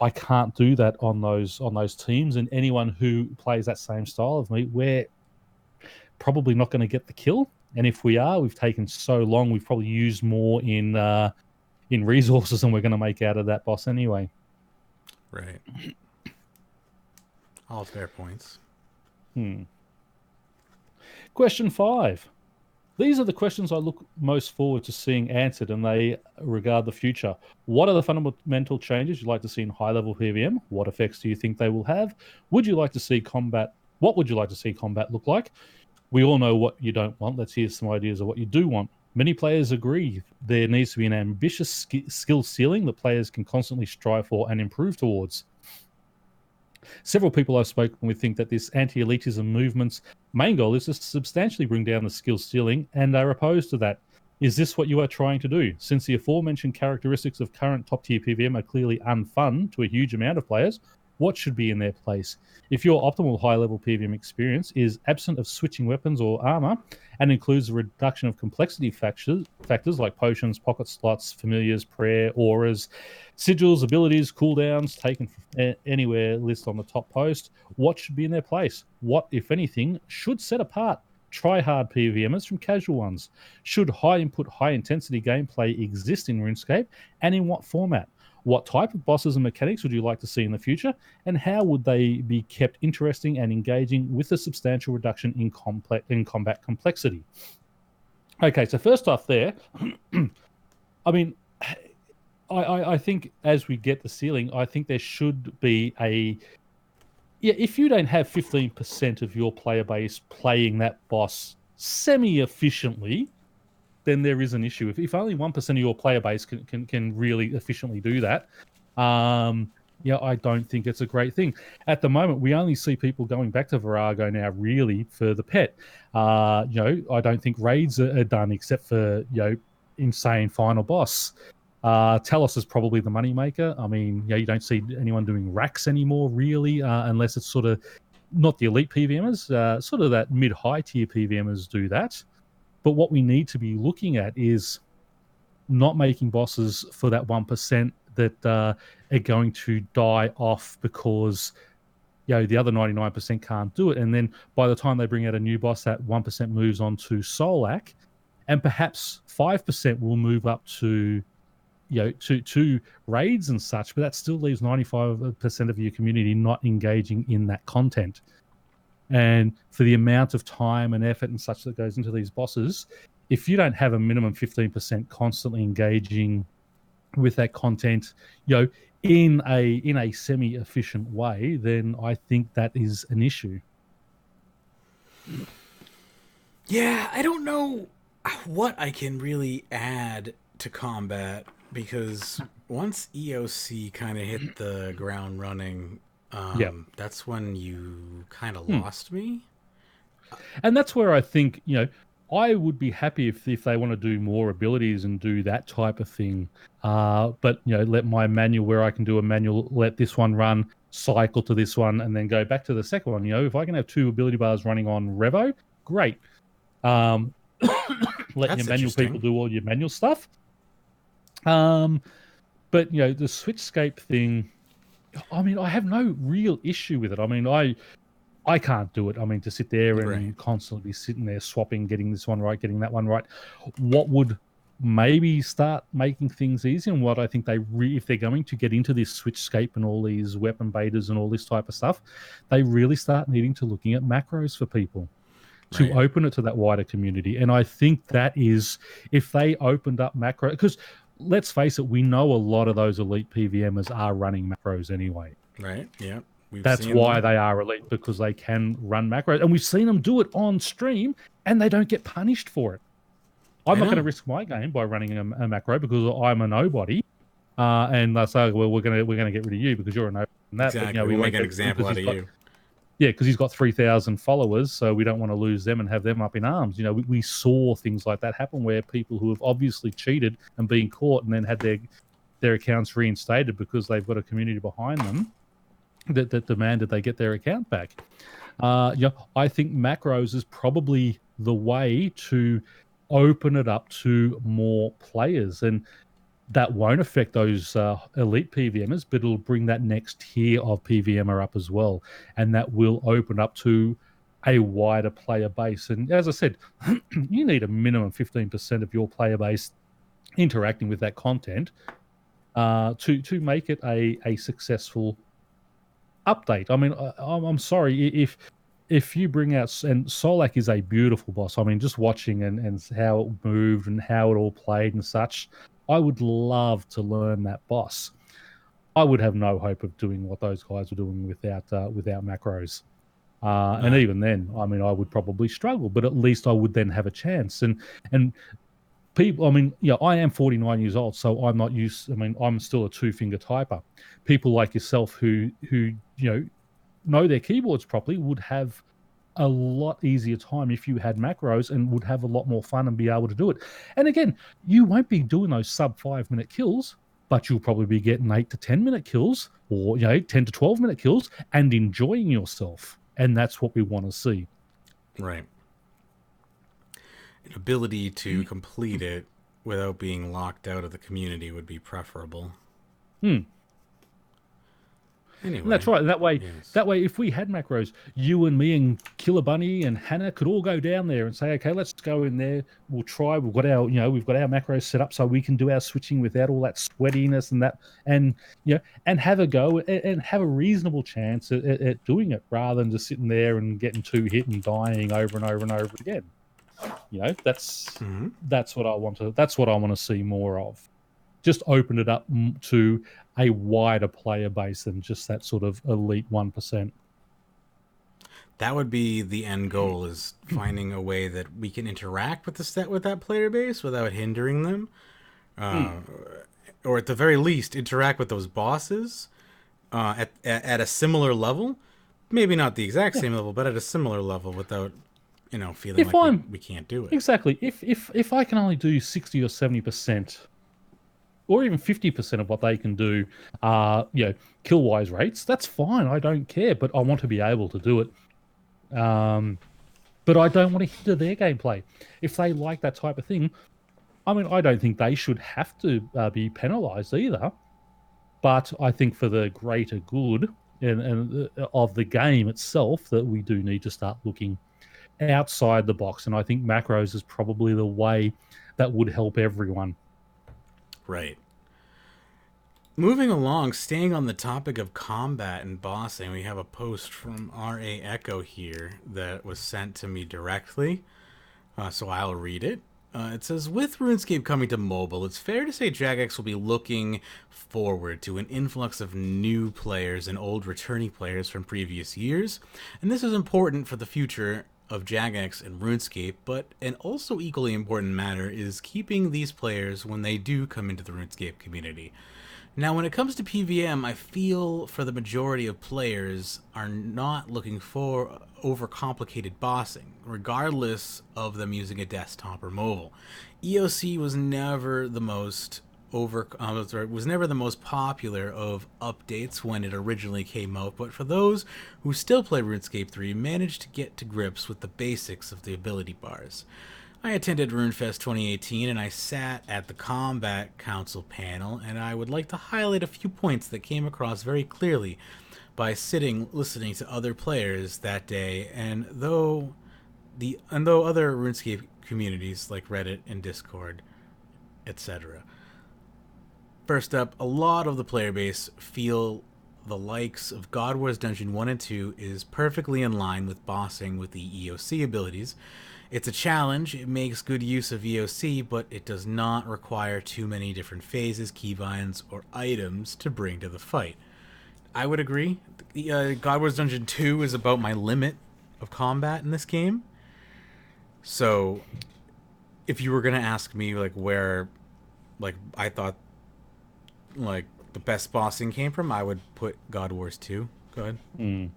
I can't do that on those teams, and anyone who plays that same style of me, we're probably not going to get the kill. And if we are, we've taken so long, we've probably used more in resources than we're going to make out of that boss anyway. Right. All fair points. Question 5. These are the questions I look most forward to seeing answered, and they regard the future. What are the fundamental changes you'd like to see in high-level PVM? What effects do you think they will have? Would you like to see combat? What would you like to see combat look like? We all know what you don't want. Let's hear some ideas of what you do want. Many players agree there needs to be an ambitious skill ceiling that players can constantly strive for and improve towards. Several people I've spoken with think that this anti-elitism movement's main goal is to substantially bring down the skill ceiling and are opposed to that. Is this what you are trying to do? Since the aforementioned characteristics of current top-tier PVM are clearly unfun to a huge amount of players, what should be in their place? If your optimal high-level PVM experience is absent of switching weapons or armor and includes a reduction of complexity factors like potions, pocket slots, familiars, prayer, auras, sigils, abilities, cooldowns, taken from anywhere list on the top post, what should be in their place? What, if anything, should set apart try-hard PVMers from casual ones? Should high-input, high-intensity gameplay exist in RuneScape, and in what format? What type of bosses and mechanics would you like to see in the future, and how would they be kept interesting and engaging with a substantial reduction in combat complexity? Okay, so first off there, I mean, I think as we get the ceiling, I think there should be if you don't have 15% of your player base playing that boss semi-efficiently, then there is an issue. If only 1% of your player base can really efficiently do that, I don't think it's a great thing. At the moment, we only see people going back to Virago now really for the pet. I don't think raids are done except for, insane final boss. Talos is probably the moneymaker. I mean, you don't see anyone doing racks anymore really, unless it's sort of not the elite PVMers, sort of that mid-high tier PVMers do that. But what we need to be looking at is not making bosses for that 1% that are going to die off because the other 99% can't do it. And then by the time they bring out a new boss, that 1% moves on to Solak, and perhaps 5% will move up to to raids and such, but that still leaves 95% of your community not engaging in that content. And for the amount of time and effort and such that goes into these bosses, if you don't have a minimum 15% constantly engaging with that content, in a semi-efficient way, then I think that is an issue. Yeah, I don't know what I can really add to combat, because once EOC kind of hit the ground running, that's when you kind of lost me. And that's where I think, I would be happy if they want to do more abilities and do that type of thing. But, let my manual, where I can do a manual, let this one run, cycle to this one, and then go back to the second one. If I can have 2 ability bars running on Revo, great. Let your manual people do all your manual stuff. But, the Switchscape thing, I mean, I have no real issue with it. I mean, I can't do it. I mean, to sit there and constantly be sitting there swapping, getting this one right, getting that one right. What would maybe start making things easy, and what I think if they're going to get into this Switchscape and all these weapon betas and all this type of stuff, they really start needing to looking at macros for people to open it to that wider community. And I think that is, if they opened up macro, because let's face it, we know a lot of those elite PVMers are running macros anyway. Right, yeah. That's why they are elite, because they can run macros. And we've seen them do it on stream, and they don't get punished for it. I'm not going to risk my game by running a macro because I'm a nobody. And they say, well, we're going to get rid of you because you're a nobody. Exactly. But, we'll make an example out of you. Yeah, because he's got 3,000 followers, so we don't want to lose them and have them up in arms. We saw things like that happen where people who have obviously cheated and been caught and then had their accounts reinstated because they've got a community behind them that demanded they get their account back. I think macros is probably the way to open it up to more players, and that won't affect those elite PVMers, but it'll bring that next tier of PVMer up as well, and that will open up to a wider player base. And as I said, you need a minimum 15% of your player base interacting with that content to make it a successful update. I mean, I'm sorry if you bring out, and Solak is a beautiful boss. I mean, just watching and how it moved and how it all played and such, I would love to learn that boss. I would have no hope of doing what those guys were doing without macros. And even then, I mean, I would probably struggle, but at least I would then have a chance. And people, I mean, I am 49 years old, so I'm not used. I mean, I'm still a 2-finger typer. People like yourself who know their keyboards properly would have a lot easier time if you had macros, and would have a lot more fun and be able to do it. And again, you won't be doing those sub 5-minute kills, but you'll probably be getting 8 to 10-minute kills, or 10 to 12-minute kills, and enjoying yourself. And that's what we want to see. Right. An ability to complete it without being locked out of the community would be preferable. Anyway, and that's right. That way, if we had macros, you and me and Killer Bunny and Hana could all go down there and say, okay, let's go in there. We'll try. We've got our macros set up so we can do our switching without all that sweatiness and that, and have a go and have a reasonable chance at doing it, rather than just sitting there and getting 2 hit and dying over and over and over again. That's what I want to. That's what I want to see more of. Just open it up to a wider player base than just that sort of elite 1%. That would be the end goal, is finding a way that we can interact with that player base without hindering them, or at the very least interact with those bosses at a similar level. Maybe not the exact same level, but at a similar level, without feeling like we can't do it. Exactly. If I can only do 60 or 70%. Or even 50% of what they can do, kill-wise rates, that's fine. I don't care, but I want to be able to do it. But I don't want to hinder their gameplay. If they like that type of thing, I mean, I don't think they should have to be penalised either. But I think for the greater good and of the game itself, that we do need to start looking outside the box. And I think macros is probably the way that would help everyone. Right. Moving along, staying on the topic of combat and bossing, we have a post from RA Echo here that was sent to me directly, so I'll read it. It says, with RuneScape coming to mobile, it's fair to say Jagex will be looking forward to an influx of new players and old returning players from previous years. And this is important for the future of Jagex and RuneScape, but an also equally important matter is keeping these players when they do come into the RuneScape community. Now, when it comes to PVM, I feel for the majority of players are not looking for overcomplicated bossing, regardless of them using a desktop or mobile. EOC was never the most was never the most popular of updates when it originally came out, but for those who still play RuneScape 3, managed to get to grips with the basics of the ability bars. I attended RuneFest 2018 and I sat at the Combat Council panel, and I would like to highlight a few points that came across very clearly by listening to other players that day, and though other RuneScape communities like Reddit and Discord, etc. First up, a lot of the player base feel the likes of God Wars Dungeon 1 and 2 is perfectly in line with bossing with the EOC abilities. It's a challenge, it makes good use of EOC, but it does not require too many different phases, keybinds, or items to bring to the fight. I would agree. God Wars Dungeon 2 is about my limit of combat in this game. So, if you were going to ask me, like, where, like, I thought, like, the best bossing came from, I would put God Wars 2. Go ahead.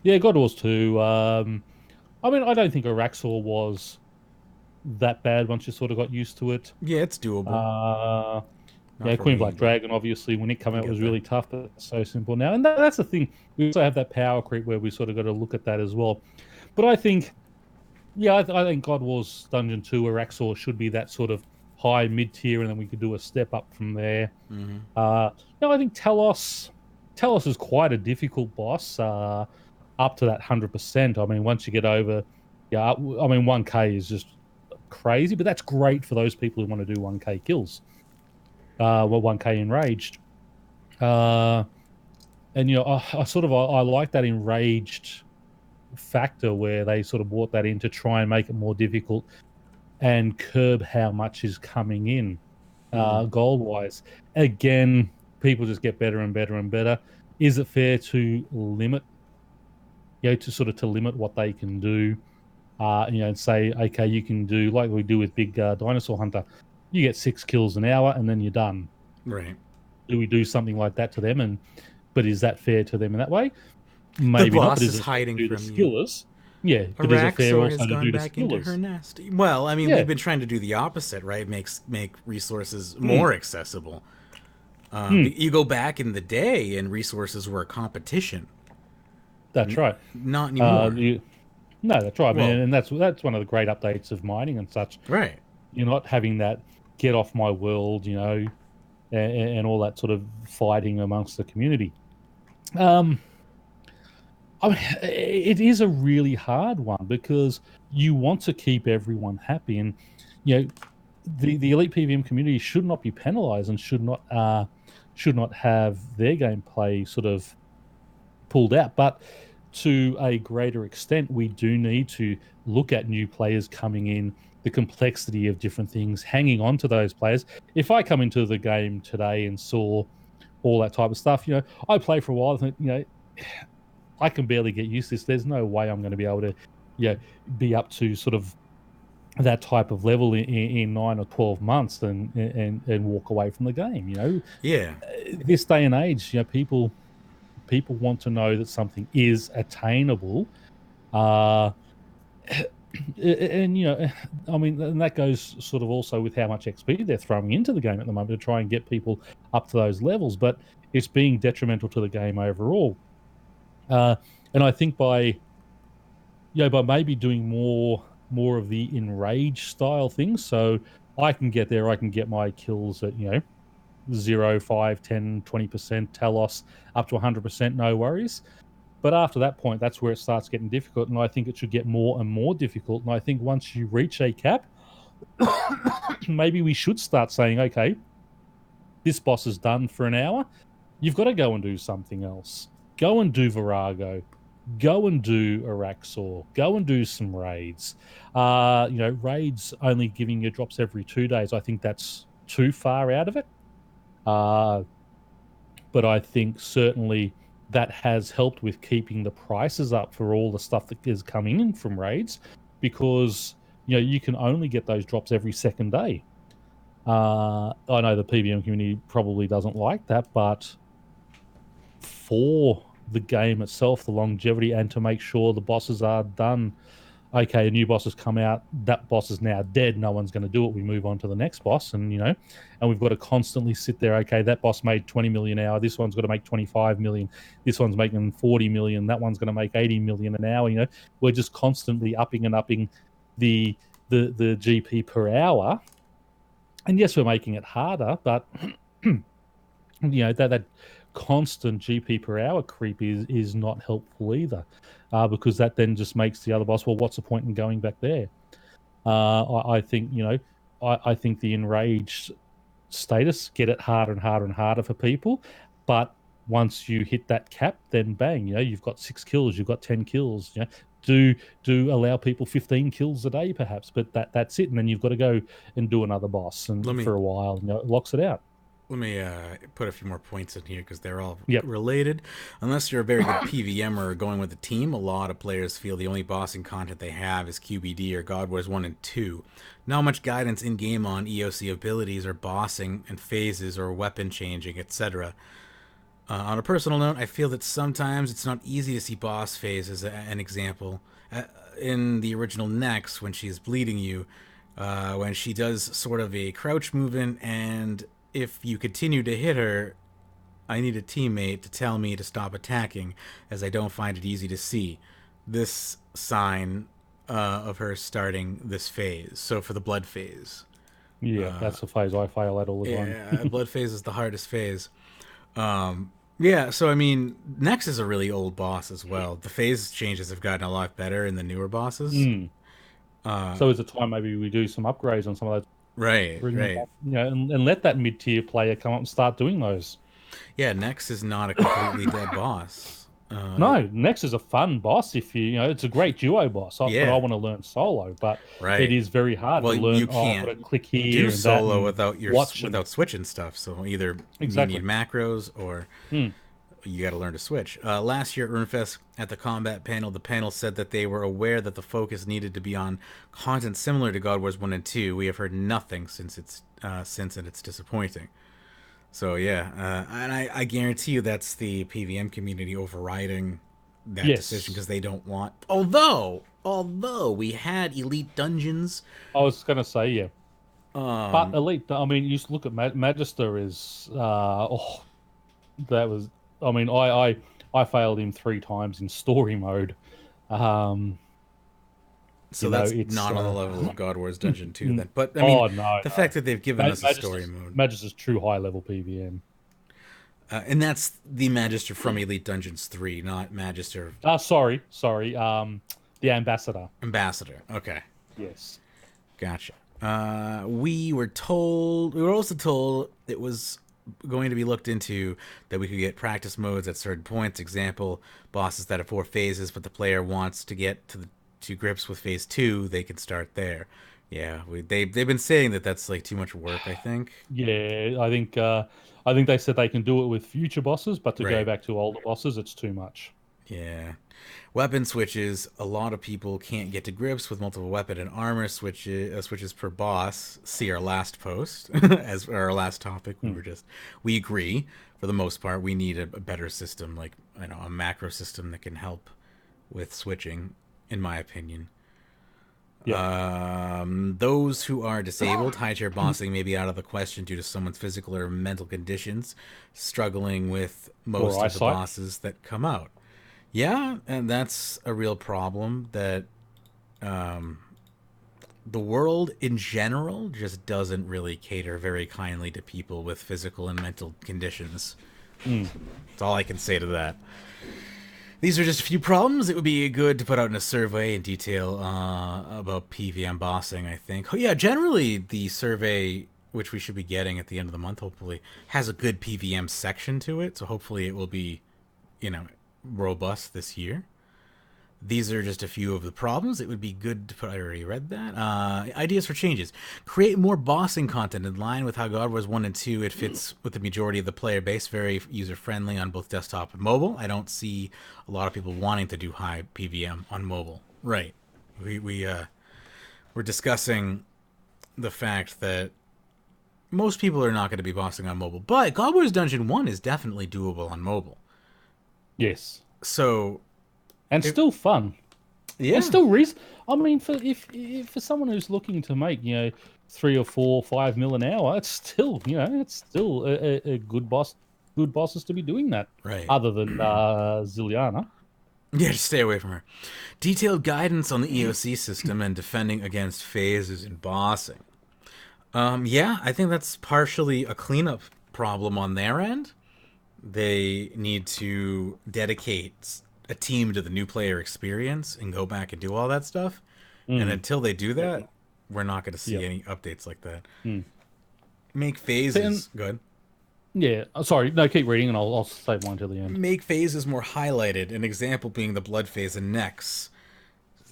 Yeah, God Wars 2. I mean, I don't think Araxor was that bad once you sort of got used to it. Yeah, it's doable. Yeah, Queen Black Dragon, obviously, when it came out, was really tough, but it's so simple now. And that's the thing. We also have that power creep where we sort of got to look at that as well. But I think, yeah, I think God Wars Dungeon 2 Araxor should be that sort of high mid-tier, and then we could do a step up from there. I think Telos is quite a difficult boss. Up to that 100%. I mean, once you get over, I mean, 1K is just crazy, but that's great for those people who want to do 1K kills. 1K enraged. And, I like that enraged factor where they sort of brought that in to try and make it more difficult and curb how much is coming in gold-wise. Again, people just get better and better and better. Is it fair to limit to limit what they can do, and say, okay, you can do like we do with Big Dinosaur Hunter, you get 6 kills an hour and then you're done. Right. Do we do something like that to them? But is that fair to them in that way? Maybe the boss not. But is hiding from the you. Skillers? Yeah, but is it fair also to do the back into skillers? her nest. Well, I mean, we've been trying to do the opposite, right? Make resources more accessible. You go back in the day, and resources were a competition. That's right. Not anymore. No, that's right, man. And that's one of the great updates of mining and such. Right. You're not having that get off my world, and all that sort of fighting amongst the community. I mean, it is a really hard one because you want to keep everyone happy, and the elite PVM community should not be penalised and should not have their gameplay sort of pulled out. But to a greater extent, we do need to look at new players coming in, the complexity of different things, hanging on to those players. If I come into the game today and saw all that type of stuff, I play for a while, I think, I can barely get used to this. There's no way I'm going to be able to, be up to sort of that type of level in 9 or 12 months and walk away from the game. Yeah. This day and age, people want to know that something is attainable, and I mean, and that goes sort of also with how much XP they're throwing into the game at the moment to try and get people up to those levels. But it's being detrimental to the game overall. And I think by maybe doing more of the enrage style things, so I can get there, I can get my kills at 0, 5, 10, 20% Telos up to 100%, no worries. But after that point, that's where it starts getting difficult, and I think it should get more and more difficult. And I think once you reach a cap, maybe we should start saying, okay, this boss is done for an hour. You've got to go and do something else. Go and do Virago. go and do Araxor, go and do some raids. Raids only giving you drops every 2 days. I think that's too far out of it. But I think certainly that has helped with keeping the prices up for all the stuff that is coming in from raids, because you can only get those drops every second day. I know the PVM community probably doesn't like that, but for the game itself, the longevity, and to make sure the bosses are done. Okay, a new boss has come out. That boss is now dead. No one's going to do it. We move on to the next boss, and we've got to constantly sit there. Okay, that boss made 20 million an hour. This one's got to make 25 million. This one's making 40 million. That one's going to make 80 million an hour. We're just constantly upping and upping the GP per hour. And yes, we're making it harder, but that constant GP per hour creep is not helpful either, because that then just makes the other boss, well, what's the point in going back there? I think I think the enraged status, get it harder and harder and harder for people, but once you hit that cap, then bang, you've got 6 kills, you've got 10 kills. Do allow people 15 kills a day perhaps, but that's it, and then you've got to go and do another boss, and for a while it locks it out. Let me put a few more points in here because they're all related. Unless you're a very good PVMer or going with a team, a lot of players feel the only bossing content they have is QBD or God Wars 1 and 2. Not much guidance in-game on EOC abilities or bossing and phases or weapon changing, etc. On a personal note, I feel that sometimes it's not easy to see boss phase as an example. In the original Nex, when she's bleeding you, when she does sort of a crouch movement, and if you continue to hit her, I need a teammate to tell me to stop attacking, as I don't find it easy to see this sign of her starting this phase. So for the blood phase. Yeah, that's the phase I fail at all the time. Yeah, blood phase is the hardest phase. Yeah, so I mean, Nex is a really old boss as well. The phase changes have gotten a lot better in the newer bosses. So is it time maybe we do some upgrades on some of those? Right. And let that mid-tier player come up and start doing those. Yeah, Nex is not a completely dead boss. No, Nex is a fun boss. If it's a great duo boss. But I want to learn solo, but it is very hard to learn. You can't click here do and solo without switching stuff. So either you need macros or you got to learn to switch. Last year at RuneFest, at the combat panel, the panel said that they were aware that the focus needed to be on content similar to God Wars 1 and 2. We have heard nothing since and it's disappointing. So yeah, and I guarantee you that's the PVM community overriding that decision, because they don't want. Although we had Elite Dungeons. I was gonna say but Elite. I mean, you just look at Magister is. That was. I mean, I failed him 3 times in story mode. So that's not on the level of God Wars Dungeon 2 then. But I mean, the fact that they've given us a story mode. Magister's true high level PVM. And that's the Magister from Elite Dungeons 3, not Magister. Sorry. The Ambassador. Okay. Yes. Gotcha. We were also told it was going to be looked into that we could get practice modes at certain points. Example, bosses that have 4 phases, but the player wants to get to grips with phase 2, they can start there. Yeah, they've been saying that that's like too much work, I think. Yeah, I think they said they can do it with future bosses, but to go back to older bosses, it's too much. Yeah. Weapon switches. A lot of people can't get to grips with multiple weapon and armor switches per boss. See our last post as our last topic. We agree for the most part. We need a better system, like a macro system that can help with switching, in my opinion. Yeah. Those who are disabled, high tier bossing may be out of the question due to someone's physical or mental conditions, struggling with most of the bosses that come out. Yeah, and that's a real problem that the world in general just doesn't really cater very kindly to people with physical and mental conditions. That's all I can say to that. These are just a few problems. It would be good to put out in a survey in detail about PVM bossing, I think. Oh, yeah, generally the survey, which we should be getting at the end of the month, hopefully, has a good PVM section to it. So hopefully it will be, robust this year. These are just a few of the problems. It would be good to put. I already read that. Ideas for changes: create more bossing content in line with how God Wars 1 and 2. It fits with the majority of the player base. Very user friendly on both desktop and mobile. I don't see a lot of people wanting to do high PVM on mobile. Right. We're discussing the fact that most people are not going to be bossing on mobile, but God Wars Dungeon 1 is definitely doable on mobile. Yes. So, and still fun. Yeah. And still I mean, for someone who's looking to make, 3 or 4, 5 mil an hour, it's still, a good bosses to be doing that. Right. Other than Ziliana. Yeah, just stay away from her. Detailed guidance on the EOC system and defending against phases in bossing. Yeah, I think that's partially a cleanup problem on their end. They need to dedicate a team to the new player experience and go back and do all that stuff. And until they do that, we're not going to see any updates like that. Make phases good. Yeah, sorry. No, keep reading, and I'll save mine till the end. Make phases more highlighted. An example being the blood phase and Nex.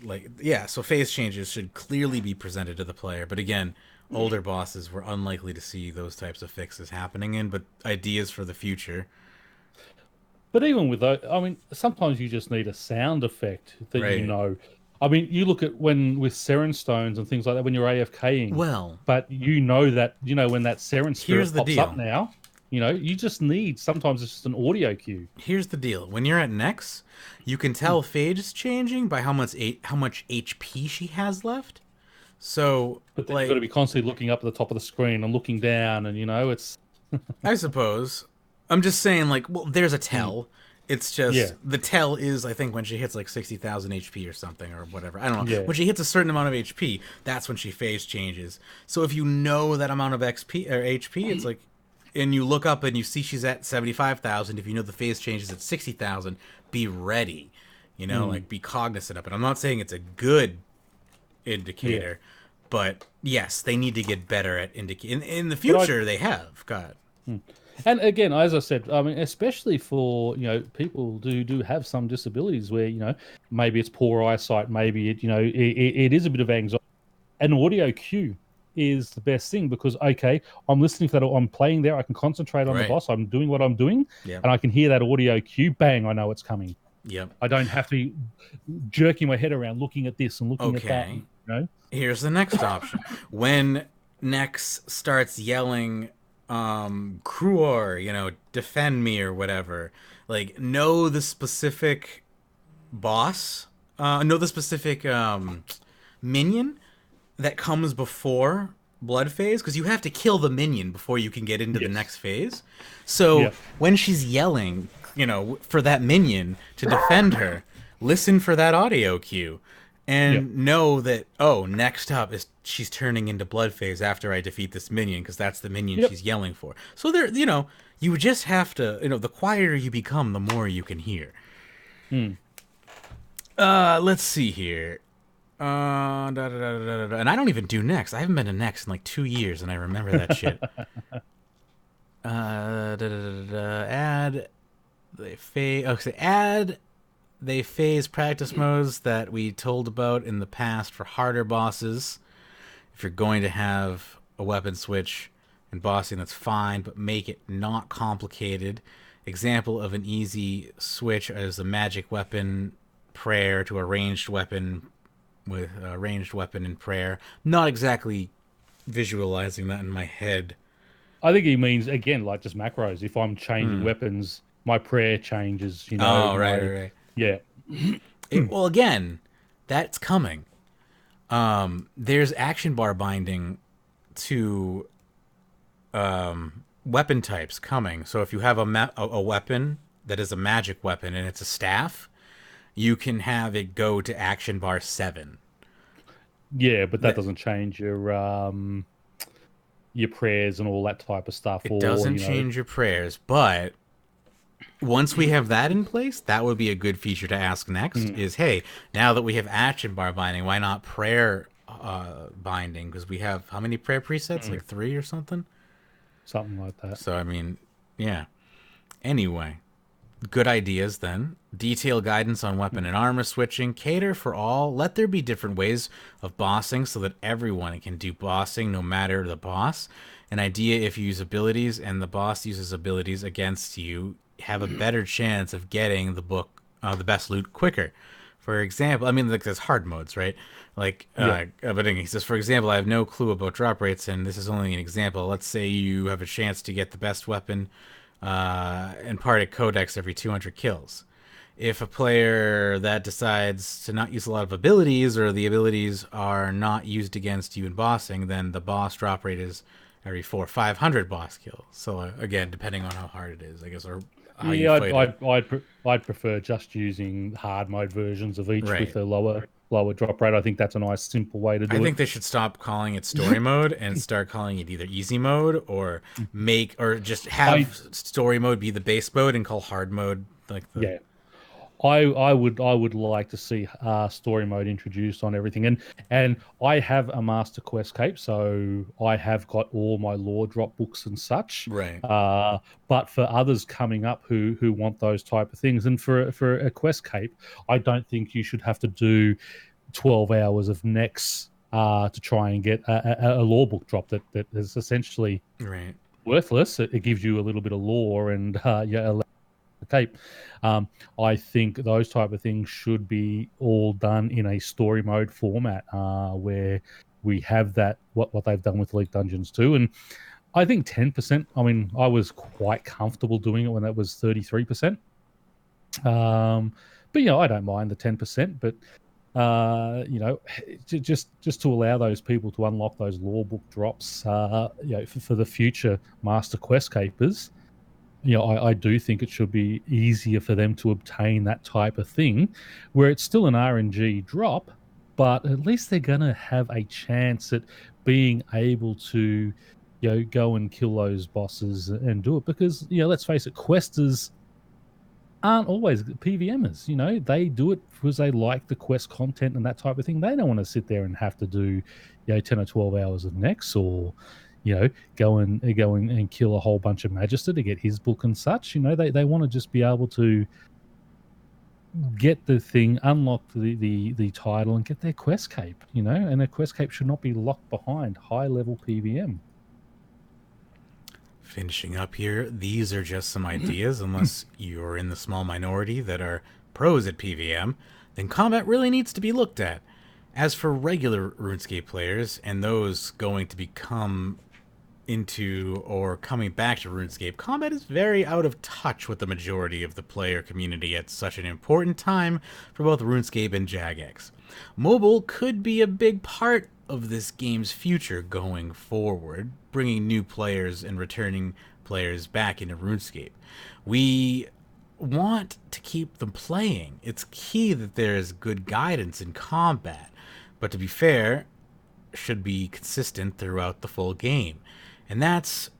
So phase changes should clearly be presented to the player. But again, older bosses were unlikely to see those types of fixes happening in, but ideas for the future. But even with that, I mean, sometimes you just need a sound effect that I mean, you look at with Seren Stones and things like that when you're AFKing. Well, but when that Seren spirit pops up now, you just need, sometimes it's just an audio cue. Here's the deal. When you're at Nex, you can tell Phage's changing by how much HP she has left. So, but then you've got to be constantly looking up at the top of the screen and looking down, and it's. I suppose. I'm just saying, there's a tell. It's just the tell is, I think, when she hits 60,000 HP or something or whatever. I don't know. Yeah. When she hits a certain amount of HP, that's when she phase changes. So if you know that amount of XP or HP, it's and you look up and you see she's at 75,000. If you know the phase changes at 60,000, be ready. Be cognizant of it. I'm not saying it's a good indicator, but yes, they need to get better at indicating. In the future, they have. God. And again, as I said, I mean, especially for people who do have some disabilities where maybe it's poor eyesight, maybe it is a bit of anxiety. An audio cue is the best thing because I'm listening for that, I'm playing there, I can concentrate on the boss, I'm doing what I'm doing, and I can hear that audio cue, bang, I know it's coming. Yep. I don't have to be jerking my head around looking at this and looking at that. Here's the next option. When Nex starts yelling Kruor, defend me or whatever, know the specific boss, know the specific minion that comes before blood phase, because you have to kill the minion before you can get into the next phase. So when she's yelling, for that minion to defend her, listen for that audio cue and know that, next up is she's turning into blood phase after I defeat this minion, because that's the minion she's yelling for. So there, you just have to, the quieter you become, the more you can hear. Let's see here. And I don't even do Nex. I haven't been to Nex in 2 years, and I remember that shit. Add they phase practice modes that we told about in the past for harder bosses. If you're going to have a weapon switch and bossing, that's fine, but make it not complicated. Example of an easy switch is a magic weapon prayer to a ranged weapon with a ranged weapon and prayer. Not exactly visualizing that in my head. I think he means, again, just macros. If I'm changing weapons, my prayer changes, Oh, right. Yeah. Well, again, that's coming. There's action bar binding to weapon types coming. So if you have a weapon that is a magic weapon and it's a staff, you can have it go to action bar 7. Yeah, but that doesn't change your prayers and all that type of stuff. It doesn't change your prayers, but once we have that in place, that would be a good feature to ask next is, hey, now that we have action bar binding, why not prayer binding? Because we have, how many prayer presets? 3 or something? Something like that. So, I mean, yeah. Anyway, Good ideas then. Detail guidance on weapon and armor switching. Cater for all. Let there be different ways of bossing so that everyone can do bossing no matter the boss. An idea if you use abilities and the boss uses abilities against you, have a better chance of getting the best loot quicker. For example, I mean, like there's hard modes, right? Like, Yeah. but he says, for example, I have no clue about drop rates, and this is only an example. Let's say you have a chance to get the best weapon and part at codex every 200 kills. If a player that decides to not use a lot of abilities or the abilities are not used against you in bossing, then the boss drop rate is every 500 boss kills. So again, depending on how hard it is, I guess, or how you Yeah, fight it. I'd prefer just using hard mode versions of each with Right. a lower drop rate. I think that's a nice simple way to I do it. think they should stop calling it story mode and start calling it either easy mode or just I have story mode be the base mode and call hard mode like the Yeah, I would like to see story mode introduced on everything, and I have a master quest cape, so I have got all my lore drop books and such. right. But for others coming up who want those type of things, and for a quest cape, I don't think you should have to do 12 hours of nex to try and get a lore book drop that is essentially Right. worthless. It gives you a little bit of lore and yeah, the cape. Um, I think those type of things should be all done in a story mode format, where we have that what they've done with Elite Dungeons too. And I think 10%. I mean, I was quite comfortable doing it when that was 33%. But I don't mind the 10%. But just to allow those people to unlock those lore book drops, for the future Master Quest capers. I do think it should be easier for them to obtain that type of thing, where it's still an RNG drop, but at least they're going to have a chance at being able to, go and kill those bosses and do it. Because, let's face it, questers aren't always PVMers. They do it because they like the quest content and that type of thing. They don't want to sit there and have to do, 10 or 12 hours of next, or go and kill a whole bunch of Magister to get his book and such. They want to just be able to get the thing, unlock the title, and get their quest cape. And a quest cape should not be locked behind high level PVM. Finishing up here, these are just some ideas. Unless you're in the small minority that are pros at PVM, then combat really needs to be looked at. As for regular RuneScape players and those going to become into or coming back to RuneScape, combat is very out of touch with the majority of the player community at such an important time for both RuneScape and Jagex. Mobile could be a big part of this game's future going forward, bringing new players and returning players back into RuneScape. We want to keep them playing. It's key that there is good guidance in combat, but to be fair, should be consistent throughout the full game. And that's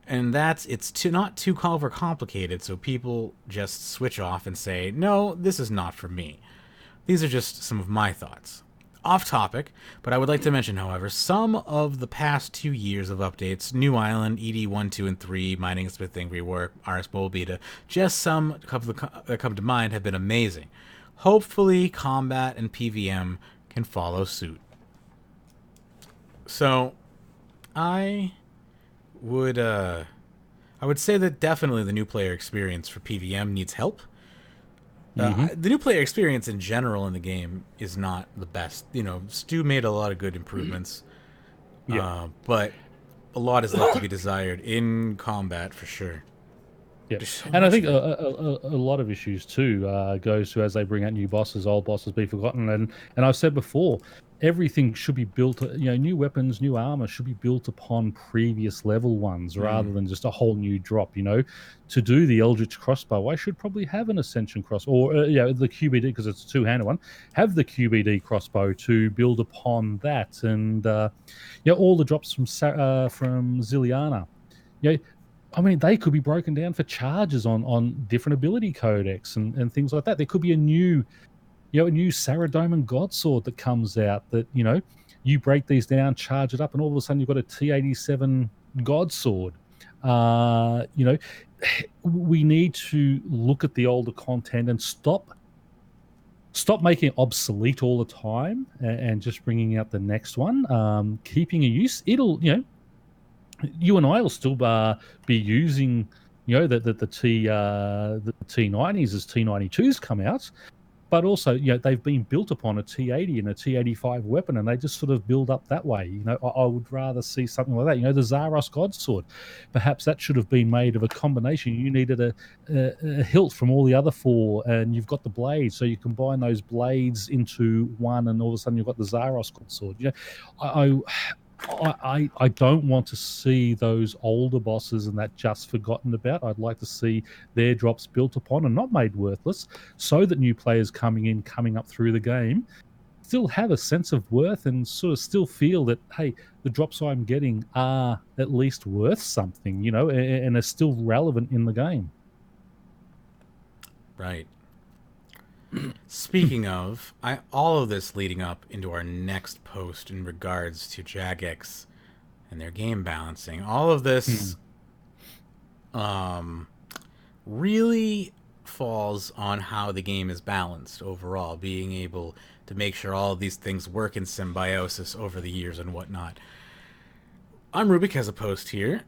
it's not too complicated, so people just switch off and say, no, this is not for me. These are just some of my thoughts. Off topic, but I would like to mention, however, some of the past 2 years of updates: New Island, ED 1, 2, and 3, Mining, Smithing, Rework, RS Bowl Beta, just some that come to mind, have been amazing. Hopefully, combat and PVM can follow suit. So, I would say that definitely the new player experience for PVM needs help. The new player experience in general in the game is not the best. Stu made a lot of good improvements, Yeah. but a lot is left to be desired in combat for sure. Yeah, So and I much think of it. a lot of issues too goes to, as they bring out new bosses, old bosses be forgotten, and I've said before, everything should be built. New weapons, new armor should be built upon previous level ones rather than just a whole new drop. To do the Eldritch crossbow, I should probably have an Ascension cross, or the QBD, because it's a two-handed one. Have the QBD crossbow to build upon that, and all the drops from Ziliana. I mean, they could be broken down for charges on different ability codex and things like that. There could be a new Saradomin Godsword that comes out that, you break these down, charge it up, and all of a sudden you've got a T87 Godsword. we need to look at the older content and stop making it obsolete all the time and just bringing out the next one. Keeping a use, it'll, you and I will still be using, the T90s as T92s come out. But also, they've been built upon a T80 and a T85 weapon, and they just sort of build up that way. I would rather see something like that. The Zaros Godsword, perhaps that should have been made of a combination. You needed a hilt from all the other four, and you've got the blades, so you combine those blades into one, and all of a sudden you've got the Zaros Godsword. I don't want to see those older bosses and that just forgotten about. I'd like to see their drops built upon and not made worthless, so that new players coming up through the game still have a sense of worth and sort of still feel that, hey, the drops I'm getting are at least worth something, and are still relevant in the game. Right. Speaking of, all of this leading up into our next post in regards to Jagex and their game balancing, all of this really falls on how the game is balanced overall, being able to make sure all of these things work in symbiosis over the years and whatnot. Rubik has a post here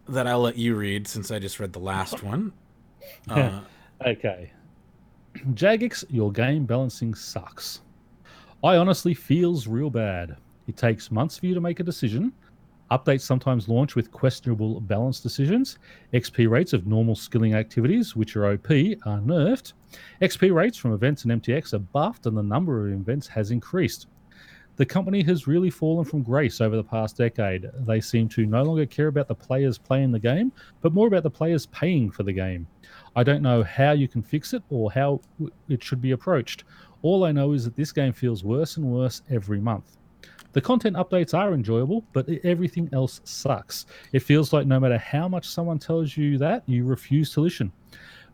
that I'll let you read since I just read the last one. Okay. Jagex, your game balancing sucks. I honestly feels real bad. It takes months for you to make a decision. Updates sometimes launch with questionable balance decisions. XP rates of normal skilling activities, which are OP, are nerfed. XP rates from events and MTX are buffed, and the number of events has increased. The company has really fallen from grace over the past decade. They seem to no longer care about the players playing the game, but more about the players paying for the game. I don't know how you can fix it or how it should be approached. All I know is that this game feels worse and worse every month. The content updates are enjoyable, but everything else sucks. It feels like no matter how much someone tells you that, you refuse to listen.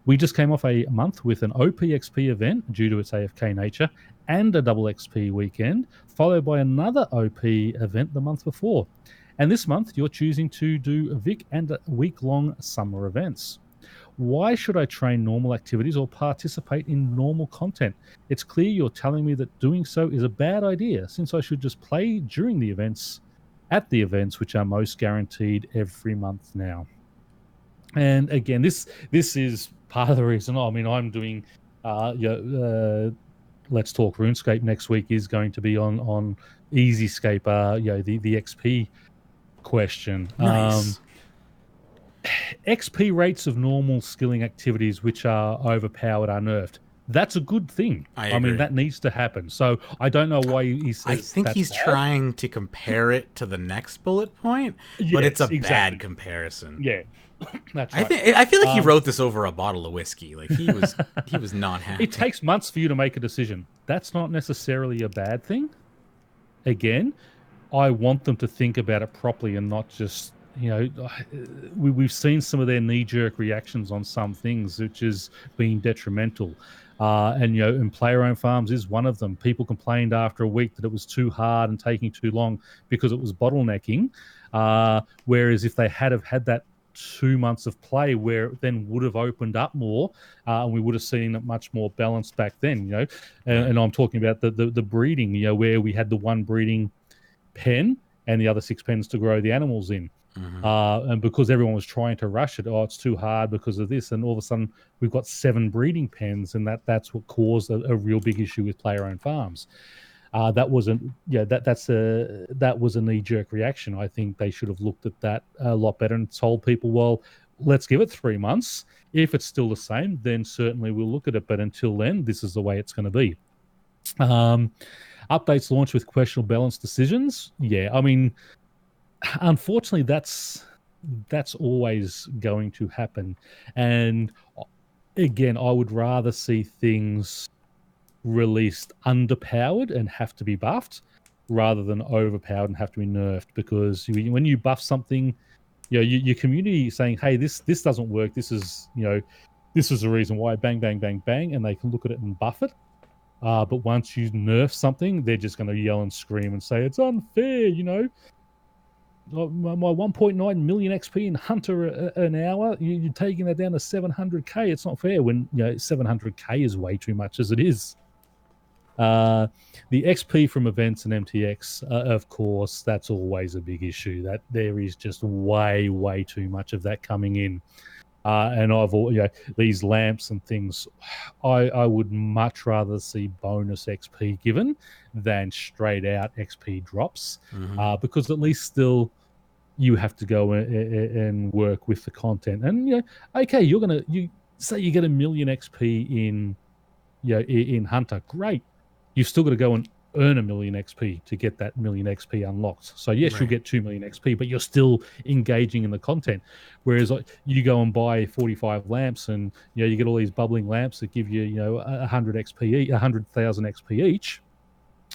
We just came off a month with an OP XP event due to its AFK nature and a double XP weekend, followed by another OP event the month before. And this month, you're choosing to do a Vic and a week-long summer events. Why should I train normal activities or participate in normal content? It's clear you're telling me that doing so is a bad idea, since I should just play during the events, at the events which are most guaranteed every month now. And again, this is part of the reason. I'm doing Let's Talk RuneScape next week is going to be on EasyScape, the XP question. Nice. XP rates of normal skilling activities which are overpowered are nerfed. That's a good thing. I mean, that needs to happen. So I don't know why he says I think he's bad. trying to compare it to the next bullet point, but it's a bad comparison. Yeah, that's right. I feel like he wrote this over a bottle of whiskey. Like he was not happy. It takes months for you to make a decision. That's not necessarily a bad thing. Again, I want them to think about it properly and not just, we've seen some of their knee-jerk reactions on some things, which has been detrimental. And player-owned farms is one of them. People complained after a week that it was too hard and taking too long because it was bottlenecking. Whereas if they had that 2 months of play, where it then would have opened up more, and we would have seen it much more balanced back then. And I'm talking about the breeding, where we had the one breeding pen and the other 6 pens to grow the animals in. Mm-hmm. And because everyone was trying to rush it, it's too hard because of this, and all of a sudden we've got 7 breeding pens, and that's what caused a real big issue with player-owned farms. That was a knee-jerk reaction. I think they should have looked at that a lot better and told people, well, let's give it 3 months. If it's still the same, then certainly we'll look at it. But until then, this is the way it's going to be. Updates launch with questionable balance decisions. Yeah, unfortunately, that's always going to happen. And again, I would rather see things released underpowered and have to be buffed rather than overpowered and have to be nerfed, because when you buff something, your community saying, hey, this doesn't work, this is the reason why, bang bang bang bang, and they can look at it and buff it. But once you nerf something, they're just going to yell and scream and say it's unfair. my 1.9 million XP in Hunter an hour. You're taking that down to 700k. It's not fair when 700k is way too much as it is. The XP from events and MTX, of course, that's always a big issue. That there is just way too much of that coming in. And these lamps and things, I would much rather see bonus XP given than straight out XP drops, because at least still you have to go and work with the content. And okay, you say you get 1 million XP in Hunter, great. You've still got to go and earn 1 million XP to get that 1 million XP unlocked. So yes, you'll get 2 million XP, but you're still engaging in the content. Whereas you go and buy 45 lamps, and you get all these bubbling lamps that give you 100 XP, 100,000 XP each.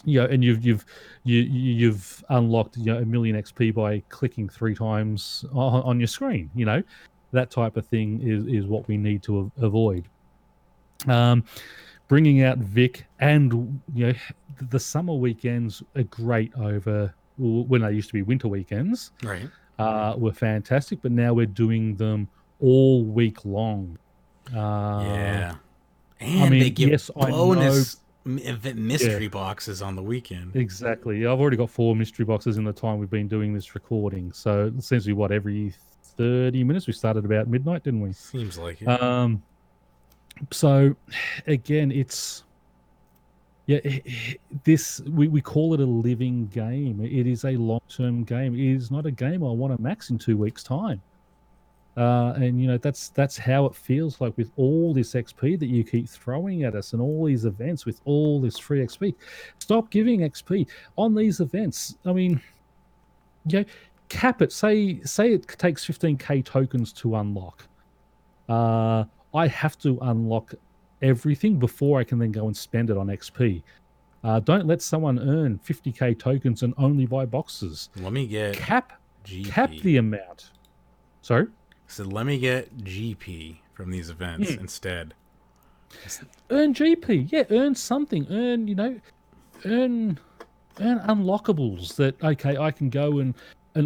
And you've unlocked 1 million XP by clicking 3 times on your screen. That type of thing is what we need to avoid. Bringing out Vic, and the summer weekends are great over when they used to be winter weekends. Right. Were fantastic, but now we're doing them all week long. And they give bonus mystery boxes on the weekend. Exactly. I've already got 4 mystery boxes in the time we've been doing this recording. So it seems to be every 30 minutes. We started about midnight, didn't we? Seems like it. So again, it's we call it a living game. It is a long-term game. It is not a game I want to max in 2 weeks' time. And that's how it feels like with all this XP that you keep throwing at us and all these events with all this free XP. Stop giving XP on these events. I mean, cap it. Say it takes 15k tokens to unlock. I have to unlock everything before I can then go and spend it on XP. Don't let someone earn 50k tokens and only buy boxes. Let me get cap the amount. Sorry? So let me get GP from these events instead. Earn GP. Yeah, earn something. Earn unlockables that, okay, I can go and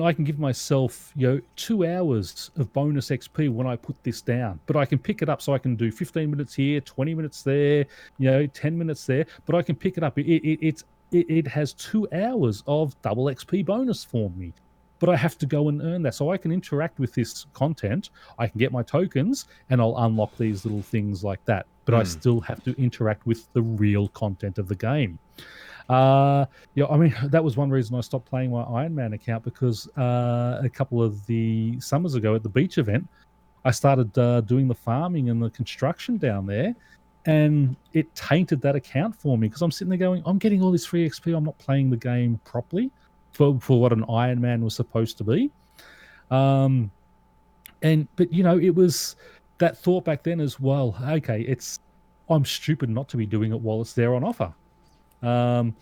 I can give myself 2 hours of bonus XP when I put this down. But I can pick it up, so I can do 15 minutes here, 20 minutes there, 10 minutes there. But I can pick it up. It has 2 hours of double XP bonus for me. But I have to go and earn that. So I can interact with this content. I can get my tokens, and I'll unlock these little things like that. But I still have to interact with the real content of the game. I mean, that was one reason I stopped playing my RRman account, because a couple of the summers ago at the beach event, I started doing the farming and the construction down there, and it tainted that account for me, because I'm sitting there going, I'm getting all this free XP, I'm not playing the game properly for what an RRman was supposed to be. But it was that thought back then as well. Okay, I'm stupid not to be doing it while it's there on offer. And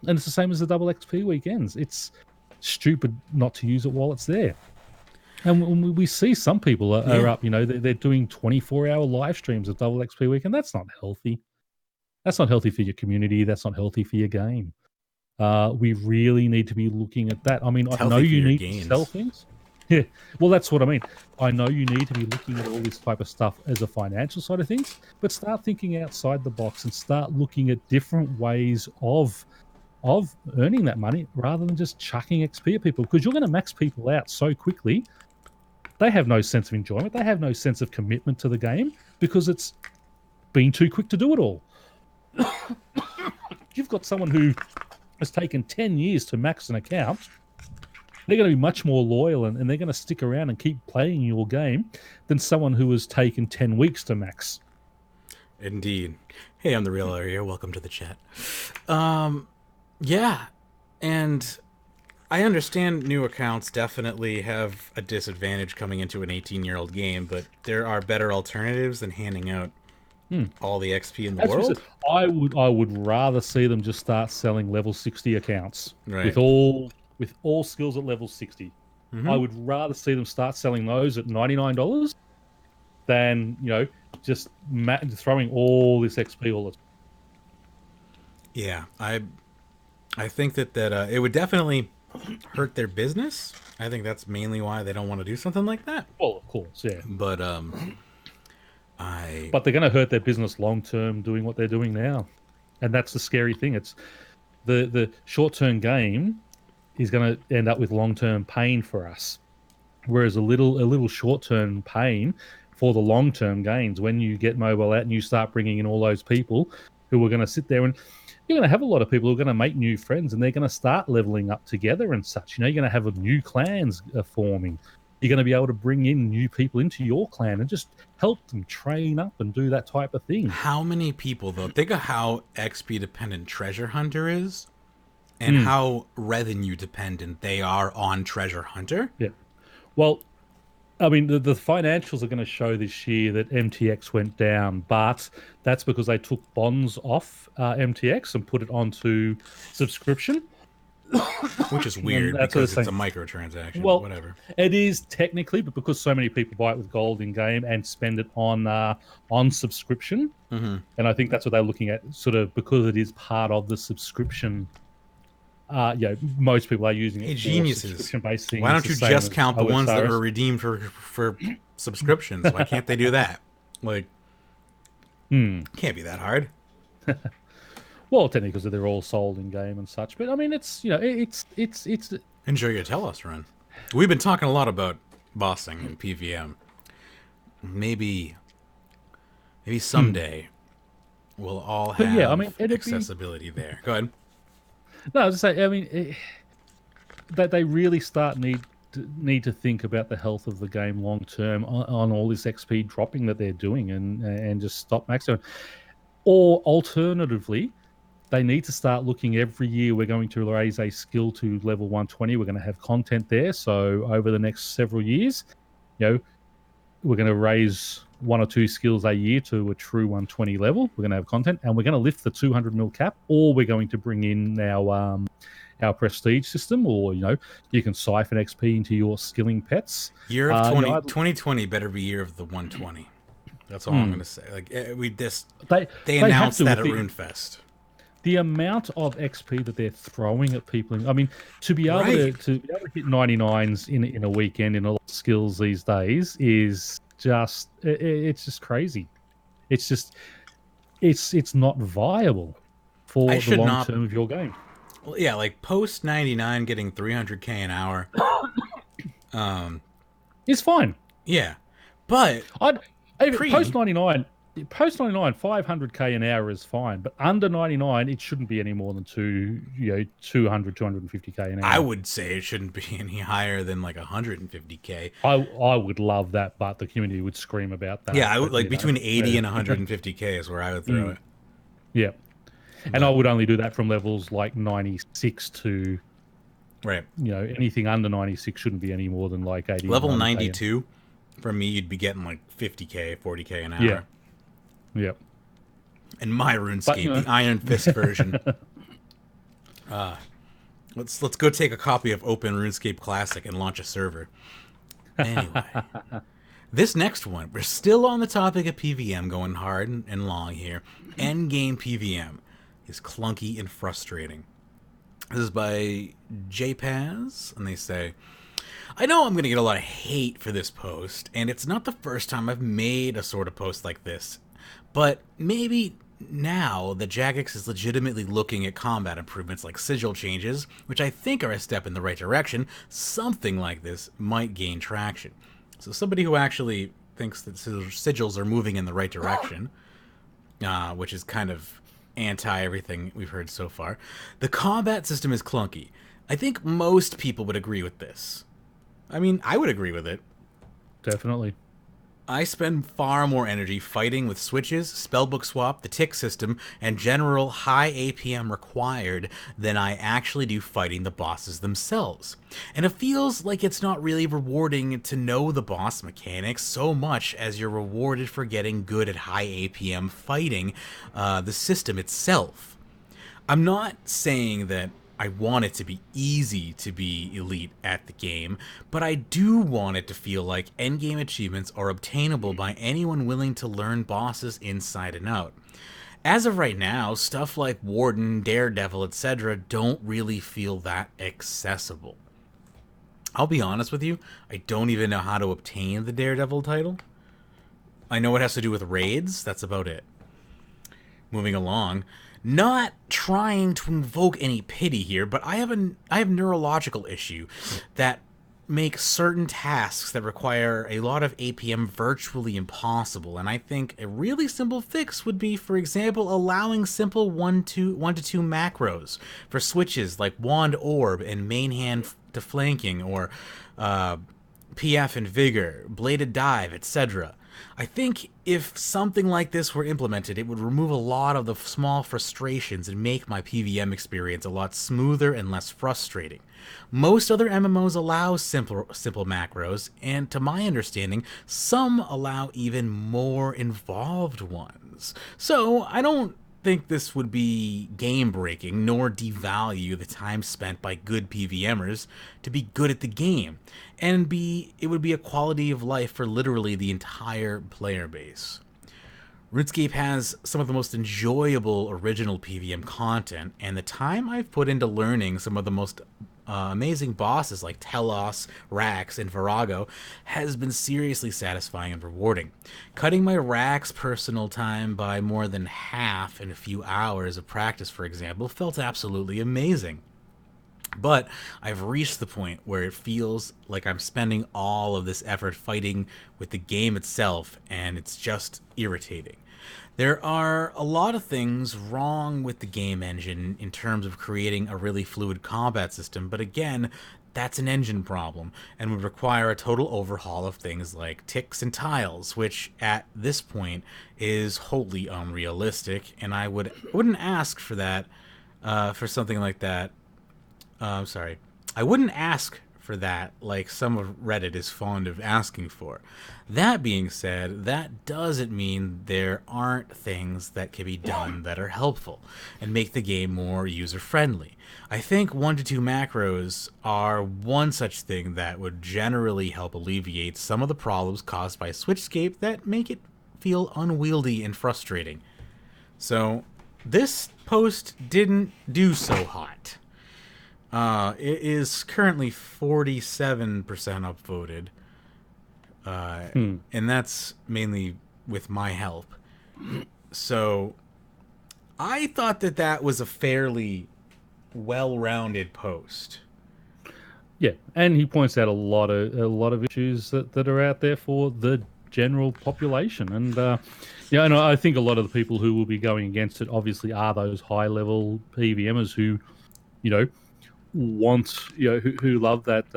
it's the same as the double XP weekends. It's stupid not to use it while it's there. And when we see some people are up, they're doing 24-hour live streams of double XP weekend. That's not healthy. That's not healthy for your community. That's not healthy for your game. We really need to be looking at that. I mean, I know you need to sell things. Yeah, well, that's what I mean. I know you need to be looking at all this type of stuff as a financial side of things, but start thinking outside the box and start looking at different ways of earning that money rather than just chucking XP at people, because you're going to max people out so quickly. They have no sense of enjoyment. They have no sense of commitment to the game because it's been too quick to do it all. You've got someone who has taken 10 years to max an account. They're going to be much more loyal and they're going to stick around and keep playing your game than someone who has taken 10 weeks to max. Indeed. Hey, I'm the Real Area. Welcome to the chat. Yeah, and I understand new accounts definitely have a disadvantage coming into an 18-year-old game, but there are better alternatives than handing out all the XP in the world. I would rather see them just start selling level 60 accounts with all skills at level 60. I would rather see them start selling those at $99 than just throwing all this XP all the time. Yeah, I think that it would definitely hurt their business I think that's mainly why they don't want to do something like that. Well, of course, yeah. But But they're going to hurt their business long term doing what they're doing now, and that's the scary thing. It's the short term game is going to end up with long term pain for us, whereas a little short term pain for the long term gains. When you get mobile out and you start bringing in all those people who are going to sit there, and you're going to have a lot of people who are going to make new friends, and they're going to start leveling up together and such. You know, you're going to have new clans forming. You're going to be able to bring in new people into your clan and just help them train up and do that type of thing. How many people, though? Think of how XP dependent Treasure Hunter is and how revenue dependent they are on Treasure Hunter. Yeah. Well, I mean, the financials are going to show this year that MTX went down, but that's because they took bonds off MTX and put it onto subscription. Which is weird because it's a microtransaction. Well, whatever. It is technically, but because so many people buy it with gold in game and spend it on subscription, and I think that's what they're looking at, sort of because it is part of the subscription. Most people are using it. Geniuses. Subscription-based things. Why don't you just count the ones that were redeemed for subscriptions? Why can't they do that? Like, can't be that hard. Well, technically, because they're all sold in game and such. But I mean, it's Enjoy your tell us run. We've been talking a lot about bossing and PVM. Maybe someday we'll all have accessibility there. Go ahead. No, I was just saying. I mean, that they really need to think about the health of the game long term on all this XP dropping that they're doing, and just stop maxing. Or alternatively, they need to start looking every year. We're going to raise a skill to level 120. We're going to have content there. So over the next several years, we're going to raise 1 or 2 skills a year to a true 120 level. We're going to have content, and we're going to lift the 200 mil cap, or we're going to bring in our prestige system, or you can siphon XP into your skilling pets. Year of 2020 better be year of the 120. That's all I'm going to say. Like they announced that at RuneFest. The amount of XP that they're throwing at people. I mean, to be able to hit 99s in a weekend in a lot of skills these days is just it's just crazy. It's just it's not viable for the long term of your game. Well, yeah, like post 99 getting 300k an hour is fine. Yeah, but post 99. Post 99, 500k an hour is fine, but under 99, it shouldn't be any more than 200, 250k an hour. I would say it shouldn't be any higher than like 150k. I would love that, but the community would scream about that. Yeah, I would between 80 and 150k is where I would throw it. Yeah, and I would only do that from levels like 96 to anything under 96 shouldn't be any more than like 80. Level 92, for me, you'd be getting like 50k, 40k an hour. Yeah. Yep. And my RuneScape, the Iron Fist version. Let's go take a copy of Open RuneScape Classic and launch a server. Anyway, this next one, we're still on the topic of PVM, going hard and long here. Endgame PVM is clunky and frustrating. This is by JPaz, and they say, I know I'm going to get a lot of hate for this post, and it's not the first time I've made a sort of post like this. But maybe now that Jagex is legitimately looking at combat improvements like sigil changes, which I think are a step in the right direction, something like this might gain traction. So somebody who actually thinks that sigils are moving in the right direction, which is kind of anti-everything we've heard so far. The combat system is clunky. I think most people would agree with this. I mean, I would agree with it. Definitely. I spend far more energy fighting with switches, spellbook swap, the tick system, and general high APM required than I actually do fighting the bosses themselves. And it feels like it's not really rewarding to know the boss mechanics so much as you're rewarded for getting good at high APM fighting the system itself. I'm not saying that I want it to be easy to be elite at the game, but I do want it to feel like endgame achievements are obtainable by anyone willing to learn bosses inside and out. As of right now, stuff like Warden, Daredevil, etc. don't really feel that accessible. I'll be honest with you, I don't even know how to obtain the Daredevil title. I know it has to do with raids, that's about it. Moving along, not trying to invoke any pity here, but I have neurological issue that make certain tasks that require a lot of APM virtually impossible, and I think a really simple fix would be, for example, allowing simple 1 to 2 macros for switches like Wand Orb and main hand to flanking, or PF and Vigor, Bladed Dive, etc. I think if something like this were implemented, it would remove a lot of the small frustrations and make my PvM experience a lot smoother and less frustrating. Most other MMOs allow simple macros, and to my understanding, some allow even more involved ones. So I don't think this would be game-breaking, nor devalue the time spent by good PvMers to be good at the game, and it would be a quality of life for literally the entire player base. RuneScape has some of the most enjoyable original PvM content, and the time I've put into learning some of the most amazing bosses like Telos, Rax, and Virago has been seriously satisfying and rewarding. Cutting my Rax personal time by more than half in a few hours of practice, for example, felt absolutely amazing. But I've reached the point where it feels like I'm spending all of this effort fighting with the game itself, and it's just irritating. There are a lot of things wrong with the game engine in terms of creating a really fluid combat system, but again, that's an engine problem and would require a total overhaul of things like ticks and tiles, which at this point is wholly unrealistic, and I wouldn't ask for that, for something like that. I wouldn't ask for that like some of Reddit is fond of asking for. That being said, that doesn't mean there aren't things that can be done that are helpful and make the game more user-friendly. I think 1 to 2 macros are one such thing that would generally help alleviate some of the problems caused by Switchscape that make it feel unwieldy and frustrating. So, this post didn't do so hot. It is currently 47% upvoted, and that's mainly with my help. So I thought that was a fairly well-rounded post. Yeah, and he points out a lot of issues that are out there for the general population, and and I think a lot of the people who will be going against it obviously are those high-level PVMers who, want who love that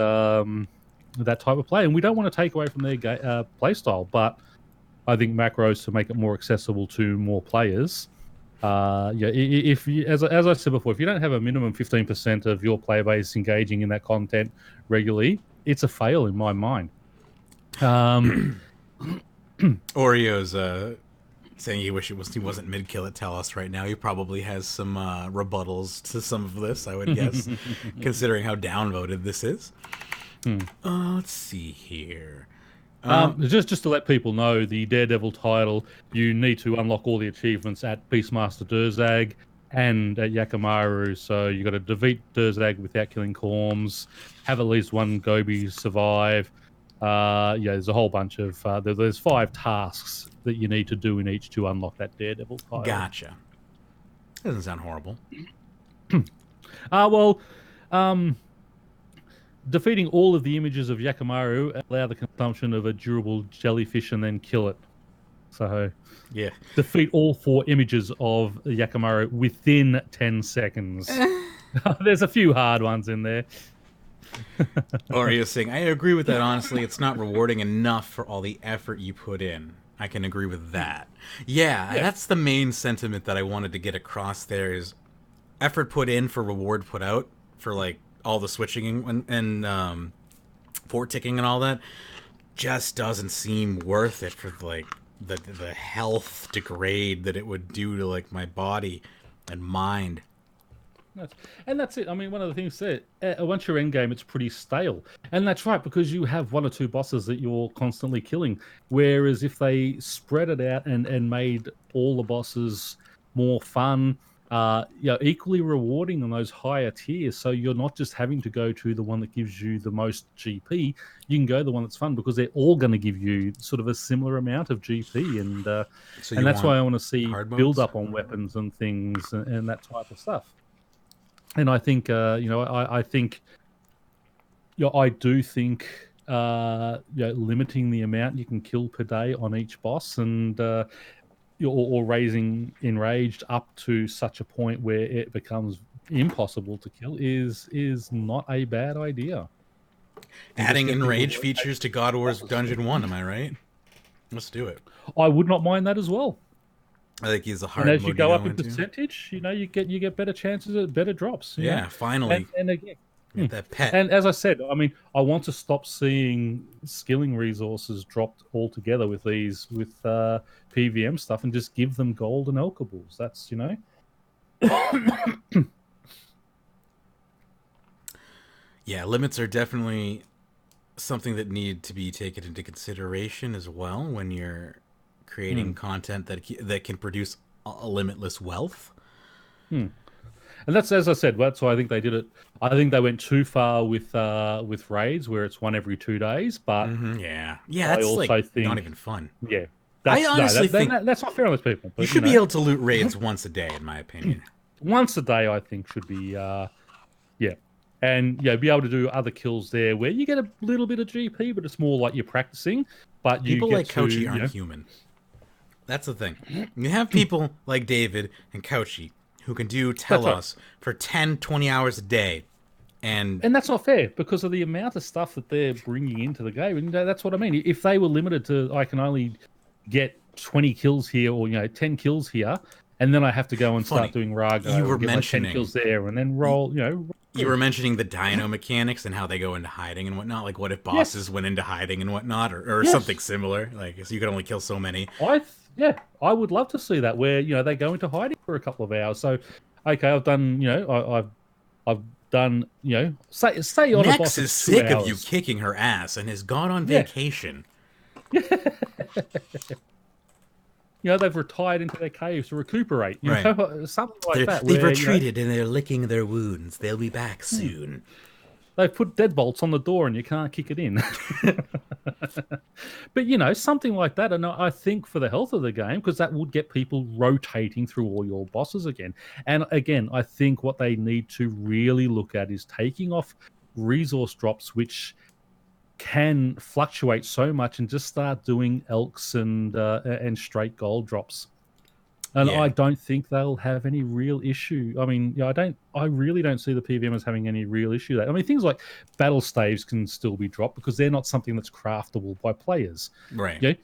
that type of play, and we don't want to take away from their play style, but I think macros to make it more accessible to more players. If you, as I said before, if you don't have a minimum 15% of your player base engaging in that content regularly, it's a fail in my mind. Oreo's saying he wasn't mid-kill at Telos right now. He probably has some rebuttals to some of this, I would guess, considering how downvoted this is. Let's see here. Just to let people know, the Daredevil title, you need to unlock all the achievements at Beastmaster Durzag and at Yakamaru. So you got to defeat Durzag without killing Corms, have at least one Gobi survive. There's a whole bunch of there's 5 tasks that you need to do in each to unlock that Daredevil title. Gotcha. Doesn't sound horrible. Defeating all of the images of Yakamaru allow the consumption of a durable jellyfish and then kill it. So yeah, defeat all 4 images of Yakamaru within 10 seconds. There's a few hard ones in there. Oreo saying, I agree with that, honestly. It's not rewarding enough for all the effort you put in. I can agree with that. Yeah, that's the main sentiment that I wanted to get across there is effort put in for reward put out for, like, all the switching and fort ticking and all that just doesn't seem worth it for, like, the health degrade that it would do to, like, my body and mind. That's it. I mean, one of the things that once you're in game, it's pretty stale, and that's right because you have 1 or 2 bosses that you're constantly killing. Whereas if they spread it out and made all the bosses more fun, equally rewarding on those higher tiers. So you're not just having to go to the one that gives you the most GP. You can go the one that's fun because they're all going to give you sort of a similar amount of GP, and that's why I want to see build up on weapons and things and that type of stuff. And I think I do think limiting the amount you can kill per day on each boss and or raising enraged up to such a point where it becomes impossible to kill is not a bad idea. Adding enraged features to God of War's Dungeon 1, am I right? Let's do it. I would not mind that as well. I think he's a hard mode. And as you go up in percentage, you get better chances at better drops. Yeah, finally. And again, get that pet. And as I said, I mean, I want to stop seeing skilling resources dropped altogether with PVM stuff and just give them gold and alkables. That's, Yeah, limits are definitely something that need to be taken into consideration as well when you're creating content that can produce a limitless wealth. And that's, as I said, that's why I think they did it. I think they went too far with raids where it's one every 2 days. But that's not even fun. Yeah, I honestly think that's not fair on those people. But, you should be able to loot raids once a day, in my opinion. Once a day, I think should be and be able to do other kills there where you get a little bit of GP, but it's more like you're practicing. But people like Couchy aren't human. That's the thing. You have people like David and Couchy who can do Telos for 10, 20 hours a day. And that's not fair because of the amount of stuff that they're bringing into the game. And that's what I mean. If they were limited to, I can only get 20 kills here or, 10 kills here, and then I have to go and start doing Raga. You were mentioning 10 kills there and then roll, You were mentioning the dino mechanics and how they go into hiding and whatnot. Like, what if bosses went into hiding and whatnot, or something similar? Like, so you could only kill so many. I would love to see that where they go into hiding for a couple of hours. So, okay, I've done I've done say on Nex a boss is sick of you kicking her ass and has gone on vacation. They've retired into their caves to recuperate. Something like that. They've retreated and they're licking their wounds. They'll be back soon. They've put deadbolts on the door and you can't kick it in. But, something like that. And I think for the health of the game, because that would get people rotating through all your bosses again. And again, I think what they need to really look at is taking off resource drops, which can fluctuate so much, and just start doing elks and straight gold drops. And I don't think they'll have any real issue. I mean, I really don't see the PVM as having any real issue there. I mean, things like battle staves can still be dropped because they're not something that's craftable by players. Right.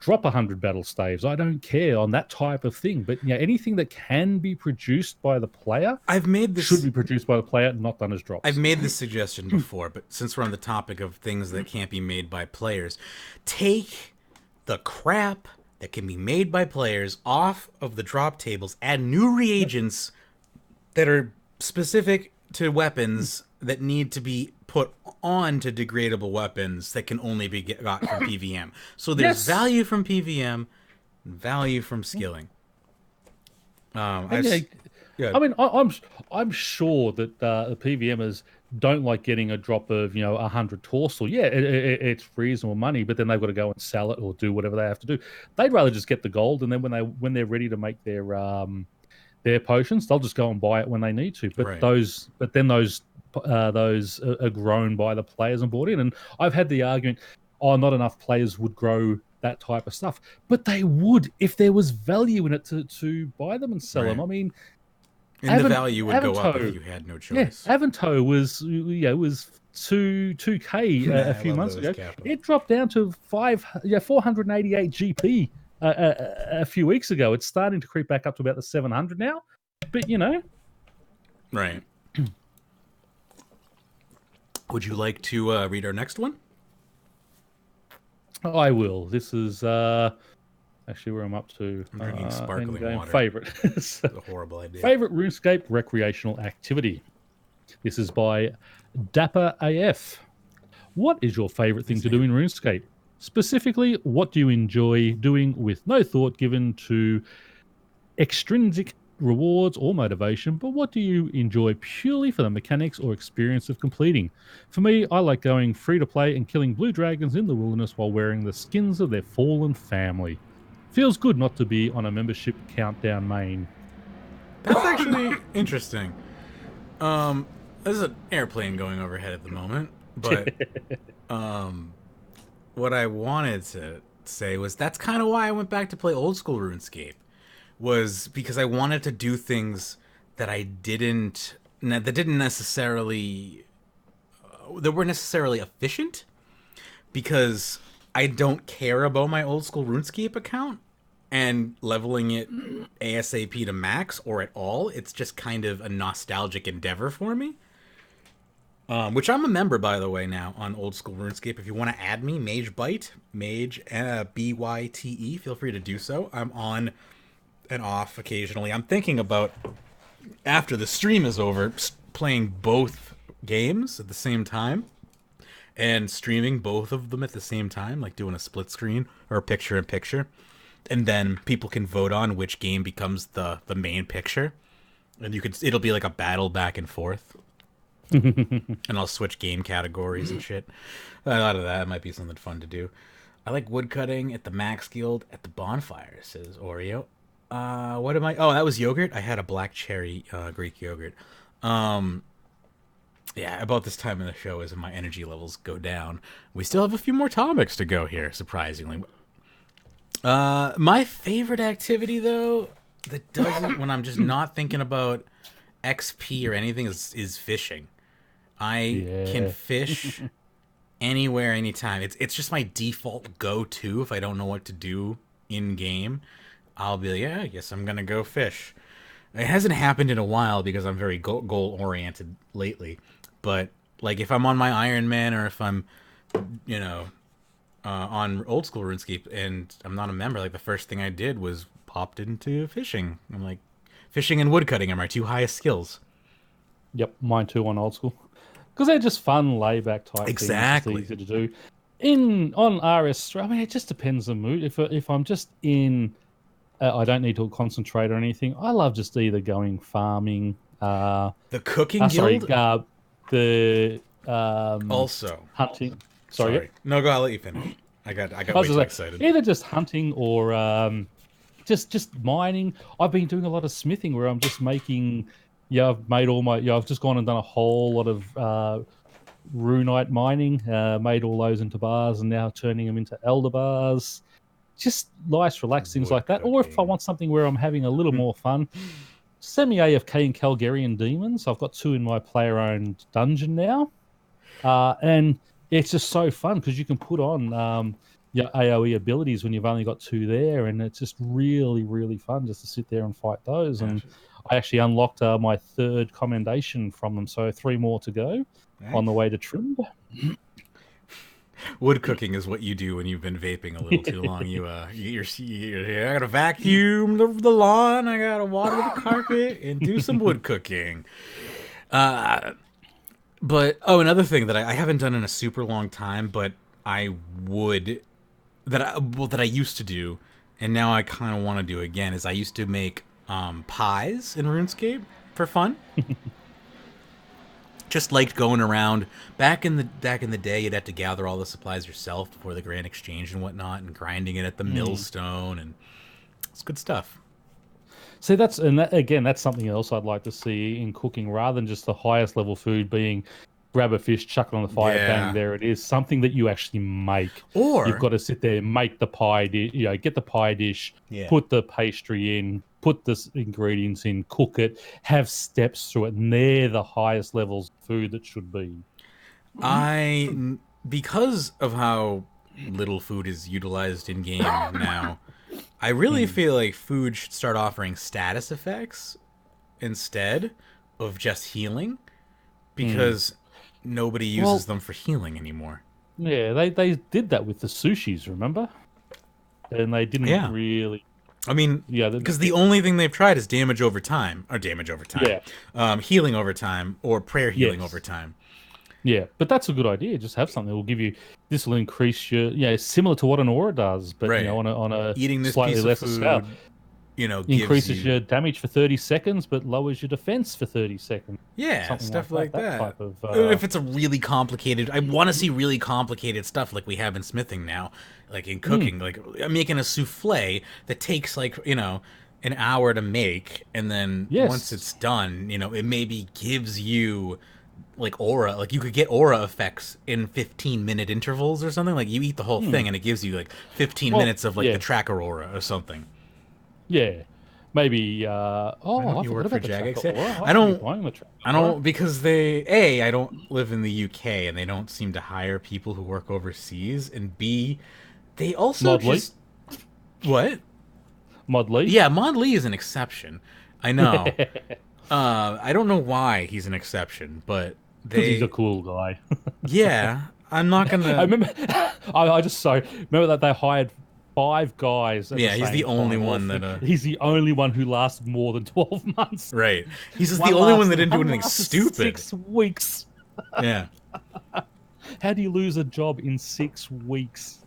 Drop 100 battle staves. I don't care on that type of thing. But anything that can be produced by the player, should be produced by the player, not done as drops. I've made this suggestion before, but since we're on the topic of things that can't be made by players, take the crap that can be made by players off of the drop tables, add new reagents that are specific to weapons that need to be put on to degradable weapons that can only be got from PVM. So there's value from PVM, value from skilling. I mean, I'm sure that the PVMers don't like getting a drop of 100 torsal. Yeah, it's reasonable money, but then they've got to go and sell it or do whatever they have to do. They'd rather just get the gold, and then when they're ready to make their potions, they'll just go and buy it when they need to. But those are grown by the players and bought in. And I've had the argument, not enough players would grow that type of stuff, but they would if there was value in it to buy them and sell them. I mean. And the value would go up if you had no choice. Yeah, Avanto was 2K a few months ago. Capital. It dropped down to 488 GP a few weeks ago. It's starting to creep back up to about the 700 now. But right. Would you like to read our next one? I will. This is actually where I'm up to. I'm drinking sparkling water. Favorite. It's a horrible idea. Favorite RuneScape recreational activity. This is by Dapper AF. What is your favorite thing to do in RuneScape? Specifically, what do you enjoy doing with no thought given to extrinsic rewards or motivation, but what do you enjoy purely for the mechanics or experience of completing? For me, I like going free to play and killing blue dragons in the wilderness while wearing the skins of their fallen family. Feels good not to be on a membership countdown main. That's actually interesting. There's an airplane going overhead at the moment, but what I wanted to say was that's kind of why I went back to play old school RuneScape, was because I wanted to do things that didn't necessarily that were necessarily efficient, because I don't care about my old school RuneScape account and leveling it ASAP to max or at all. It's just kind of a nostalgic endeavor for me. Which I'm a member, by the way, now on Old School RuneScape. If you want to add me, Magebit, Byte, feel free to do so. I'm on and off occasionally. I'm thinking about, after the stream is over, playing both games at the same time and streaming both of them at the same time, like doing a split screen or a picture-in-picture. And then people can vote on which game becomes the main picture. And it'll be like a battle back and forth. And I'll switch game categories and shit. A lot of that might be something fun to do. I like woodcutting at the Max Guild at the bonfire, says Oreo. What am I? Oh, that was yogurt. I had a black cherry Greek yogurt. Yeah, about this time in the show is when my energy levels go down. We still have a few more topics to go here, surprisingly. My favorite activity, though, that doesn't, when I'm just not thinking about XP or anything, is fishing. I can fish anywhere, anytime. It's just my default go-to if I don't know what to do in game. I'll be like, yeah, I guess I'm gonna go fish. It hasn't happened in a while because I'm very goal-oriented lately. But like, if I'm on my RRman or if I'm, on old school RuneScape and I'm not a member, like the first thing I did was popped into fishing. I'm like, fishing and woodcutting are my two highest skills. Yep, mine too on old school. Because they're just fun, layback type exactly. things. Easy to do. On RS3, I mean, it just depends on the mood. If I'm just in, I don't need to concentrate or anything. I love just either going farming. The cooking guild? Also hunting. Sorry. No, go. I'll let you finish. I got way too excited. Either just hunting or just mining. I've been doing a lot of smithing where I'm just making. Yeah, I've made all my. Yeah, I've just gone and done a whole lot of runite mining. Made all those into bars and now turning them into elder bars. Just nice, relaxed things like that. Or if I want something where I'm having a little more fun, semi-AFK and Calgarian demons. I've got 2 in my player-owned dungeon now, and it's just so fun because you can put on your AOE abilities when you've only got 2 there, and it's just really, really fun just to sit there and fight those. And I actually unlocked my 3rd commendation from them, so 3 more to go on the way to trim. Wood cooking is what you do when you've been vaping a little too long. I gotta vacuum the lawn, I gotta water the carpet, and do some wood cooking. But another thing that I haven't done in a super long time, but I used to do, and now I kind of want to do again, is I used to make pies in RuneScape for fun. Just liked going around. Back in the day, you'd have to gather all the supplies yourself before the grand exchange and whatnot, and grinding it at the millstone, and it's good stuff. See, that's something else I'd like to see in cooking, rather than just the highest level food being grab a fish, chuck it on the fire, bang, there it is. Something that you actually make. Or you've got to sit there, make the pie dish, get the pie dish, put the pastry in, put the ingredients in, cook it, have steps through it, and they're the highest levels of food that should be. Because of how little food is utilized in game now, I really feel like food should start offering status effects instead of just healing, because nobody uses them for healing anymore. Yeah, they did that with the sushis, remember? And they didn't really... I mean, because the only thing they've tried is damage over time. Healing over time, or prayer healing over time. Yeah, but that's a good idea. Just have something that will give you... This will increase your... similar to what an aura does, but on a eating this slightly piece lesser of food scale. gives increases you your damage for 30 seconds, but lowers your defense for 30 seconds. Something stuff like that. Type of, if it's a really complicated, I want to see really complicated stuff like we have in smithing now, like in cooking. Like I'm making a souffle that takes like an hour to make, and then once it's done, it maybe gives you like aura, like you could get aura effects in 15-minute intervals or something. Like you eat the whole thing and it gives you like 15 minutes of like the tracker aura or something. Yeah, maybe. I you work for Jagex? I don't because I don't live in the UK and they don't seem to hire people who work overseas, and B, they also just what? Mod Lee? Yeah, Mod Lee is an exception. I know. I don't know why he's an exception, but he's a cool guy. Yeah, I'm not gonna. I remember. Remember that they hired 5 guys. He's the only one that. He's the only one who lasted more than 12 months. Right. He's just the only one that didn't do anything stupid. 6 weeks. Yeah. How do you lose a job in 6 weeks?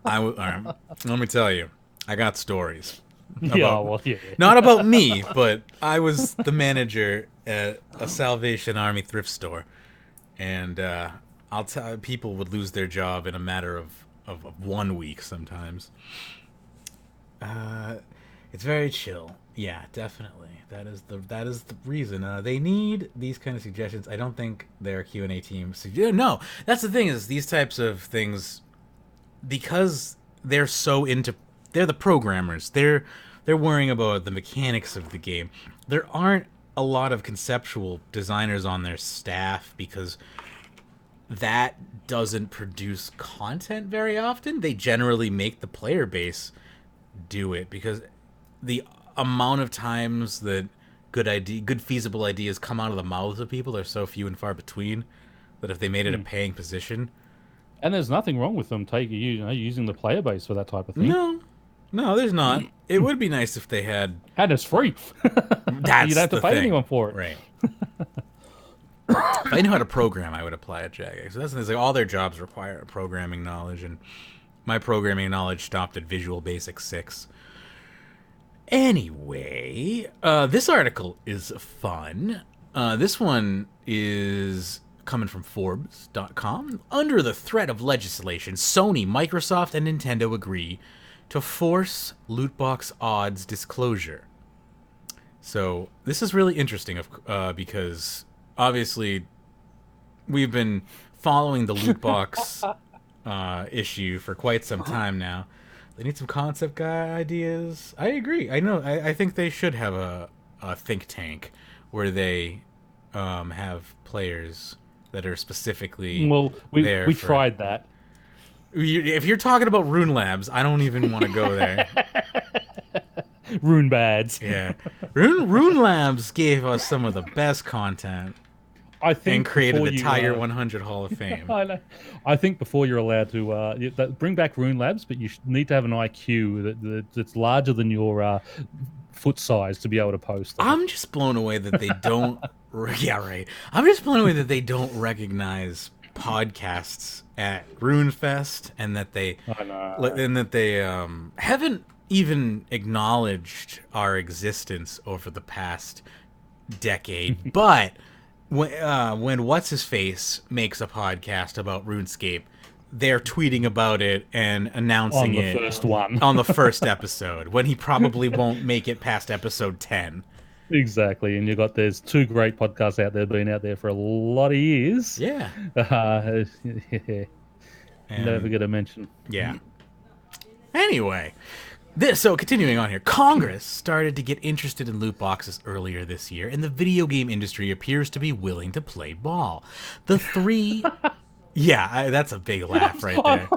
All right, let me tell you, I got stories. Not about me, but I was the manager at a Salvation Army thrift store, and I'll tell people would lose their job in a matter of 1 week sometimes. It's very chill. Yeah, definitely. That is the reason. They need these kind of suggestions. I don't think their Q&A team. No, that's the thing is these types of things, because they're so into. They're the programmers. They're worrying about the mechanics of the game. There aren't a lot of conceptual designers on their staff because that doesn't produce content very often. They generally make the player base do it because the amount of times that good feasible ideas come out of the mouths of people are so few and far between that if they made it a paying position. And there's nothing wrong with them using the player base for that type of thing. No, there's not. It would be nice if they had. And it's free. That's You'd have to pay anyone for it. Right. If I knew how to program, I would apply at Jagex. So that's the thing, like all their jobs require programming knowledge, and my programming knowledge stopped at Visual Basic 6. Anyway, this article is fun. This one is coming from Forbes.com. Under the threat of legislation, Sony, Microsoft, and Nintendo agree to force lootbox odds disclosure. So this is really interesting because obviously we've been following the lootbox issue for quite some time now. They need some concept guy ideas. I agree. I know. I think they should have a think tank where they have players that are specifically we tried that. If you're talking about Rune Labs, I don't even want to go there. Rune Bads. Yeah. Rune Labs gave us some of the best content. I think, and created the Tiger 100 Hall of Fame. I think before you're allowed to bring back Rune Labs, but you need to have an IQ that's larger than your foot size to be able to post them. I'm just blown away that they don't. Yeah, right. I'm just blown away that they don't recognize podcasts at RuneFest, and that they haven't even acknowledged our existence over the past decade. But when what's his face makes a podcast about RuneScape, they're tweeting about it and announcing it on the first episode, when he probably won't make it past episode 10. Exactly, and there's 2 great podcasts out there, been out there for a lot of years. Yeah. Never get a mention. Yeah. Anyway, so continuing on here, Congress started to get interested in loot boxes earlier this year, and the video game industry appears to be willing to play ball. The 3... Yeah, that's a big laugh right there.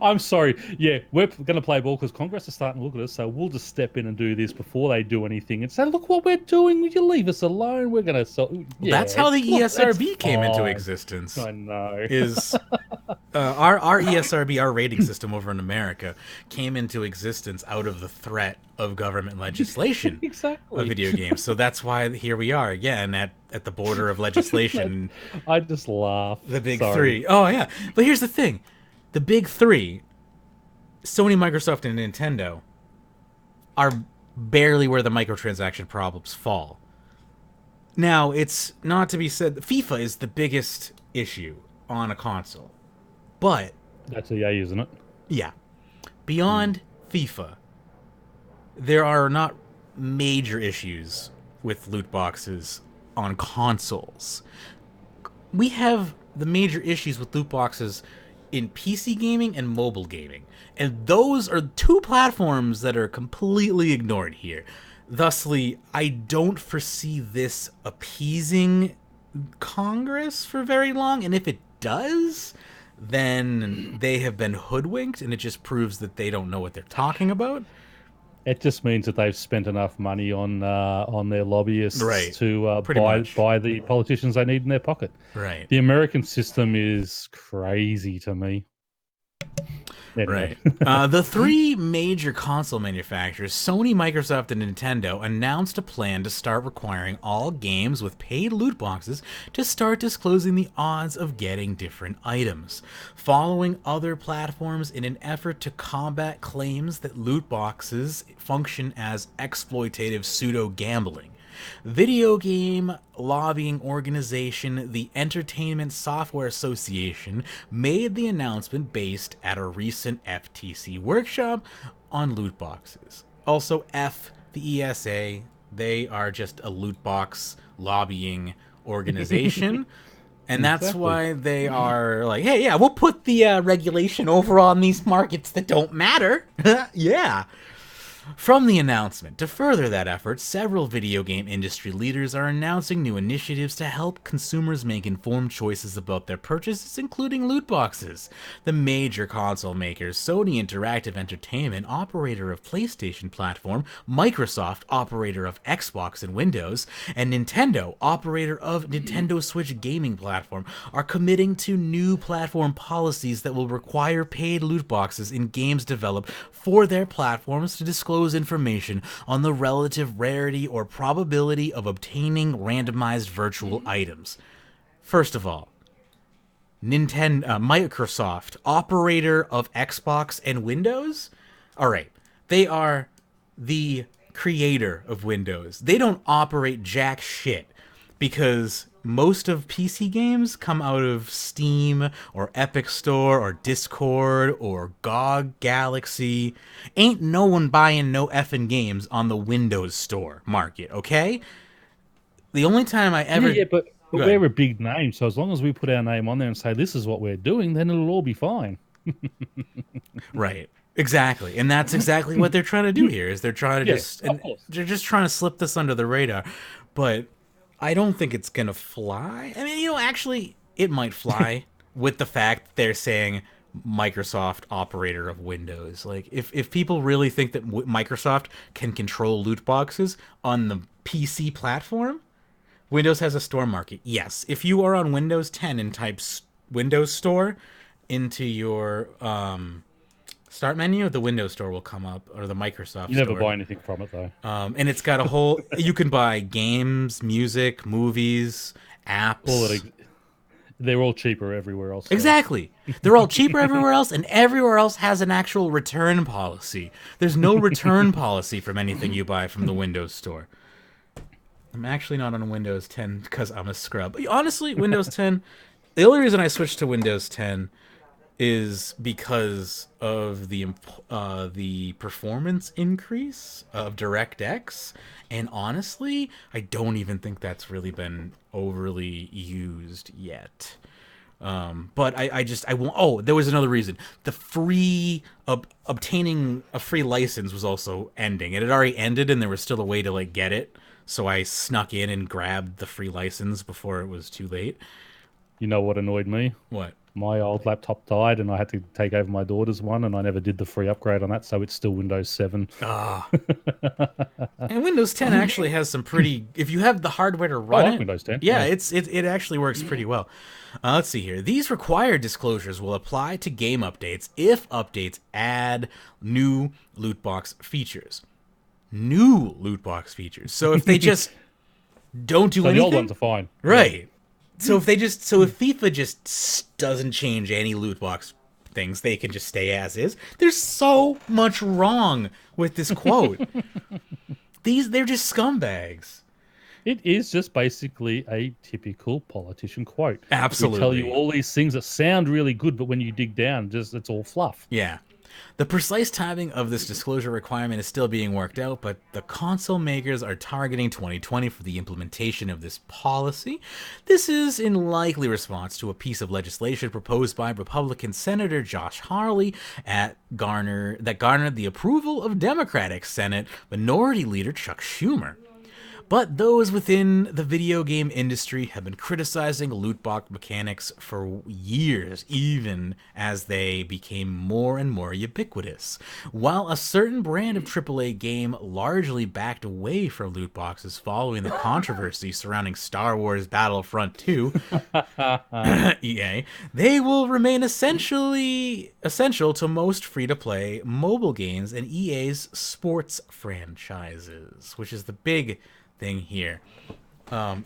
I'm sorry. Yeah, we're going to play ball because Congress is starting to look at us, so we'll just step in and do this before they do anything and say, look what we're doing. Will you leave us alone? We're going to... That's how the ESRB came into existence. I know. Is our ESRB, our rating system over in America, came into existence out of the threat of government legislation of video games. So that's why here we are again at the border of legislation. I just laugh. The big 3. Oh, yeah. But here's the thing. The big 3, Sony, Microsoft, and Nintendo, are barely where the microtransaction problems fall. Now, it's not to be said that FIFA is the biggest issue on a console. But That's EA, isn't it? yeah, beyond FIFA, there are not major issues with loot boxes on consoles. We have the major issues with loot boxes in PC gaming and mobile gaming. And those are two platforms that are completely ignored here. Thusly, I don't foresee this appeasing Congress for very long. And if it does, then they have been hoodwinked, and it just proves that they don't know what they're talking about. It just means that they've spent enough money on their lobbyists to buy the politicians they need in their pocket. Right. The American system is crazy to me. Anyway. Right. The three major console manufacturers, Sony, Microsoft, and Nintendo, announced a plan to start requiring all games with paid loot boxes to start disclosing the odds of getting different items, following other platforms in an effort to combat claims that loot boxes function as exploitative pseudo-gambling. Video game lobbying organization the Entertainment Software Association made the announcement based at a recent FTC workshop on loot boxes. Also, the ESA, they are just a loot box lobbying organization. And that's why they are like, hey, yeah, we'll put the regulation over on these markets that don't matter. Yeah. From the announcement, to further that effort, several video game industry leaders are announcing new initiatives to help consumers make informed choices about their purchases, including loot boxes. The major console makers, Sony Interactive Entertainment, operator of PlayStation platform, Microsoft, operator of Xbox and Windows, and Nintendo, operator of Nintendo Switch gaming platform, are committing to new platform policies that will require paid loot boxes in games developed for their platforms to disclose information on the relative rarity or probability of obtaining randomized virtual items. First of all, Microsoft, operator of Xbox and Windows? All right, they are the creator of Windows. They don't operate jack shit because most of PC games come out of Steam or Epic Store or Discord or GOG Galaxy. Ain't no one buying no effing games on the Windows Store market, okay? The only time I ever... Yeah, but we're a big name, so as long as we put our name on there and say this is what we're doing, then it'll all be fine. Right. Exactly. And that's exactly what they're trying to do here, is they're trying to they're just trying to slip this under the radar. But I don't think it's going to fly. I mean, actually, it might fly with the fact that they're saying Microsoft, operator of Windows. Like, if people really think that Microsoft can control loot boxes on the PC platform, Windows has a store market. Yes. If you are on Windows 10 and type Windows Store into your start menu, the Windows Store will come up, or the Microsoft Store. You never buy anything from it, though. And it's got a whole... you can buy games, music, movies, apps. They're all cheaper everywhere else. Exactly. They're all cheaper everywhere else, and everywhere else has an actual return policy. There's no return policy from anything you buy from the Windows Store. I'm actually not on Windows 10 because I'm a scrub. Honestly, Windows 10... The only reason I switched to Windows 10 is because of the performance increase of DirectX, and honestly, I don't even think that's really been overly used yet. But I won't. Oh, there was another reason. The free obtaining a free license was also ending. It had already ended, and there was still a way to get it. So I snuck in and grabbed the free license before it was too late. You know what annoyed me? What? My old laptop died, and I had to take over my daughter's one, and I never did the free upgrade on that, so it's still Windows 7. Ah. And Windows 10 actually has some pretty... If you have the hardware to run it... Windows 10. Yeah, it actually works pretty well. Let's see here. These required disclosures will apply to game updates if updates add new loot box features. New loot box features. So if they just don't do anything... the old ones are fine. Right. So if FIFA just doesn't change any loot box things, they can just stay as is. There's so much wrong with this quote. They're just scumbags. It is just basically a typical politician quote. Absolutely. We tell you all these things that sound really good, but when you dig down, it's all fluff. Yeah. The precise timing of this disclosure requirement is still being worked out, but the console makers are targeting 2020 for the implementation of this policy. This is in likely response to a piece of legislation proposed by Republican Senator Josh Hawley that garnered the approval of Democratic Senate Minority Leader Chuck Schumer. But those within the video game industry have been criticizing loot box mechanics for years, even as they became more and more ubiquitous. While a certain brand of AAA game largely backed away from loot boxes following the controversy surrounding Star Wars Battlefront 2, EA, they will remain essential to most free-to-play mobile games and EA's sports franchises, which is the big thing here.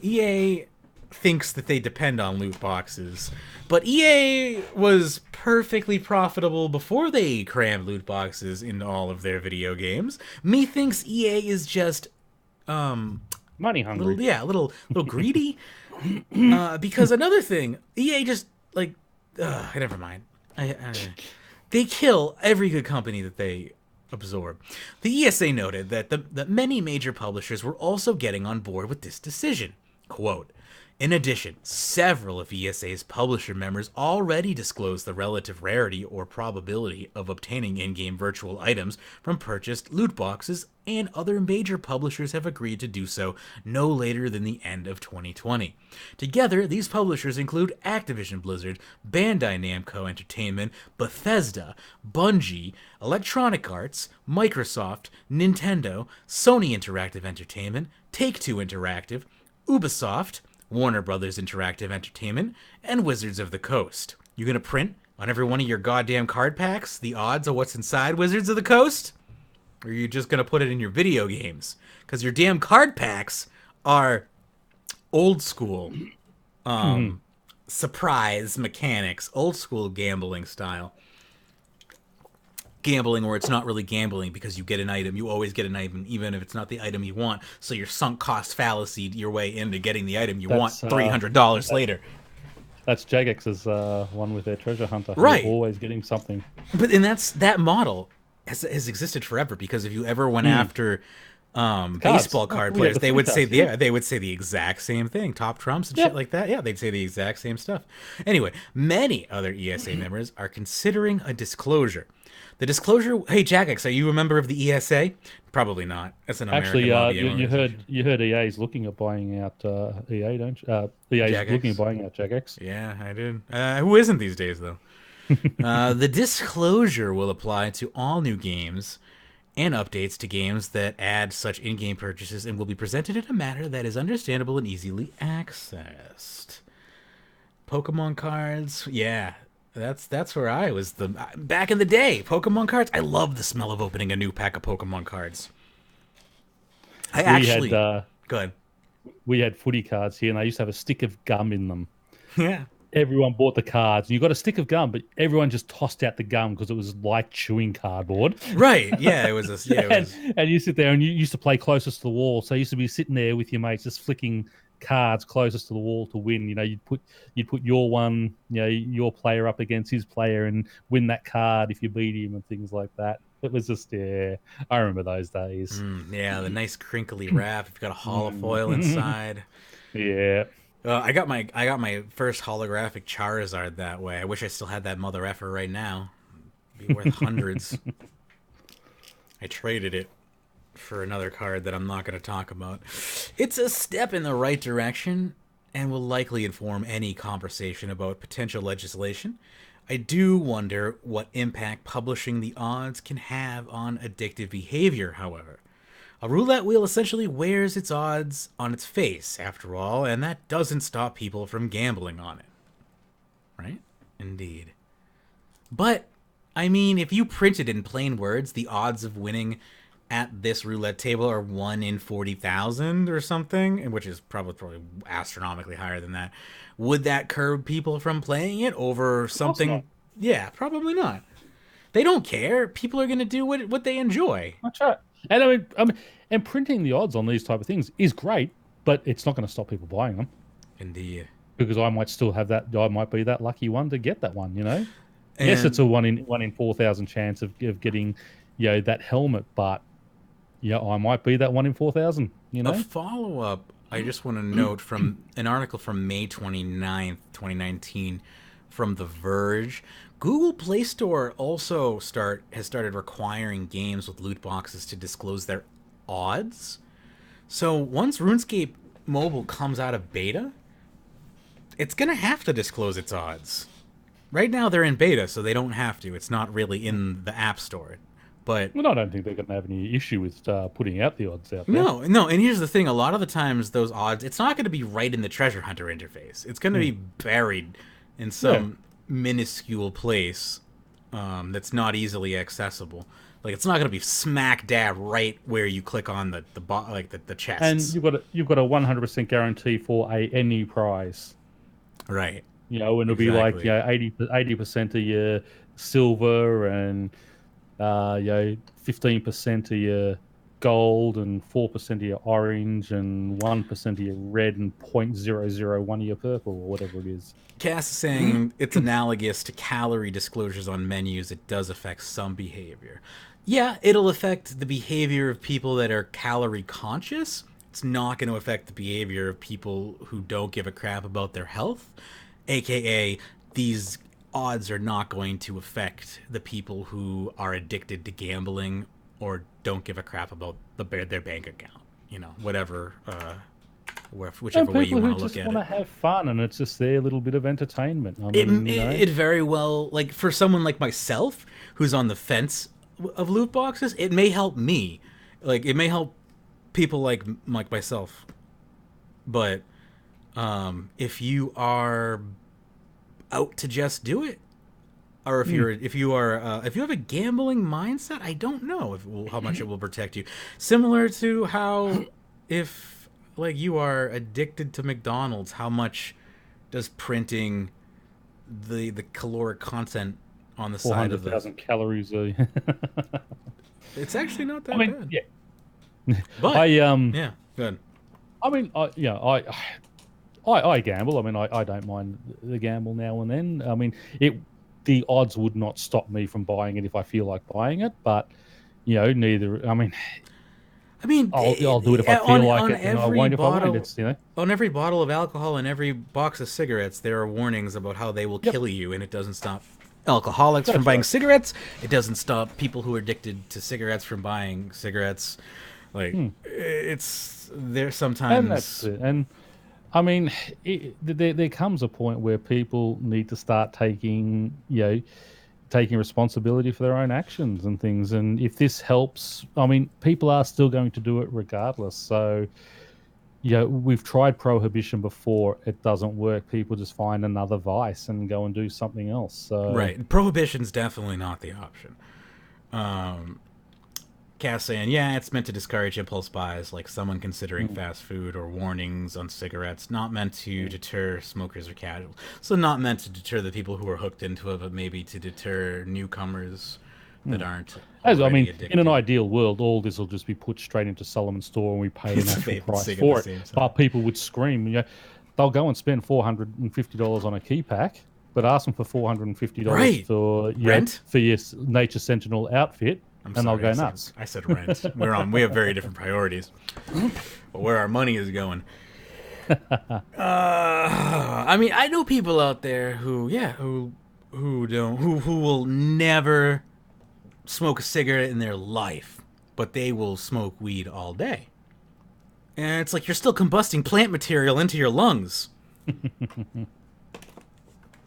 EA thinks that they depend on loot boxes, but EA was perfectly profitable before they crammed loot boxes into all of their video games. Methinks EA is just money hungry. A little greedy. Because another thing, EA just never mind. They kill every good company that they absorb. The ESA noted that many major publishers were also getting on board with this decision. Quote, in addition, several of ESA's publisher members already disclosed the relative rarity or probability of obtaining in-game virtual items from purchased loot boxes, and other major publishers have agreed to do so no later than the end of 2020. Together, these publishers include Activision Blizzard, Bandai Namco Entertainment, Bethesda, Bungie, Electronic Arts, Microsoft, Nintendo, Sony Interactive Entertainment, Take-Two Interactive, Ubisoft, Warner Brothers Interactive Entertainment, and Wizards of the Coast. You gonna print on every one of your goddamn card packs the odds of what's inside Wizards of the Coast? Or are you just gonna put it in your video games? Because your damn card packs are old school surprise mechanics, old school gambling style. Gambling where it's not really gambling because you get an item. You always get an item, even if it's not the item you want. So you're sunk cost fallacy your way into getting the item you want $300 later. That's Jagex's one with their treasure hunter. Right. You're always getting something. But that model has existed forever, because if you ever went after baseball card players, they would say the exact same thing. Top trumps and shit like that. Yeah, they'd say the exact same stuff. Anyway, many other ESA members are considering a disclosure. The disclosure. Hey, Jagex, are you a member of the ESA? Probably not. That's an American lobby. You heard EA's looking at buying out EA, don't you? EA's Jagex. looking at buying out Jagex. Yeah, I did. Who isn't these days, though? The disclosure will apply to all new games and updates to games that add such in-game purchases, and will be presented in a manner that is understandable and easily accessed. Pokemon cards, yeah. That's where I was back in the day. Pokemon cards. I love the smell of opening a new pack of Pokemon cards. Go ahead. We had footy cards here, and they used to have a stick of gum in them. Yeah. Everyone bought the cards. You got a stick of gum, but everyone just tossed out the gum because it was like chewing cardboard. Right. Yeah. It was. And you sit there, and you used to play closest to the wall. So you used to be sitting there with your mates, just flicking cards closest to the wall to win. You know, you'd put your one, your player up against his player and win that card if you beat him and things like that. It was just, I remember those days. Yeah, the nice crinkly wrap. You've got a holofoil inside. Yeah. I got my first holographic Charizard that way. I wish I still had that mother effer right now. It'd be worth hundreds. I traded it for another card that I'm not going to talk about. It's a step in the right direction and will likely inform any conversation about potential legislation. I do wonder what impact publishing the odds can have on addictive behavior, however. A roulette wheel essentially wears its odds on its face, after all, and that doesn't stop people from gambling on it. Right? Indeed. But, I mean, if you printed in plain words, the odds of winning at this roulette table are 1 in 40,000 or something, which is probably astronomically higher than that. Would that curb people from playing it over something Yeah, probably not. They don't care. People are going to do what they enjoy. That's right. And and printing the odds on these type of things is great, but it's not going to stop people buying them. Indeed. Because I might still have that. I might be that lucky one to get that one. And Yes, it's a 1 in 4,000 chance of getting, that helmet, but I might be that 1 in 4,000. a follow-up, I just want to note from an article from May 29th, 2019, from The Verge. Google Play Store also has started requiring games with loot boxes to disclose their odds. So once RuneScape Mobile comes out of beta, it's going to have to disclose its odds. Right now they're in beta, so they don't have to. It's not really in the App Store. But I don't think they're going to have any issue with putting out the odds out there. No. And here's the thing. A lot of the times, those odds, it's not going to be right in the Treasure Hunter interface. It's going to be buried in some minuscule place that's not easily accessible. Like, it's not going to be smack dab right where you click on the chests. And you've got a 100% guarantee for any prize. Right. And it'll be like 80% of your silver and 15% of your gold and 4% of your orange and 1% of your red and 0.001 of your purple or whatever it is. Cass is saying it's analogous to calorie disclosures on menus. It does affect some behavior. Yeah, it'll affect the behavior of people that are calorie conscious. It's not going to affect the behavior of people who don't give a crap about their health, aka these odds are not going to affect the people who are addicted to gambling or don't give a crap about their bank account. Whatever, whichever way you want to look at it. People who just want to have fun, and it's just their little bit of entertainment. It very well, like for someone like myself who's on the fence of loot boxes, it may help me. Like it may help people like myself. But if you are out to just do it, or if you have a gambling mindset, I don't know how much it will protect you. Similar to how if you are addicted to McDonald's, how much does printing the caloric content on the side of 400,000 calories. It's actually not that bad. Yeah. But yeah, good. I gamble. I don't mind the gamble now and then. The odds would not stop me from buying it if I feel like buying it, but neither. I'll do it if I feel like it, and I won't if I won't. On every bottle of alcohol and every box of cigarettes, there are warnings about how they will kill you, and it doesn't stop alcoholics from buying cigarettes. It doesn't stop people who are addicted to cigarettes from buying cigarettes. It's there sometimes. And that's it. And there comes a point where people need to start taking responsibility for their own actions and things. And if this helps, people are still going to do it regardless. So, we've tried prohibition before. It doesn't work. People just find another vice and go and do something else. So. Right. Prohibition's definitely not the option. Cass saying, yeah, it's meant to discourage impulse buys, like someone considering fast food, or warnings on cigarettes, not meant to deter smokers or casuals. So not meant to deter the people who are hooked into it, but maybe to deter newcomers that aren't addicted. In an ideal world, all this will just be put straight into Solomon's store and we pay an actual price for it. But people would scream, they'll go and spend $450 on a key pack, but ask them for $450 for rent for your Nature Sentinel outfit. They'll go nuts. I said rent. We have very different priorities. But where our money is going. I know people out there who will never smoke a cigarette in their life, but they will smoke weed all day. And it's like you're still combusting plant material into your lungs.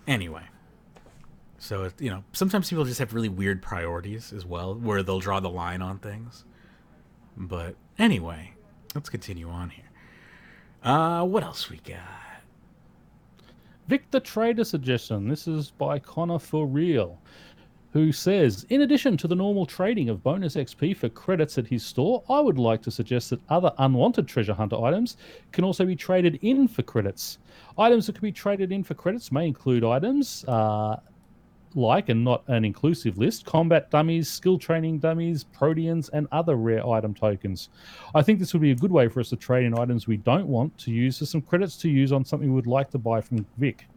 Anyway. So, sometimes people just have really weird priorities as well, where they'll draw the line on things. But anyway, let's continue on here. What else we got? Victor Trader suggestion. This is by Connor for Real, who says, in addition to the normal trading of bonus XP for credits at his store, I would like to suggest that other unwanted treasure hunter items can also be traded in for credits. Items that can be traded in for credits may include items like, and not an inclusive list, combat dummies, skill training dummies, proteans, and other rare item tokens. I think this would be a good way for us to trade in items we don't want to use for some credits to use on something we would like to buy from Vic.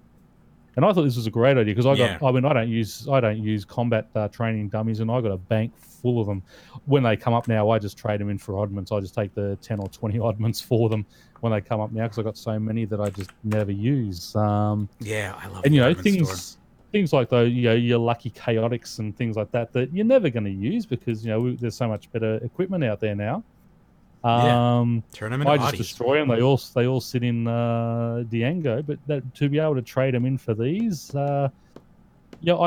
And I thought this was a great idea because I don't use combat training dummies, and I got a bank full of them. When they come up now, I just trade them in for oddments. I just take the 10 or 20 oddments for them when they come up now because I got so many that I just never use. I love. And things like your lucky chaotics and things like that you're never going to use because there's so much better equipment out there now. Turn them into I just destroy them. They all sit in Diango, but to be able to trade them in for these, I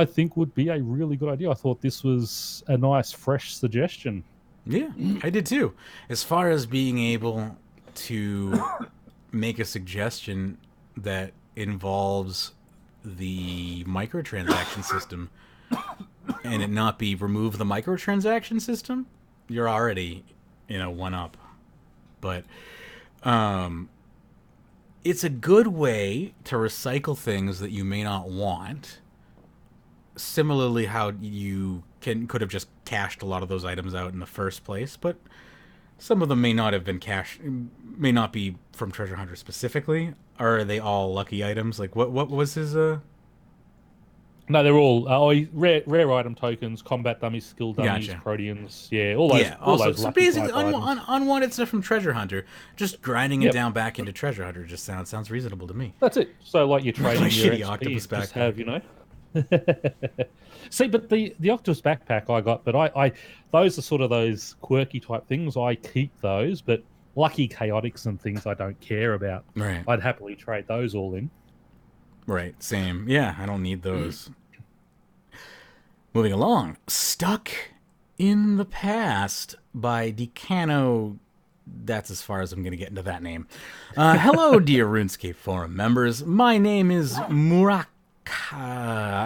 think would be a really good idea. I thought this was a nice, fresh suggestion. Yeah, I did too. As far as being able to make a suggestion that involves the microtransaction system and it not be remove the microtransaction system, you're already, one up. But it's a good way to recycle things that you may not want. Similarly, how you could have just cashed a lot of those items out in the first place, but some of them may not have been cashed, may not be from Treasure Hunter specifically. Or are they all lucky items? Like, what was his... No, they're all rare item tokens, combat dummies, skill dummies, proteans. Yeah, all those. Yeah, so basically, unwanted stuff from Treasure Hunter. Just grinding it down back into Treasure Hunter just sounds reasonable to me. That's it. So, like, you're trading your shitty XP, octopus backpack. Just have, See, but the octopus backpack I got, but I those are sort of those quirky type things. I keep those, but lucky chaotics and things I don't care about. Right. I'd happily trade those all in. Right, same. Yeah, I don't need those. Moving along. Stuck in the Past by Decano. That's as far as I'm going to get into that name. Hello, dear RuneScape Forum members. My name is Muraka.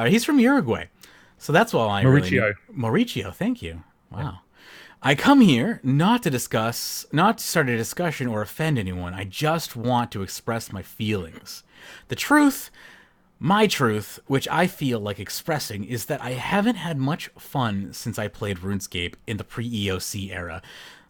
He's from Uruguay. So that's all I Mauricio. Mauricio, thank you. Wow. Yeah. I come here not to start a discussion or offend anyone. I just want to express my feelings. The truth, my truth, which I feel like expressing, is that I haven't had much fun since I played RuneScape in the pre-EOC era,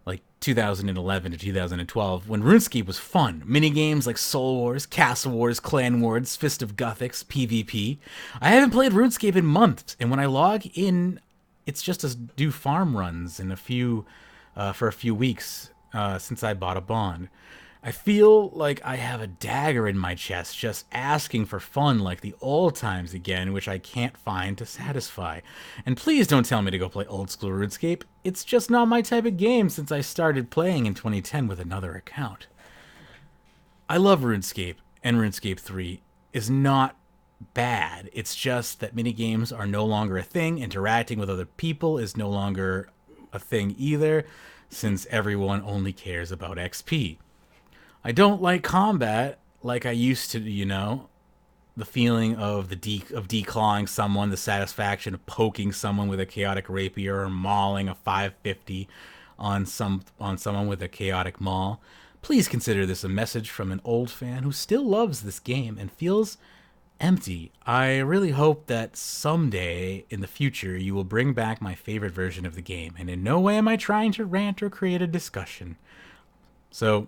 like 2011 to 2012, when RuneScape was fun. Minigames like Soul Wars, Castle Wars, Clan Wars, Fist of Gothics, PvP. I haven't played RuneScape in months, and when I log in, it's just to do farm runs in for a few weeks since I bought a bond. I feel like I have a dagger in my chest just asking for fun like the old times again, which I can't find to satisfy. And please don't tell me to go play old school RuneScape. It's just not my type of game since I started playing in 2010 with another account. I love RuneScape, and RuneScape 3 is not bad. It's just that minigames are no longer a thing. Interacting with other people is no longer a thing either, since everyone only cares about XP. I don't like combat like I used to, the feeling of declawing someone, the satisfaction of poking someone with a chaotic rapier or mauling a 550 on someone with a chaotic maul. Please consider this a message from an old fan who still loves this game and feels empty. I really hope that someday in the future you will bring back my favorite version of the game, and in no way am I trying to rant or create a discussion. So,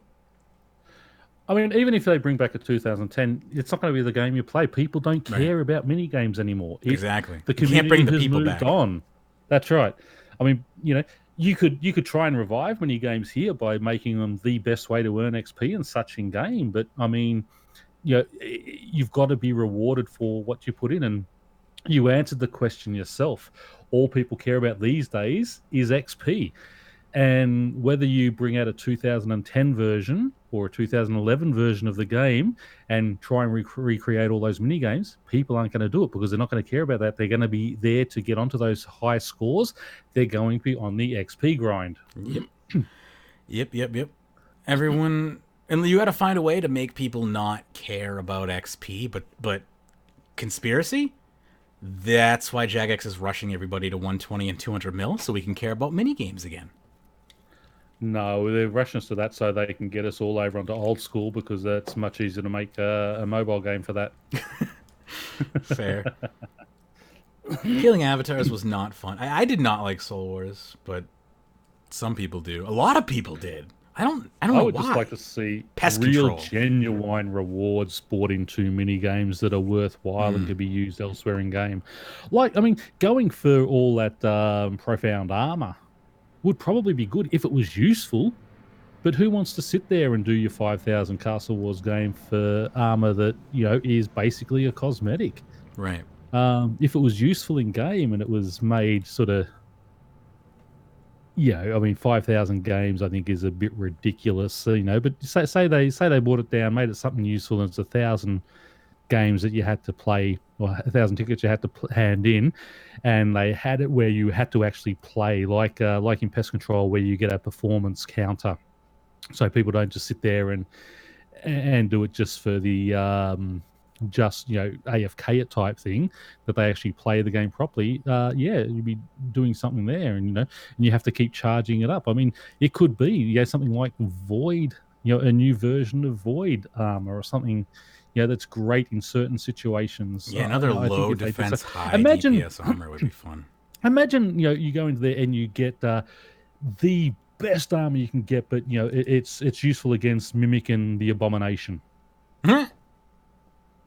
I mean, even if they bring back a 2010, it's not going to be the game you play. People don't care about mini games anymore. Exactly. The community can't bring the has people moved back. on. That's right. I mean, you could try and revive mini games here by making them the best way to earn XP and such in game. But I mean, you've got to be rewarded for what you put in, and you answered the question yourself. All people care about these days is XP. And whether you bring out a 2010 version or a 2011 version of the game and try and recreate all those mini games, people aren't going to do it because they're not going to care about that. They're going to be there to get onto those high scores. They're going to be on the XP grind. Yep. Everyone, and you got to find a way to make people not care about XP, but conspiracy? That's why Jagex is rushing everybody to 120 and 200 mil so we can care about mini games again. No, they're rushing us to that so they can get us all over onto old school because that's much easier to make a mobile game for that. Fair. Killing avatars was not fun. I did not like Soul Wars, but some people do. A lot of people did. I don't know why. I would just like to see Pest real, control. genuine rewards brought into mini games that are worthwhile and can be used elsewhere in game. Like, I mean, going for all that profound armor would probably be good if it was useful. But who wants to sit there and do your 5,000 Castle Wars game for armor that, you know, is basically a cosmetic? Right. If it was useful in game and it was made sort of, I mean, 5,000 games I think is a bit ridiculous, you know. But say they brought it down, made it something useful, and it's 1,000 games that you had to play, or 1,000 tickets you had to hand in, and they had it where you had to actually play, like in Pest Control, where you get a performance counter, so people don't just sit there and do it just for the AFK it type thing, that they actually play the game properly. You'd be doing something there, and and you have to keep charging it up. I mean, it could be something like Void, a new version of Void armor or something, that's great in certain situations. Yeah, another low defense, high DPS armor would be fun. Imagine you go into there and you get the best armor you can get, but it's useful against Mimic and the Abomination.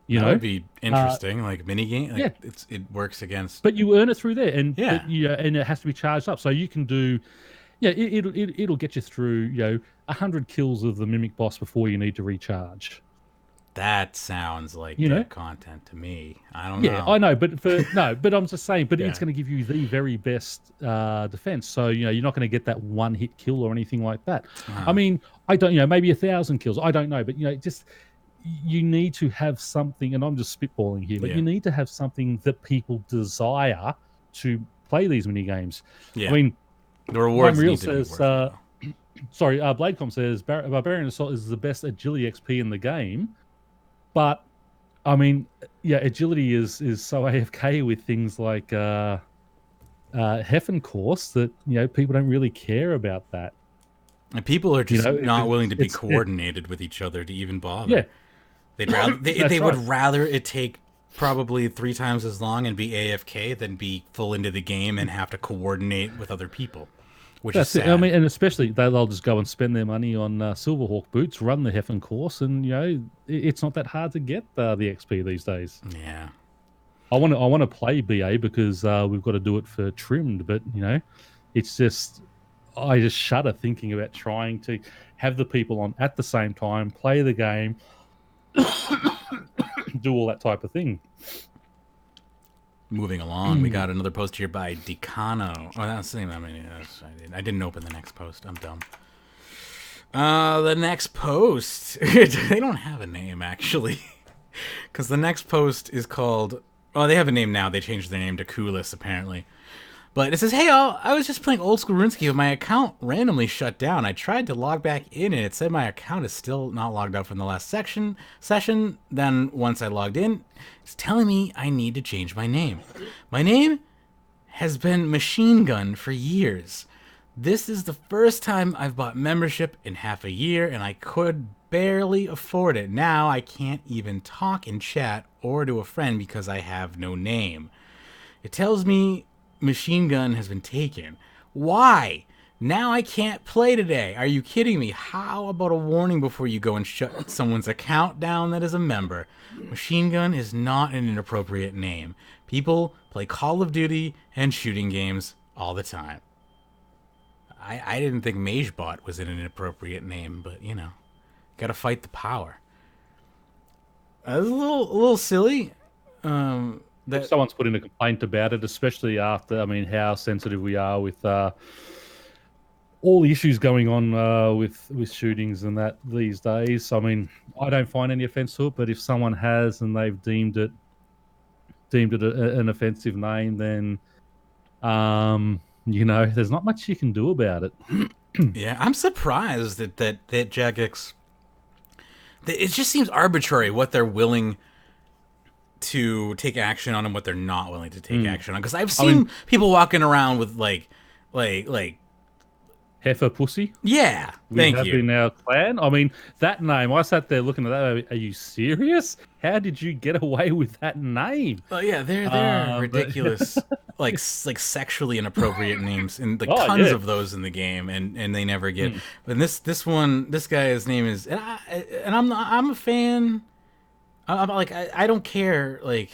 That would be interesting, like mini game. Like it works against, but you earn it through there, and and it has to be charged up, so you can do. It'll get you through 100 kills of the Mimic boss before you need to recharge. That sounds like good content to me. I don't know. Yeah, I know, but but I'm just saying. But it's going to give you the very best defense. So you're not going to get that one hit kill or anything like that. I mean, I don't. Maybe 1,000 kills. I don't know, but just. You need to have something, and I'm just spitballing here, but you need to have something that people desire to play these mini games. Yeah. I mean, the rewards Real need to says, be worth it. Bladecom says Barbarian Assault is the best agility XP in the game, but I mean, agility is so AFK with things like Heffen Course that people don't really care about that. And people are just not willing to be coordinated with each other to even bother. Yeah. They'd rather they would rather it take probably 3 times as long and be AFK than be full into the game and have to coordinate with other people, which is sad. I mean, and especially they'll just go and spend their money on Silverhawk boots, run the Heffen Course, and it's not that hard to get the XP these days. Yeah, I want to play BA because we've got to do it for trimmed, but it's just. I just shudder thinking about trying to have the people on at the same time, play the game, do all that type of thing. Moving along, we got another post here by Decano. Oh, that's the name. I mean, I didn't open the next post. I'm dumb. The next post, they don't have a name actually, because the next post is called. Oh, they have a name now. They changed their name to Coolis apparently. But it says, hey all, I was just playing old school RuneScape and my account randomly shut down. I tried to log back in and it said my account is still not logged out from the last session. Then once I logged in, it's telling me I need to change my name. My name has been Machine Gun for years. This is the first time I've bought membership in half a year and I could barely afford it. Now I can't even talk in chat or to a friend because I have no name. It tells me Machine Gun has been taken. Why? Now I can't play today. Are you kidding me? How about a warning before you go and shut someone's account down that is a member? Machine Gun is not an inappropriate name. People play Call of Duty and shooting games all the time. I didn't think Magebot was an inappropriate name, but gotta fight the power. That's a little silly. If someone's put in a complaint about it, especially after, how sensitive we are with all the issues going on with shootings and that these days. I don't find any offence to it, but if someone has and they've deemed it an offensive name, then there's not much you can do about it. Yeah, I'm surprised that Jagex. It just seems arbitrary what they're willing to take action on and what they're not willing to take action on, because I've seen people walking around with like Heifer Pussy. Yeah, We thank have you. in our clan. I mean, that name, I sat there looking at that. Are you serious? How did you get away with that name? Oh yeah, they're But ridiculous, like sexually inappropriate names, and like oh tons yeah. of those in the game, and they never get. Hmm. But this guy's name is, I'm a fan. I don't care like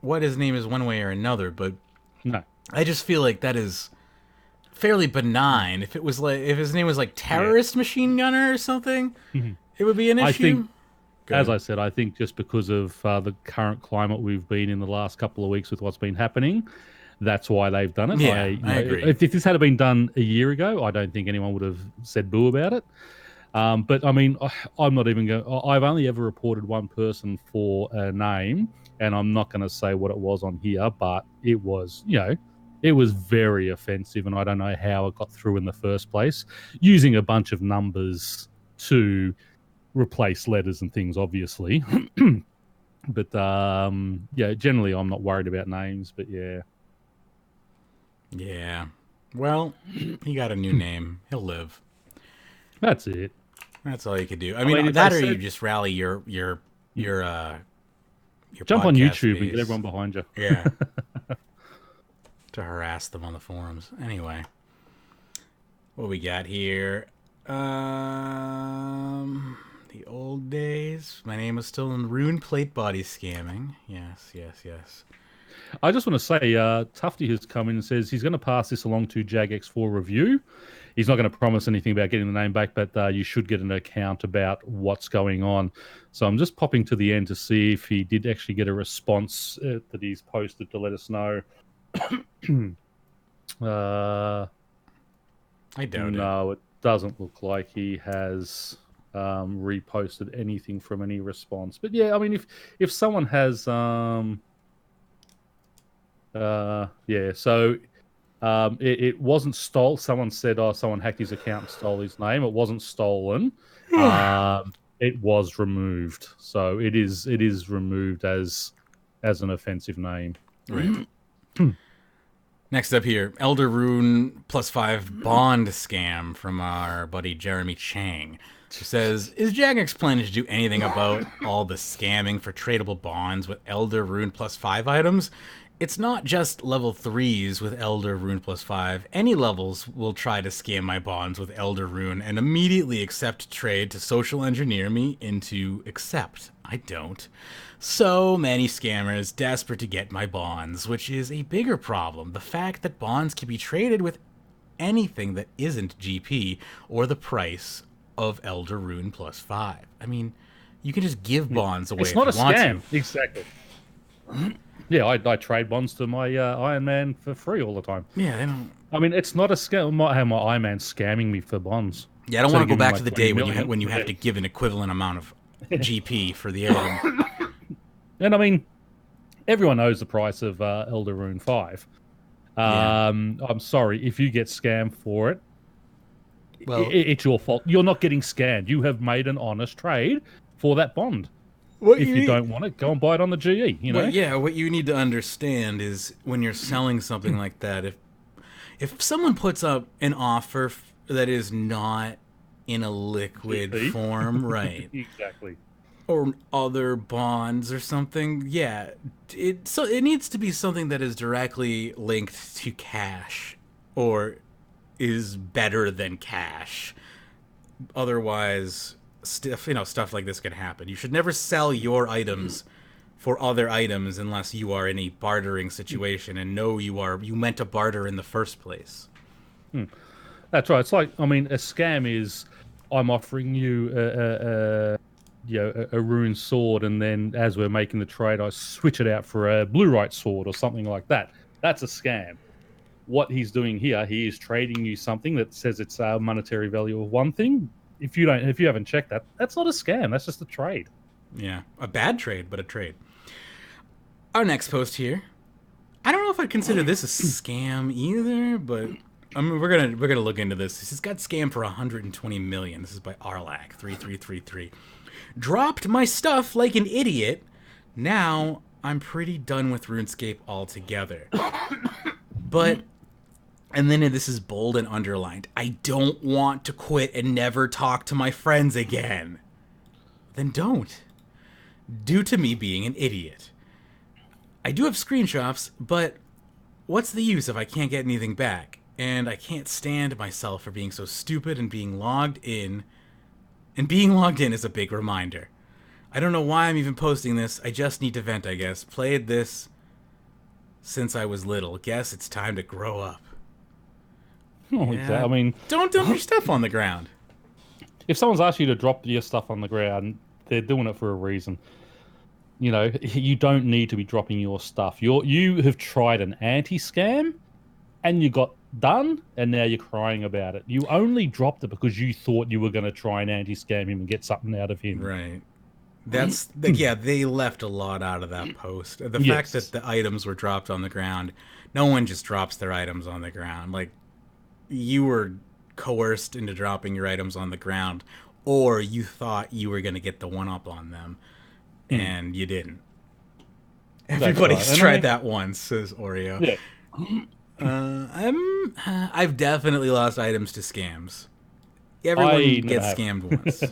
what his name is one way or another, but No. I just feel like that is fairly benign. If his name was like Yeah. terrorist machine gunner or something, it would be an I issue. think, Go as ahead. I said, I think just because of the current climate we've been in the last couple of weeks with what's been happening, that's why they've done it. Yeah, I agree. If this had been done a year ago, I don't think anyone would have said boo about it. But I mean, I'm not even going. I've only ever reported one person for a name, and I'm not going to say what it was on here, but it was, it was very offensive, and I don't know how it got through in the first place, using a bunch of numbers to replace letters and things, obviously. But yeah, generally I'm not worried about names, but yeah. Yeah. Well, he got a new name. He'll live. That's it. That's all you could do. I mean, mean, if that they or you said- just rally your Jump on podcast YouTube and base. get everyone behind you. Yeah. To harass them on the forums. Anyway, what we got here? The old days. My name was still in Rune Plate Body Scamming. Yes, yes, yes. I just want to say, Tufty has come in and says he's going to pass this along to Jagex for review. He's not going to promise anything about getting the name back, but you should get an account about what's going on. So I'm just popping to the end to see if he did actually get a response that he's posted to let us know. I doubt it. No, it doesn't look like he has reposted anything from any response. But yeah, I mean, if someone has, yeah, so it wasn't stolen. Someone said, oh, someone hacked his account and stole his name. It wasn't stolen. It was removed. So it is removed as an offensive name. Right. Next up here, Elder Rune +5 bond scam from our buddy Jeremy Chang. Who says, is Jagex planning to do anything about all the scamming for tradable bonds with Elder Rune +5 items? It's not just level 3s with Elder Rune +5. Any levels will try to scam my bonds with Elder Rune and immediately accept trade to social engineer me into accept. I don't. So many scammers desperate to get my bonds, which is a bigger problem. The fact that bonds can be traded with anything that isn't GP or the price of Elder Rune +5. I mean, you can just give bonds away It's if not a you want scam. to. Exactly. Yeah, I trade bonds to my Iron Man for free all the time. Yeah, they don't. I mean, it's not a scam. I have my Iron Man scamming me for bonds. Yeah, I don't So want to give go me back my to the 20 day million. when you have to give an equivalent amount of GP for the item. And I mean, everyone knows the price of Elder Rune 5. Yeah. I'm sorry if you get scammed for it. Well, It's your fault. You're not getting scammed. You have made an honest trade for that bond. what If you don't want it, go and buy it on the GE. You know. Well, yeah, what you need to understand is when you're selling something like that, if someone puts up an offer that is not in a liquid GP. form, right, Exactly. or other bonds or something, yeah, it needs to be something that is directly linked to cash or is better than cash. Otherwise, stuff like this can happen. You should never sell your items for other items unless you are in a bartering situation and know you meant to barter in the first place. That's right. It's like, I mean, a scam is I'm offering you a rune sword, and then as we're making the trade, I switch it out for a blue-right sword or something like that. That's a scam. What he's doing here, he is trading you something that says it's a monetary value of one thing. If you haven't checked that, that's not a scam. That's just a trade. Yeah, a bad trade, but a trade. Our next post here, I don't know if I'd consider this a scam either, but I mean, we're gonna look into this. This has got scammed for 120 million. This is by Arlac 3333. Dropped my stuff like an idiot. Now I'm pretty done with RuneScape altogether. But And then this is bold and underlined. I don't want to quit and never talk to my friends again. Then don't. Due to me being an idiot. I do have screenshots, but what's the use if I can't get anything back? And I can't stand myself for being so stupid and being logged in. And being logged in is a big reminder. I don't know why I'm even posting this. I just need to vent, I guess. Played this since I was little. Guess it's time to grow up. Oh, yeah. I mean, don't dump your stuff on the ground. If someone's asked you to drop your stuff on the ground, they're doing it for a reason. You know, you don't need to be dropping your stuff. You have tried an anti-scam, and you got done, and now you're crying about it. You only dropped it because you thought you were going to try and anti-scam him and get something out of him. Right. That's yeah. They left a lot out of that post. The fact that the items were dropped on the ground. No one just drops their items on the ground. Like, you were coerced into dropping your items on the ground, or you thought you were going to get the one-up on them, and you didn't. Everybody's tried that once, says Oreo. Yeah. I've definitely lost items to scams. Everyone gets scammed once.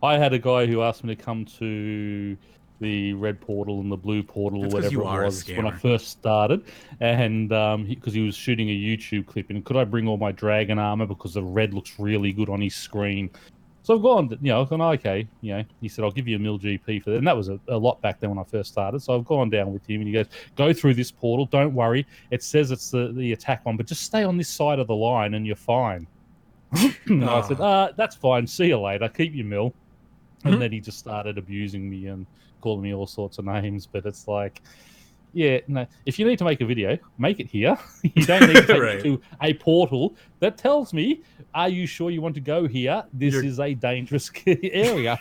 I had a guy who asked me to come to the red portal and the blue portal, or whatever it was, when I first started, and because he was shooting a YouTube clip, and could I bring all my dragon armor because the red looks really good on his screen. So I've gone, okay, he said, I'll give you a mil GP for that. And that was a lot back then when I first started. So I've gone down with him, and he goes, go through this portal, don't worry. It says it's the attack one, but just stay on this side of the line and you're fine. And I said, that's fine, see you later, keep your mil. And then he just started abusing me and calling me all sorts of names. But it's like, yeah, no, if you need to make a video, make it here. You don't need to take me to a portal that tells me, are you sure you want to go here? This is a dangerous area.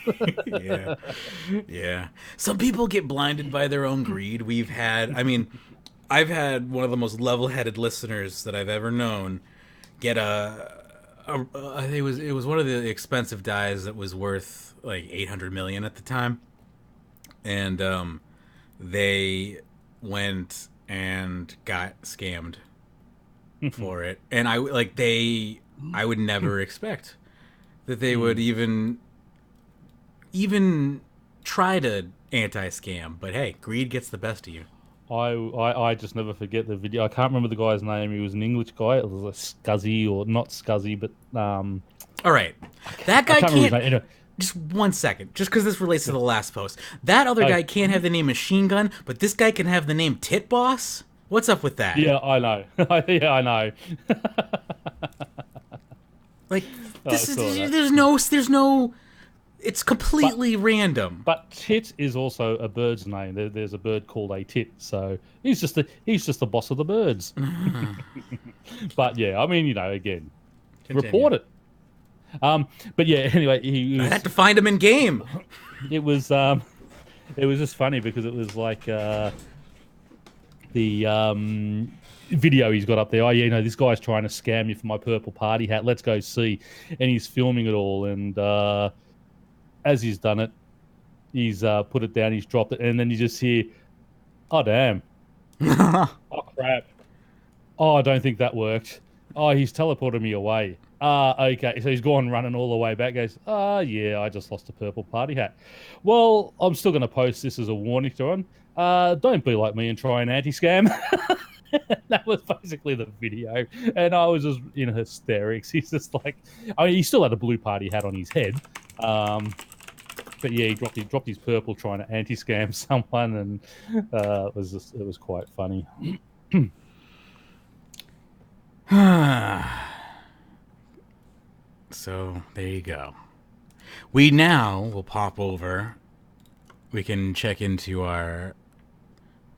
Yeah. Some people get blinded by their own greed. I've had one of the most level-headed listeners that I've ever known get I think it was one of the expensive dyes that was worth like 800 million at the time, and they went and got scammed for it. And I would never expect that they would even try to anti-scam. But hey, greed gets the best of you. I just never forget the video. I can't remember the guy's name. He was an English guy. It was a Scuzzy, or not Scuzzy, but all right, that guy can't. Just 1 second, just because this relates to the last post. That other guy can't have the name Machine Gun, but this guy can have the name Tit Boss? What's up with that? Yeah, I know. Yeah, I know. Like, there's no... It's completely random. But Tit is also a bird's name. There's a bird called a tit, so he's just the boss of the birds. But yeah, I mean, again, report it. But yeah, anyway, I had to find him in game. It was just funny because it was like the video he's got up there. Oh yeah, this guy's trying to scam you for my purple party hat. Let's go see. And he's filming it all, and as he's done it, he's put it down, he's dropped it, and then you just hear, oh damn, oh crap, oh I don't think that worked. Oh, he's teleported me away. Okay, so he's gone running all the way back. Goes, yeah, I just lost a purple party hat. Well, I'm still going to post this as a warning to him. Don't be like me and try an anti-scam. That was basically the video, and I was just in hysterics. He's just like, he still had a blue party hat on his head, but yeah, he dropped his purple trying to anti-scam someone, and it was quite funny. So there you go. We now will pop over. We can check into our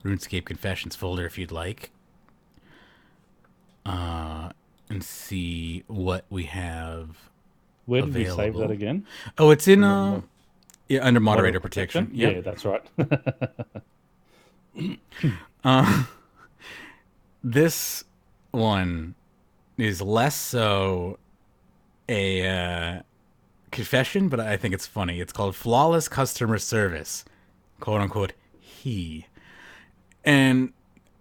Runescape Confessions folder if you'd like, and see what we have. Where did available. we save that again? Oh, it's in under moderator protection. Yep. Yeah, that's right. This one is less so a confession, but I think it's funny. It's called Flawless Customer Service, quote unquote, And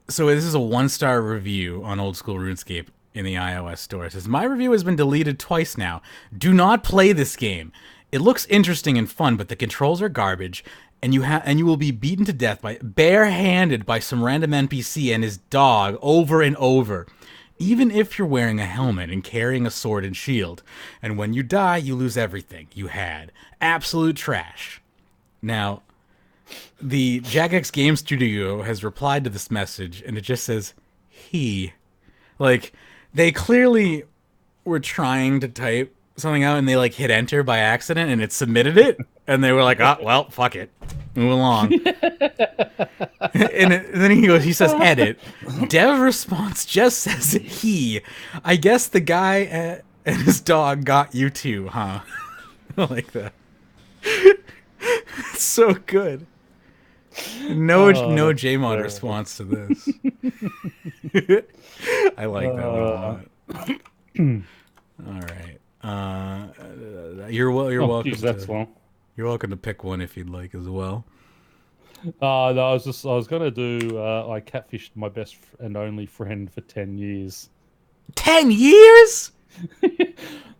so this is a 1-star review on Old School RuneScape. in the iOS store. It says, my review has been deleted twice now. Do not play this game. It looks interesting and fun, but the controls are garbage, and you will be beaten to death barehanded by some random NPC and his dog over and over. Even if you're wearing a helmet and carrying a sword and shield. And when you die, you lose everything you had. Absolute trash. Now, the Jagex Game Studio has replied to this message, and it just says, he. Like, they clearly were trying to type something out, and they, like, hit enter by accident, and it submitted it, and they were like, oh, well, fuck it. Move along. And then he says, edit. Dev response just says he. I guess the guy and his dog got you too, huh? I like that. It's so good. No JMod response to this. I like that one a lot. All right. You're welcome. You're welcome to pick one if you'd like as well. No, I was gonna do. I catfished my best and only friend for 10 years. 10 years?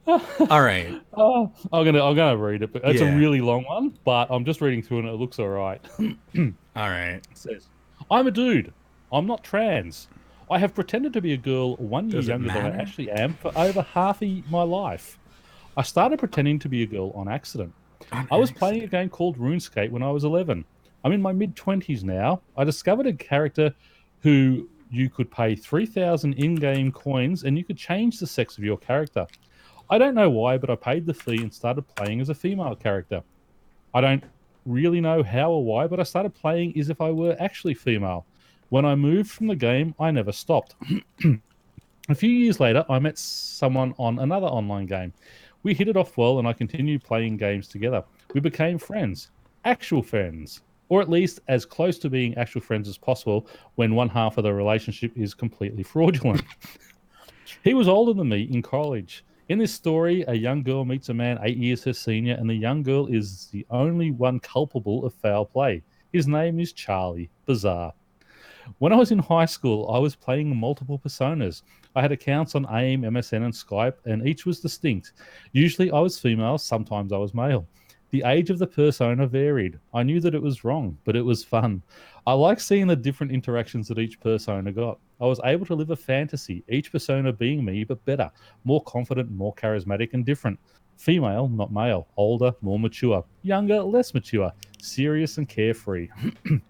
All right. I'm gonna read it, but it's a really long one. But I'm just reading through and it looks all right. All right. It says, I'm a dude. I'm not trans. I have pretended to be a girl 1 year younger than I actually am for over half my life. I started pretending to be a girl on accident. I was playing a game called RuneScape when I was 11. I'm in my mid-20s now. I discovered a character who you could pay 3,000 in-game coins and you could change the sex of your character. I don't know why, but I paid the fee and started playing as a female character. I don't really know how or why, but I started playing as if I were actually female. When I moved from the game, I never stopped. A few years later, I met someone on another online game. We hit it off well, and I continued playing games together. We became friends. Actual friends. Or at least as close to being actual friends as possible when one half of the relationship is completely fraudulent. He was older than me in college. In this story, a young girl meets a man 8 years her senior, and the young girl is the only one culpable of foul play. His name is Charlie. Bizarre. When I was in high school, I was playing multiple personas. I had accounts on AIM, MSN, and Skype, and each was distinct. Usually I was female, sometimes I was male. The age of the persona varied. I knew that it was wrong, but it was fun. I like seeing the different interactions that each persona got. I was able to live a fantasy, each persona being me, but better, more confident, more charismatic, and different. Female, not male. Older, more mature. Younger, less mature. Serious and carefree.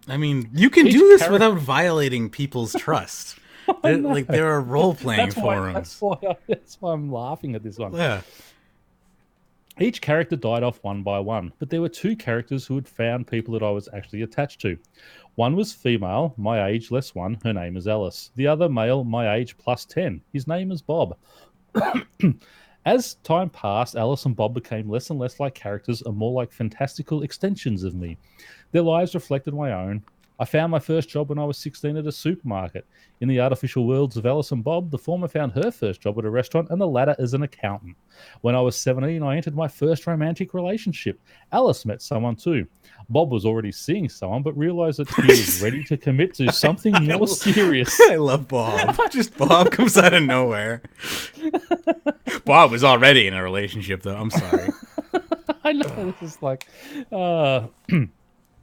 I mean, you can do this without violating people's trust. Like, there are role-playing forums. That's why I'm laughing at this one. Yeah. Each character died off one by one, but there were two characters who had found people that I was actually attached to. One was female, my age less one, her name is Alice. The other male, my age plus 10, his name is Bob. As time passed, Alice and Bob became less and less like characters and more like fantastical extensions of me. Their lives reflected my own. I found my first job when I was 16 at a supermarket. In the artificial worlds of Alice and Bob, the former found her first job at a restaurant and the latter as an accountant. When I was 17, I entered my first romantic relationship. Alice met someone too. Bob was already seeing someone, but realized that he was ready to commit to something more serious. I love Bob. Just Bob comes out of nowhere. Bob was already in a relationship, though. I'm sorry. I know. This is like...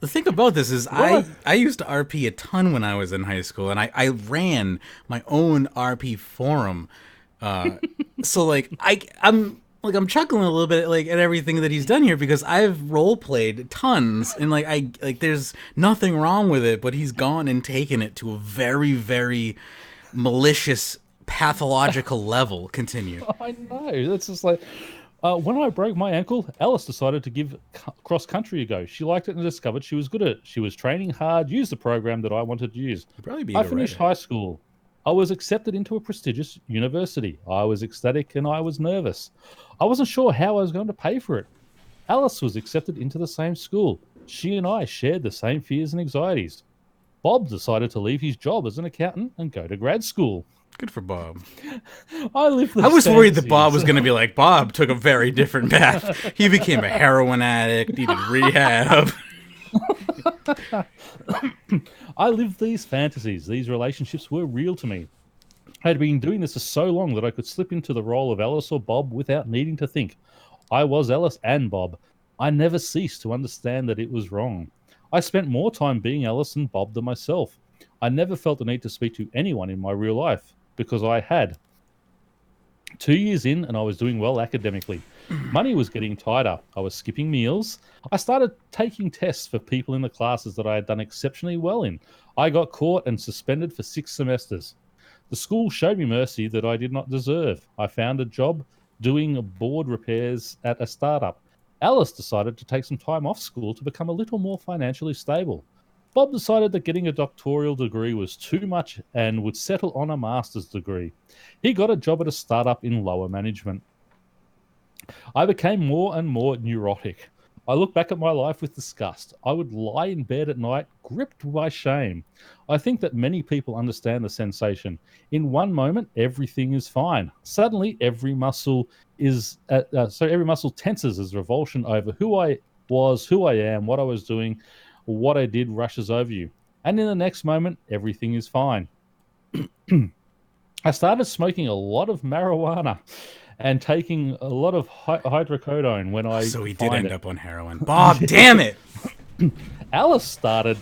The thing about this is I used to RP a ton when I was in high school, and I ran my own RP forum. So like I'm chuckling a little bit like at everything that he's done here because I've role played tons, and like there's nothing wrong with it, but he's gone and taken it to a very, very malicious, pathological level. Continue. I know. It's just like... when I broke my ankle, Alice decided to give cross-country a go. She liked it and discovered she was good at it. She was training hard, used the program that I wanted to use. I finished high school. I was accepted into a prestigious university. I was ecstatic and I was nervous. I wasn't sure how I was going to pay for it. Alice was accepted into the same school. She and I shared the same fears and anxieties. Bob decided to leave his job as an accountant and go to grad school. Good for Bob. I was worried that Bob was going to be like, Bob took a very different path. He became a heroin addict, he did rehab. I lived these fantasies. These relationships were real to me. I had been doing this for so long that I could slip into the role of Alice or Bob without needing to think. I was Alice and Bob. I never ceased to understand that it was wrong. I spent more time being Alice and Bob than myself. I never felt the need to speak to anyone in my real life because I had. 2 years in, and I was doing well academically. Money was getting tighter. I was skipping meals. I started taking tests for people in the classes that I had done exceptionally well in. I got caught and suspended for 6 semesters. The school showed me mercy that I did not deserve. I found a job doing board repairs at a startup. Alice decided to take some time off school to become a little more financially stable. Bob decided that getting a doctoral degree was too much and would settle on a master's degree. He got a job at a startup in lower management. I became more and more neurotic. I look back at my life with disgust. I would lie in bed at night, gripped by shame. I think that many people understand the sensation. In one moment, everything is fine. Suddenly, every muscle tenses as revulsion over who I was, who I am, what I was doing, what I did rushes over you. And in the next moment, everything is fine. I started smoking a lot of marijuana and taking a lot of hydrocodone when I So he did end up on heroin. Bob, damn it! Alice started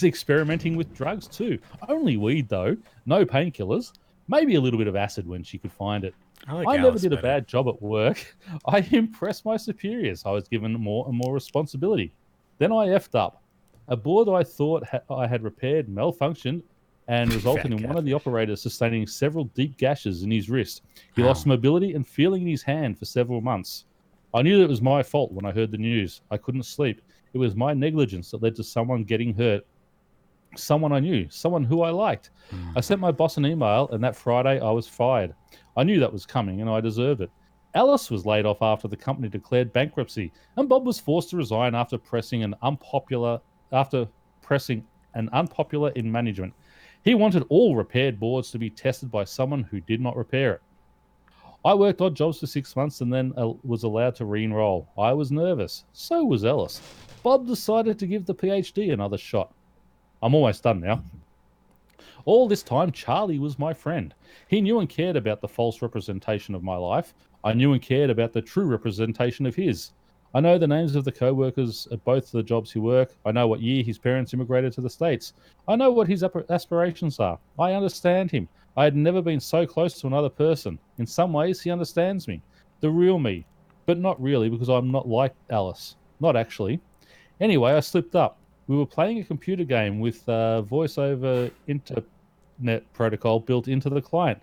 experimenting with drugs too. Only weed though, no painkillers, maybe a little bit of acid when she could find it. I never did a bad job at work. I impressed my superiors. I was given more and more responsibility. Then I effed up. A board I thought I had repaired malfunctioned and resulted in one of the operators sustaining several deep gashes in his wrist. He lost mobility and feeling in his hand for several months. I knew that it was my fault when I heard the news. I couldn't sleep. It was my negligence that led to someone getting hurt. Someone I knew, someone who I liked. I sent my boss an email, and that Friday I was fired. I knew that was coming, and I deserved it. Alice was laid off after the company declared bankruptcy, and Bob was forced to resign after pressing an unpopular in management. He wanted all repaired boards to be tested by someone who did not repair it. I worked odd jobs for 6 months and then was allowed to re-enroll. I was nervous. So was Ellis. Bob decided to give the PhD another shot. I'm almost done now. All this time, Charlie was my friend. He knew and cared about the false representation of my life. I knew and cared about the true representation of his. I know the names of the co-workers at both the jobs he worked. I know what year his parents immigrated to the States. I know what his aspirations are. I understand him. I had never been so close to another person. In some ways, he understands me. The real me. But not really, because I'm not like Alice. Not actually. Anyway, I slipped up. We were playing a computer game with voice over internet protocol built into the client.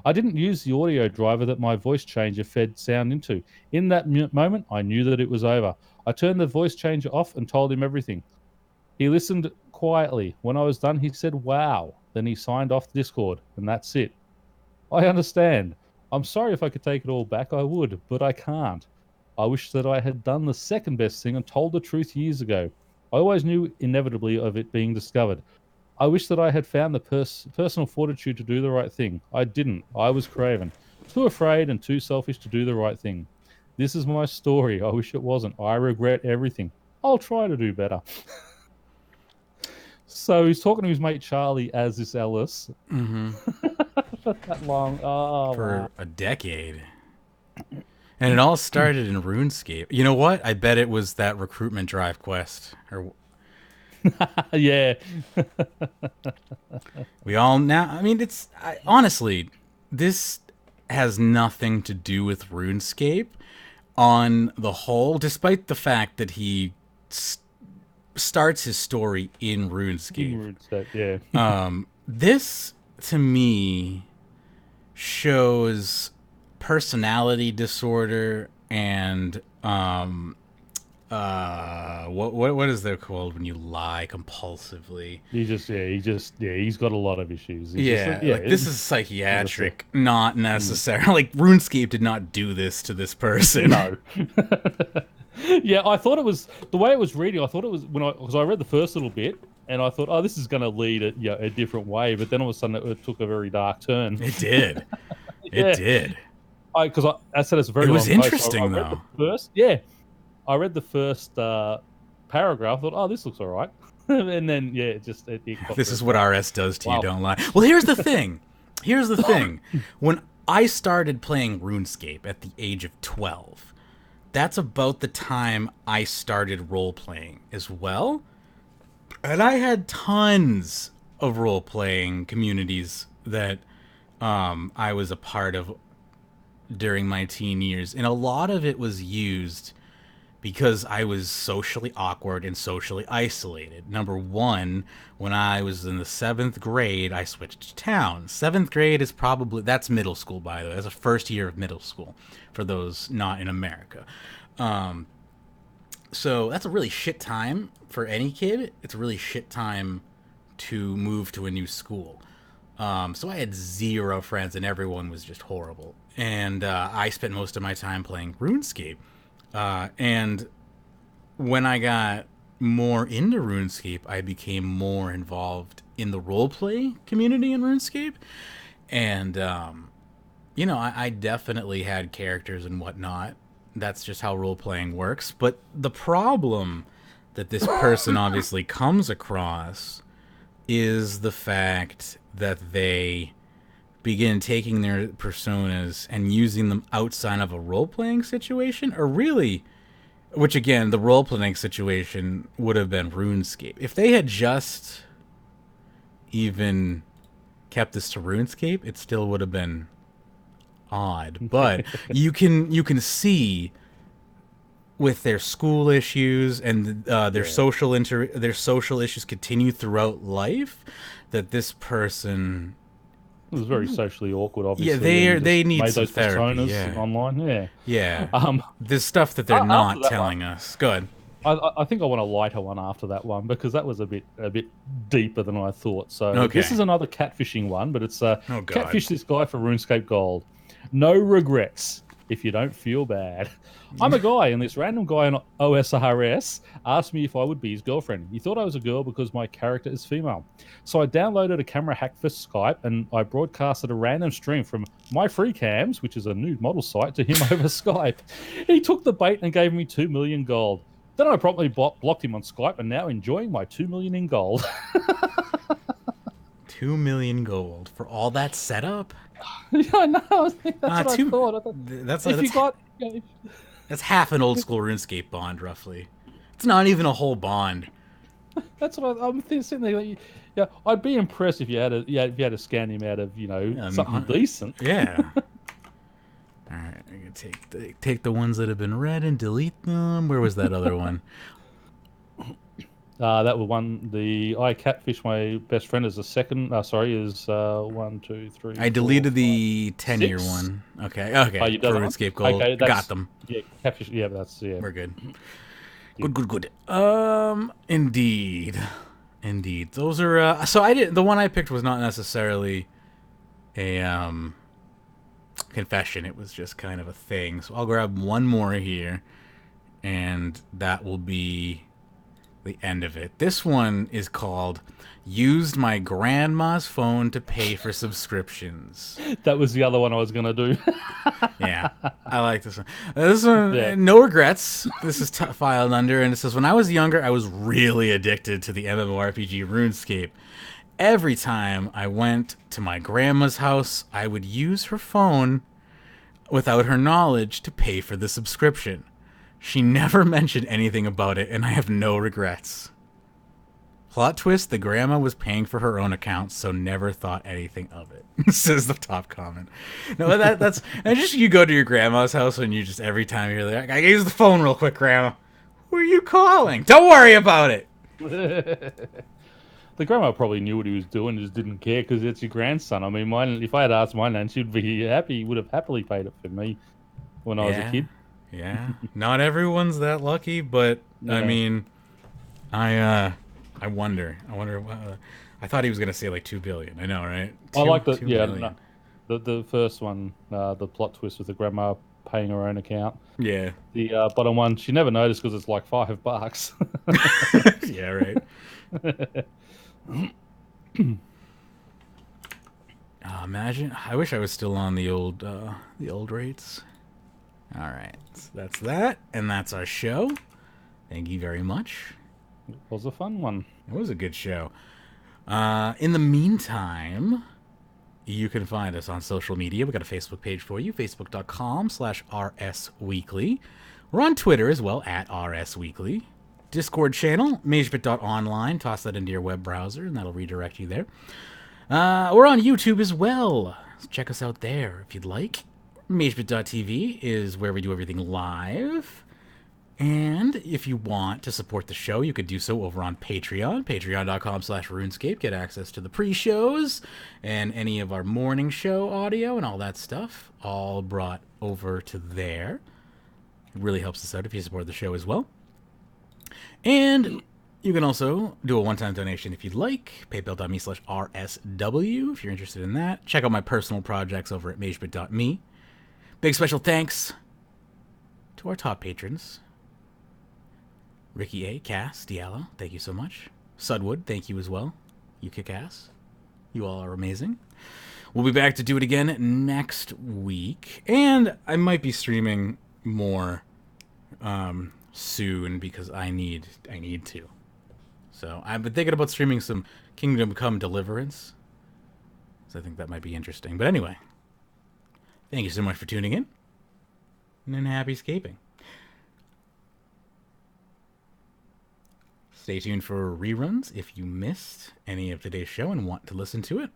I didn't use the audio driver that my voice changer fed sound into. In that moment, I knew that it was over. I turned the voice changer off and told him everything. He listened quietly. When I was done, he said, "Wow." Then he signed off the Discord, and that's it. I understand. I'm sorry if I could take it all back, I would, but I can't. I wish that I had done the second best thing and told the truth years ago. I always knew inevitably of it being discovered. I wish that I had found the personal fortitude to do the right thing. I didn't. I was craven. Too afraid and too selfish to do the right thing. This is my story. I wish it wasn't. I regret everything. I'll try to do better. So he's talking to his mate Charlie as this Alice. Mm-hmm. For that long. For a decade. And it all started in RuneScape. You know what? I bet it was that recruitment drive quest. Yeah. We all now. I mean, honestly, this has nothing to do with RuneScape on the whole, despite the fact that he starts his story in RuneScape. Yeah. This to me shows personality disorder and what is that called when you lie compulsively? He's got a lot of issues. This is psychiatric, not necessarily. Like RuneScape did not do this to this person. No. Yeah, I thought it was the way it was reading. I thought it was because I read the first little bit and I thought, oh, this is going to lead a different way. But then all of a sudden, it took a very dark turn. It did. It did. Because I said it's a very. It was long interesting post. though. I read the first paragraph. Thought, oh, this looks all right. And then it this is what RS does to you. Don't lie. Well, here's the thing. Here's the thing. When I started playing RuneScape at the age of 12, that's about the time I started role-playing as well. And I had tons of role-playing communities that I was a part of during my teen years. And a lot of it was used because I was socially awkward and socially isolated. Number one, when I was in the 7th grade, I switched towns. 7th grade is probably, that's middle school, by the way. That's the first year of middle school for those not in America. So that's a really shit time for any kid. It's a really shit time to move to a new school. So I had 0 friends and everyone was just horrible. And I spent most of my time playing RuneScape. And when I got more into RuneScape, I became more involved in the roleplay community in RuneScape. And, I definitely had characters and whatnot. That's just how role-playing works. But the problem that this person obviously comes across is the fact that they begin taking their personas and using them outside of a role-playing situation, or really, which again, the role-playing situation would have been RuneScape. If they had just even kept this to RuneScape, it still would have been odd. But you can see with their school issues and their social issues continue throughout life that this person. It was very socially awkward, obviously. Yeah, they need made some those therapy. personas Yeah, online. yeah. There's stuff that they're not telling us. Good. I think I want a lighter one after that one because that was a bit deeper than I thought. So okay. This is another catfishing one, but it's God. Catfish this guy for RuneScape Gold. No regrets if you don't feel bad. I'm a guy, and this random guy on OSRS asked me if I would be his girlfriend. He thought I was a girl because my character is female. So I downloaded a camera hack for Skype, and I broadcasted a random stream from My Free Cams, which is a nude model site, to him over Skype. He took the bait and gave me 2 million gold. Then I promptly blocked him on Skype and now enjoying my 2 million in gold. 2 million gold for all that setup? Yeah, I know. That's what I thought. That's half an old school RuneScape bond, roughly. It's not even a whole bond. That's what I'm sitting there. Like, yeah, I'd be impressed if you had to scan him out of something decent. Yeah. All right, I'm gonna take the ones that have been read and delete them. Where was that other one? That was one. I catfish my best friend as a second. Is 1, 2, 3. I deleted the 10-year one. Okay. Oh, you done RuneScape Gold. Okay, got them. Yeah, catfish. Yeah, We're good. Good. Indeed. Those are. So the one I picked was not necessarily a confession. It was just kind of a thing. So I'll grab one more here, and that will be the end of it. This one is called "Used My Grandma's Phone to Pay for Subscriptions." That was the other one I was gonna do. Yeah, I like this one. This one, no regrets. This is filed under, and it says, "When I was younger, I was really addicted to the MMORPG RuneScape. Every time I went to my grandma's house, I would use her phone without her knowledge to pay for the subscription. She never mentioned anything about it, and I have no regrets. Plot twist, the grandma was paying for her own account, so never thought anything of it," says the top comment. No, that's and just you go to your grandma's house and you just every time you're like, "I use the phone real quick, grandma. Who are you calling? Don't worry about it." The grandma probably knew what he was doing, just didn't care because it's your grandson. I mean, if I had asked my nan, she'd be happy. Would have happily paid it for me when I was a kid. Yeah, not everyone's that lucky, but I mean, I wonder. I thought he was gonna say like 2 billion. I know, right? I like the first one, the plot twist with the grandma paying her own account. Yeah. The bottom one, she never noticed because it's like $5. Yeah, right. Imagine. I wish I was still on the old rates. All right, so that's that, and that's our show. Thank you very much. It was a fun one. It was a good show. In the meantime, you can find us on social media. We got a Facebook page for you, facebook.com/rsweekly. We're on Twitter as well, @rsweekly. Discord channel, magebit.online. Toss that into your web browser, and that'll redirect you there. We're on YouTube as well. So check us out there if you'd like. Magebit.tv is where we do everything live. And if you want to support the show, you could do so over on Patreon, patreon.com/RuneScape. Get access to the pre-shows and any of our morning show audio and all that stuff, all brought over to there. It really helps us out if you support the show as well. And you can also do a one-time donation if you'd like, paypal.me/RSW if you're interested in that. Check out my personal projects over at magebit.me. Big special thanks to our top patrons. Ricky A, Cass, Dialo, thank you so much. Sudwood, thank you as well. You kick ass. You all are amazing. We'll be back to do it again next week. And I might be streaming more soon because I need to. So I've been thinking about streaming some Kingdom Come Deliverance. So I think that might be interesting. But anyway, thank you so much for tuning in. And then happy scaping. Stay tuned for reruns if you missed any of today's show and want to listen to it.